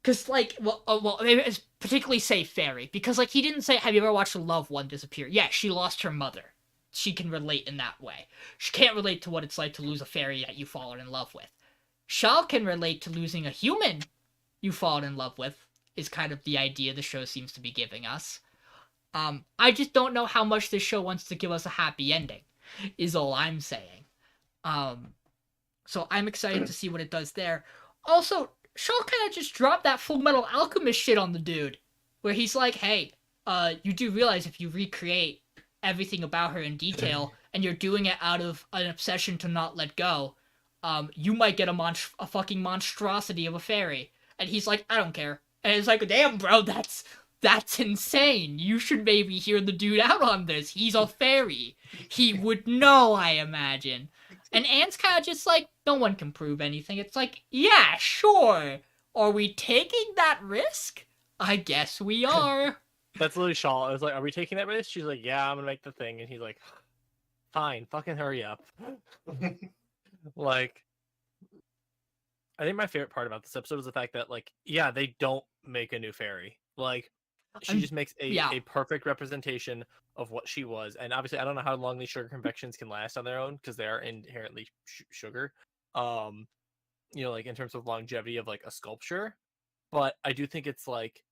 Cause like, maybe it's particularly say Fairy, because like he didn't say, "Have you ever watched a loved one disappear?" Yeah, she lost her mother. She can relate in that way. She can't relate to what it's like to lose a fairy that you've fallen in love with. Shal can relate to losing a human you've fallen in love with, is kind of the idea the show seems to be giving us. I just don't know how much this show wants to give us a happy ending, is all I'm saying. So I'm excited to see what it does there. Also, Shaw kind of just dropped that Full Metal Alchemist shit on the dude, where he's like, "Hey, you do realize if you recreate everything about her in detail, and you're doing it out of an obsession to not let go, you might get a fucking monstrosity of a fairy." And he's like, "I don't care." And it's like, damn, bro, that's insane. You should maybe hear the dude out on this. He's a fairy. He would know, I imagine. And Anne's kind of just like, no one can prove anything. It's like, yeah, sure. Are we taking that risk? I guess we are. That's literally Shaw. I was like, "Are we taking that risk?" She's like, "Yeah, I'm gonna make the thing." And he's like, "Fine, fucking hurry up." Like, I think my favorite part about this episode is the fact that, like, yeah, they don't make a new fairy. Like, she just makes yeah. a perfect representation of what she was. And obviously, I don't know how long these sugar confections can last on their own because they are inherently sugar. Like in terms of longevity of like a sculpture. But I do think it's like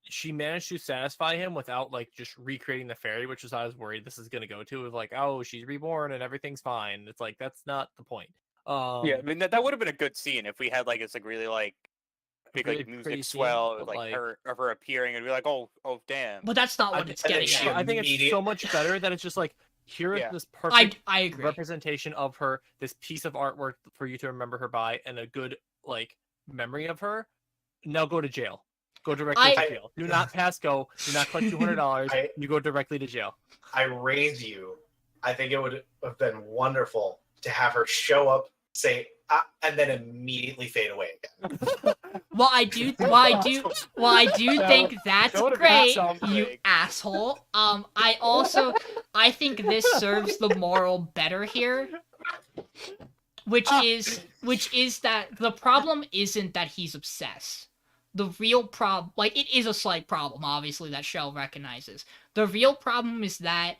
she managed to satisfy him without like just recreating the fairy, which is how I was worried this is gonna go to. Of like, oh, she's reborn and everything's fine. It's like that's not the point. Yeah, I mean that would have been a good scene if we had like it's like really like big really like pretty music scene, swell but, with like like, her of her appearing and be like, oh damn. But that's not what I it's and then getting she at. I think it's immediate- so much better that it's just like here is Yeah. this perfect I agree. representation of her, this piece of artwork for you to remember her by, and a good like memory of her. Now go to jail. Go directly to jail. Do not pass go. Do not collect $200. You go directly to jail. I raise you. I think it would have been wonderful to have her show up, say, and then immediately fade away again. Well, I do think that's that would've been great, something. you asshole. I think this serves the moral better here, which is that the problem isn't that he's obsessed. The real problem, like, it is a slight problem, obviously, that Shell recognizes. The real problem is that,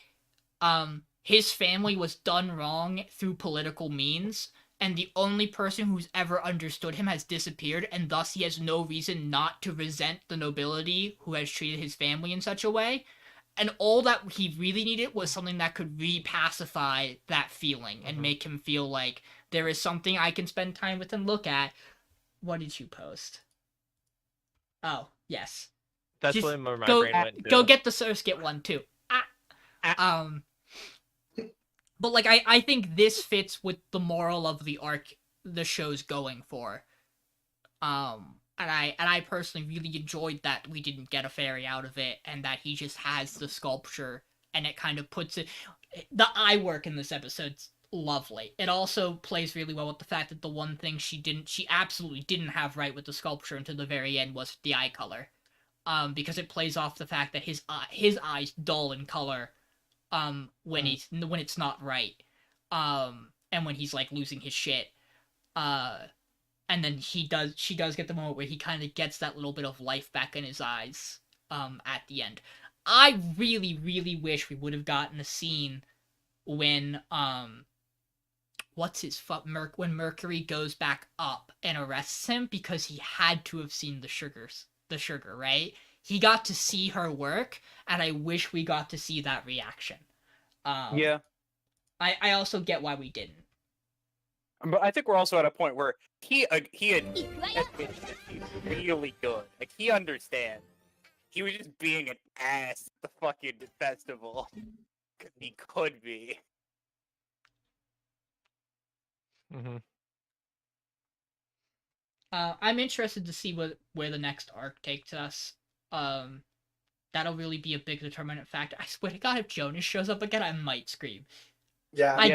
his family was done wrong through political means, and the only person who's ever understood him has disappeared, and thus he has no reason not to resent the nobility who has treated his family in such a way. And all that he really needed was something that could re-pacify that feeling and make him feel like there is something I can spend time with and look at. What did you post? Oh, yes. That's Just where my go, brain went to. Go get the Surskit one, too. But, like, I think this fits with the moral of the arc the show's going for. And I personally really enjoyed that we didn't get a fairy out of it, and that he just has the sculpture, and it kind of puts it... The eye work in this episode's lovely. It also plays really well with the fact that the one thing she absolutely didn't have right with the sculpture until the very end was the eye color. Because it plays off the fact that his eyes dull in color, when it's not right, and when he's like losing his shit, and then she does get the moment where he kind of gets that little bit of life back in his eyes, at the end. I really, really wish we would have gotten a scene when, when Mercury goes back up and arrests him, because he had to have seen the sugar, right? He got to see her work, and I wish we got to see that reaction. Yeah. I also get why we didn't. But I think we're also at a point where he admits that he's really good. Like, he understands. He was just being an ass at the fucking festival. Because he could be. I'm interested to see where the next arc takes us. That'll really be a big determinant factor. I swear to God, if Jonas shows up again, I might scream. Yeah. I He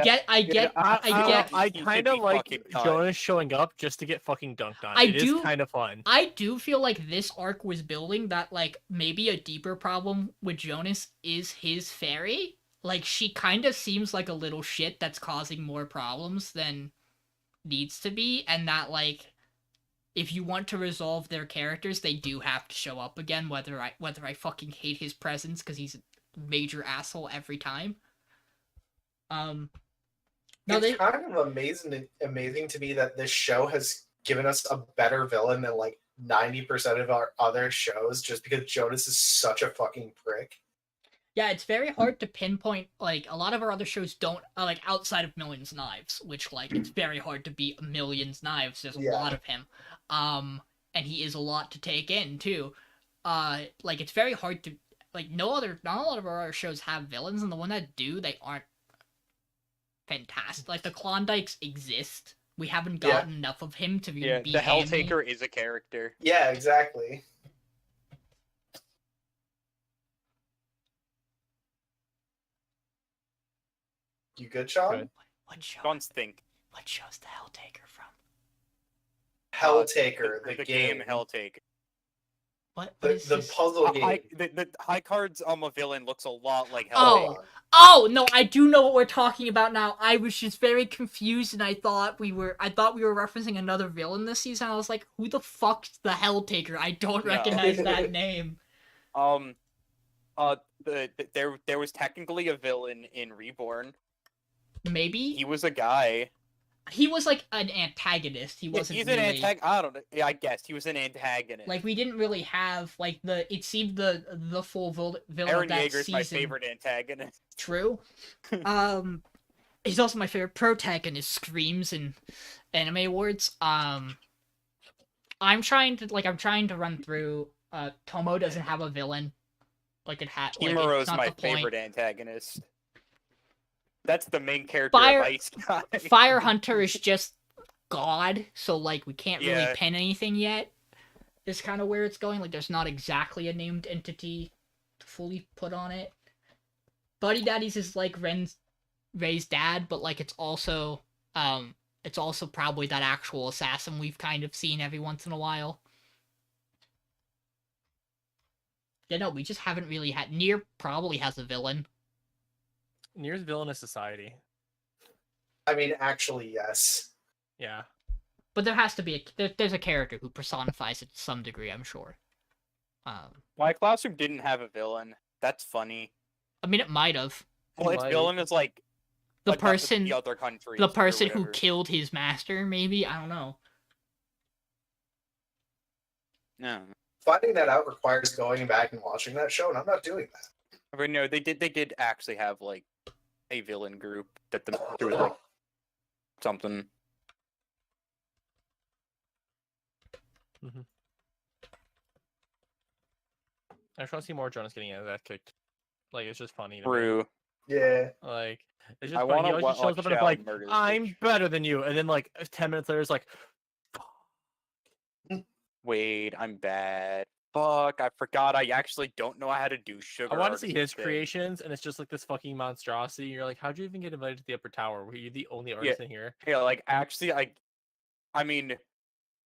kind should of be like fucking cut. Jonas showing up just to get fucking dunked on. It is kind of fun. I do feel like this arc was building that, like, maybe a deeper problem with Jonas is his fairy. Like, she kind of seems like a little shit that's causing more problems than needs to be, and that, like, if you want to resolve their characters, they do have to show up again, whether I fucking hate his presence because he's a major asshole every time. It's kind of amazing to me that this show has given us a better villain than like 90% of our other shows, just because Jonas is such a fucking prick. Yeah, it's very hard to pinpoint, like, a lot of our other shows don't, like, outside of Millions Knives, which, like, it's very hard to beat Millions Knives, there's a lot of him, and he is a lot to take in, too. Like, it's very hard to, like, not a lot of our other shows have villains, and the one that do, they aren't fantastic. Like, the Klondikes exist, we haven't gotten enough of him to really be the Helltaker is a character. Yeah, exactly. You good, Sean? Good. What Sean's think. What show's the Helltaker from? Helltaker, the game. Helltaker. What The is this? puzzle game. The High Card's a villain looks a lot like Helltaker. Oh no, I do know what we're talking about now. I was just very confused, and I thought we were referencing another villain this season. I was like, who the fuck's the Helltaker? I don't recognize that name. There was technically a villain in Reborn. Maybe He was a guy. he was like an antagonist. He wasn't He's really... an antagonist. I don't know. Yeah, I guess he was an antagonist. Like, we didn't really have like it seemed the full villain Eren of that Yeager's season. my favorite antagonist. True. He's also my favorite protagonist. Screams in Anime Awards. I'm trying to run through. Tomo doesn't have a villain. Like it had. Kimuro's like, my favorite antagonist. That's the main character Fire- of Ice Guy. Fire Hunter is just God, so like we can't really Yeah. pin anything yet. Is kind of where it's going. Like there's not exactly a named entity to fully put on it. Buddy Daddies is like Ray's dad, but like it's also probably that actual assassin we've kind of seen every once in a while. Yeah, no, we just haven't really had... Nier probably has a villain. Nier's villainous society. I mean, actually, yes. Yeah. But there has to be there's a character who personifies it to some degree, I'm sure. My classroom didn't have a villain. That's funny. I mean, it might have. Well, its Might. villain is like The the person other countries. the or person who whatever. killed his master, maybe? I don't know. No, Finding that out requires going back and watching that show, and I'm not doing that. I mean, no, they did actually have like a villain group that there was like something. I just want to see more Jonas getting that kicked. Like, it's just funny. To me. True. Yeah. Like, it's just I funny. He wanna always just shows up and it's watch like, Murder I'm Bitch. better than you. And then, like, 10 minutes later, it's like, Wait, I'm bad. Fuck, I forgot. I actually don't know how to do sugar. I want to see artisan his thing. creations, and it's just like this fucking monstrosity. You're like, how'd you even get invited to the upper tower? Were you the only artist in here? Yeah, like actually, I mean,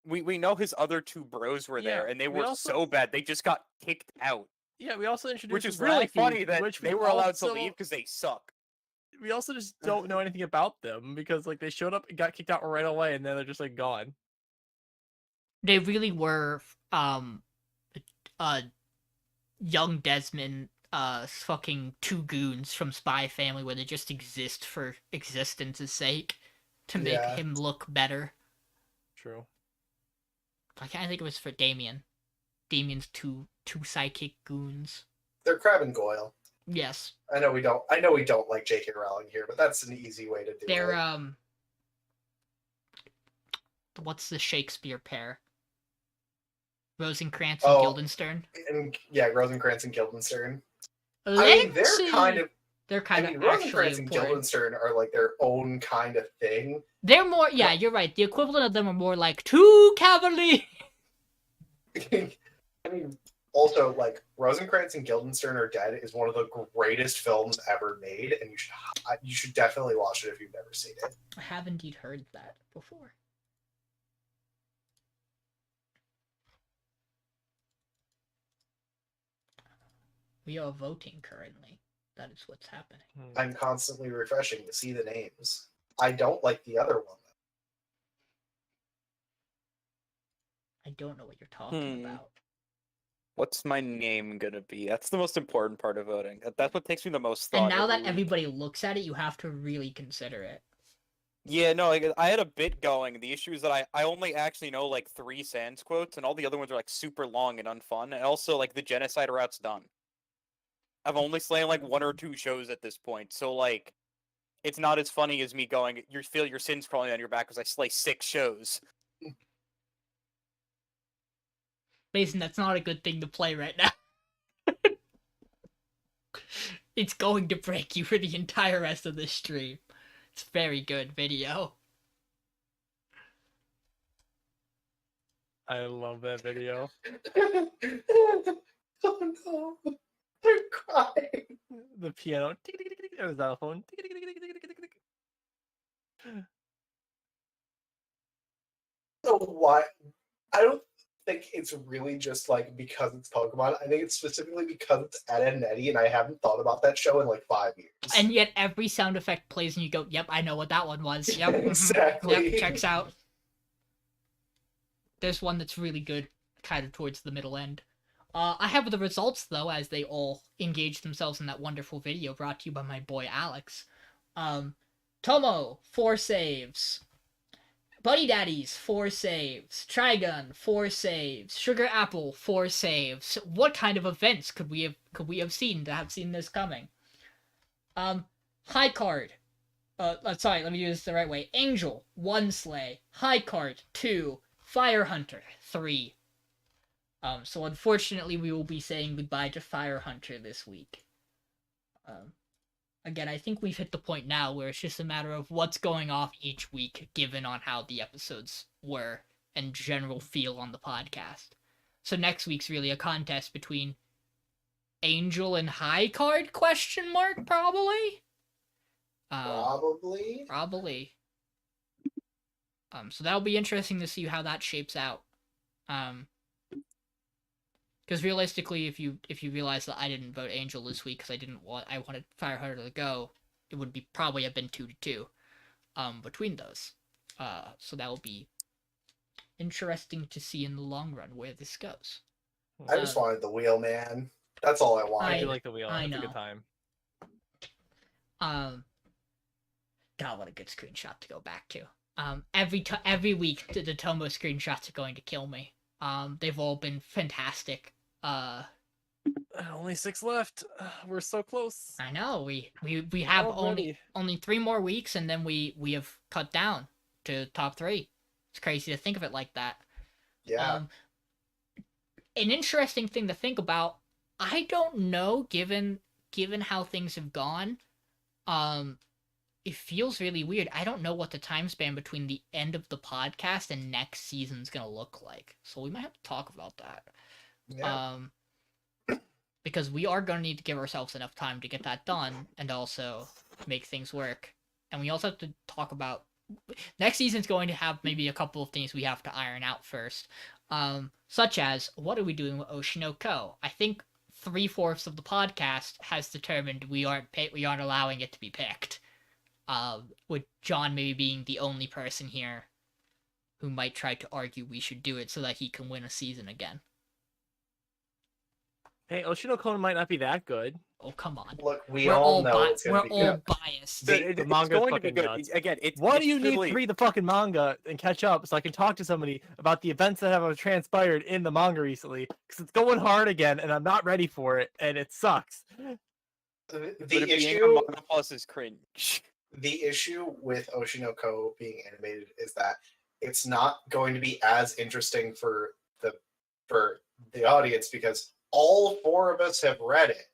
we know his other two bros were there, Yeah, and they we were also- so bad they just got kicked out. Yeah, we also introduced Which is really Raggy, funny that which they were allowed to also- leave because they suck. We also just don't know anything about them because like they showed up and got kicked out right away, and then they're just like gone. They really were young Desmond fucking two goons from Spy Family where they just exist for existence's sake to make Yeah. him look better. True. I think it was for Damien. Damien's two psychic goons. They're Crab and Goyle. Yes. I know we don't like J.K. Rowling here, but that's an easy way to do They're it. what's the Shakespeare pair? Rosencrantz and Oh. Guildenstern. And yeah, Rosencrantz and Guildenstern. I mean, Let's they're kind see. of. They're I kind mean, of actually Rosencrantz and important. Guildenstern are like their own kind of thing. They're more, yeah, you're right. The equivalent of them are more like two cavaliers. I mean, also like Rosencrantz and Guildenstern Are Dead is one of the greatest films ever made, and you should definitely watch it if you've never seen it. I have indeed heard that before. We are voting currently. That is what's happening. I'm constantly refreshing to see the names. I don't like the other one. I don't know what you're talking about. What's my name gonna be? That's the most important part of voting. That's what takes me the most thought. And now every that week. everybody looks at it, you have to really consider it. Yeah, no, like, I had a bit going. The issue is that I only actually know like 3 Sans quotes, and all the other ones are like super long and unfun. And also, like, the genocide route's done. I've only slain like 1 or 2 shows at this point, so like, it's not as funny as me going. You feel your sins crawling on your back because I slay 6 shows. Mason, that's not a good thing to play right now. It's going to break you for the entire rest of this stream. It's very good video. I love that video. Oh no. I'm crying. The piano, or the xylophone. So why? I don't think it's really just like because it's Pokemon. I think it's specifically because it's Ed and Eddie, and I haven't thought about that show in like 5 years. And yet every sound effect plays and you go, yep, I know what that one was. Yep. mhm, Exactly. Yep, checks out. There's one that's really good, kind of towards the middle end. I have the results, though, as they all engage themselves in that wonderful video brought to you by my boy Alex. Tomo, 4 saves. Buddy Daddies, 4 saves. Trigun, 4 saves. Sugar Apple, 4 saves. What kind of events could we have seen to have seen this coming? High card. Sorry, let me do this the right way. Angel, 1 slay. High card, 2. Fire Hunter, 3. So unfortunately, we will be saying goodbye to Fire Hunter this week. Again, I think we've hit the point now where it's just a matter of what's going off each week, given on how the episodes were and general feel on the podcast. So next week's really a contest between Angel and High Card, question mark, probably? Probably. So that'll be interesting to see how that shapes out. Because realistically, if you realize that I didn't vote Angel this week because I wanted Fire Hunter to go, it would probably have been 2-2, between those. So that will be interesting to see in the long run where this goes. I just wanted the wheel, man. That's all I wanted. I do like the wheel. I It's know. a good time. God, what a good screenshot to go back to. Every week the Tomo screenshots are going to kill me. They've all been fantastic. Only 6 left. We're so close. I know we have Already. only 3 more weeks, and then we have cut down to top 3. It's crazy to think of it like that. Yeah. An interesting thing to think about. I don't know, given how things have gone. It feels really weird. I don't know what the time span between the end of the podcast and next season's gonna look like. So we might have to talk about that. Yeah. Because we are gonna need to give ourselves enough time to get that done and also make things work. And we also have to talk about next season's going to have maybe a couple of things we have to iron out first. Such as, what are we doing with Oshinoko? I think 3/4 of the podcast has determined we aren't allowing it to be picked. With John maybe being the only person here who might try to argue we should do it so that he can win a season again. Hey, Oshinoko might not be that good. Oh, come on. Look, we're all know it's we're gonna be all good. biased. The It's manga's going to be fucking good. nuts. Again, Why it's do you need truly- to read the fucking manga and catch up so I can talk to somebody about the events that have transpired in the manga recently? Because it's going hard again, and I'm not ready for it, and it sucks. The but it being a issue, manga plus is cringe. the issue with Oshinoko being animated is that it's not going to be as interesting for the audience because all 4 of us have read it.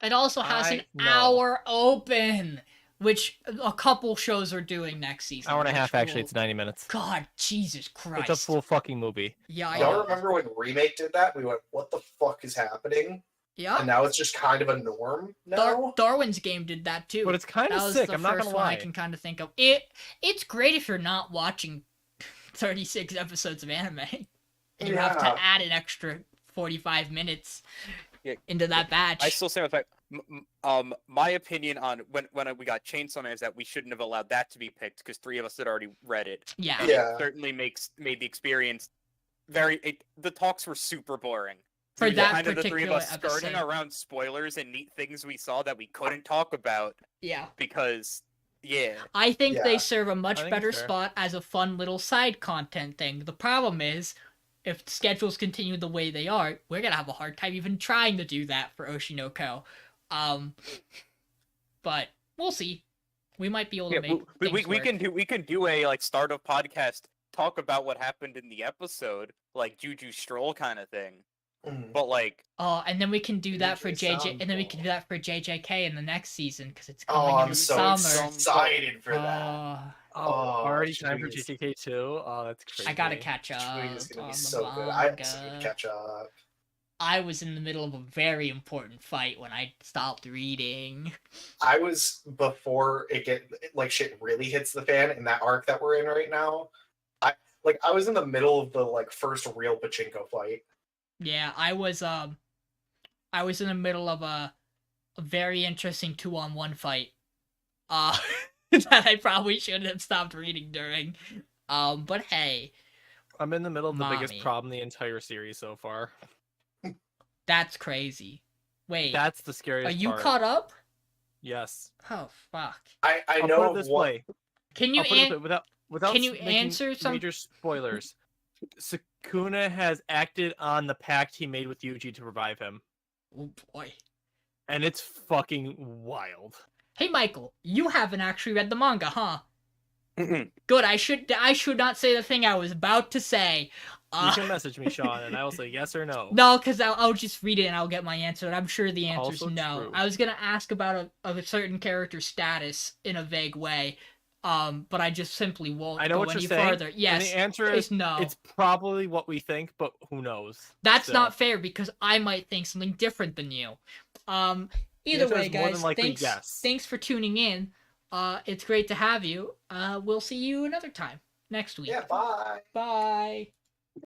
It also has I an know. hour open, which a couple shows are doing next season. Hour and a which half, actually. will- It's 90 minutes. God, Jesus Christ. It's a full fucking movie. Yeah, I Y'all know. remember when Remake did that? We went, what the fuck is happening? Yeah. And now it's just kind of a norm now. Darwin's Game did that too. But it's kind that of was sick. the I'm not first gonna one lie. I can kind of think of. It's great if you're not watching 36 episodes of anime, and you have Yeah. to add an extra 45 minutes Yeah, into that batch. I still say with my opinion on when we got Chainsaw Man is that we shouldn't have allowed that to be picked because 3 of us had already read it. yeah. And Yeah. it certainly made the experience the talks were super boring. For We were that kind of the 3 of particular us skirting episode. around spoilers and neat things we saw that we couldn't talk about Yeah. because yeah. I think they Yeah. serve a much I think better it's fair. spot as a fun little side content thing. The problem is, if schedules continue the way they are, we're gonna have a hard time even trying to do that for Oshinoko. But we'll see. We might be able to Yeah, make we things work. we can do a like start of podcast talk about what happened in the episode, like Juju Stroll kind of thing. Mhm. But like Oh, and then we can do that for JJ JJ, and then we can Sample. do that for JJK in the next season because it's Oh, coming in I'm the so summer. excited for that. Oh, already time for jeez. GTK 2? Oh, that's crazy. I gotta catch up. Twig is gonna on be the so good. I manga. just need to catch up. I was in the middle of a very important fight when I stopped reading. I was before shit really hits the fan in that arc that we're in right now. I was in the middle of the first real pachinko fight. Yeah, I was in the middle of a very interesting 2-on-1 fight. That I probably should have stopped reading during. But hey, I'm in the middle of the Mommy. biggest problem in the entire series so far. That's crazy. Wait, That's the are scariest you part. caught up? Yes. Oh fuck. I I'll know put it of this one. way. Can you I'll put it this way, without can you making answer some? major spoilers. Sukuna has acted on the pact he made with Yuji to revive him, Oh boy. and it's fucking wild. Hey Michael, you haven't actually read the manga, huh? Mm-mm. Good. I should not say the thing I was about to say. You can message me, Sean, and I will say yes or no. No, because I'll just read it and I'll get my answer. And I'm sure the answer's Also no. true. I was gonna ask about a certain character's status in a vague way, but I just simply won't I know go what any you're saying. further. And Yes, the answer is no. It's probably what we think, but who knows? That's Still. not fair because I might think something different than you. Either answer way, is more than guys, likely thanks. yes. Thanks for tuning in. It's great to have you. We'll see you another time next week. Yeah, bye. Bye.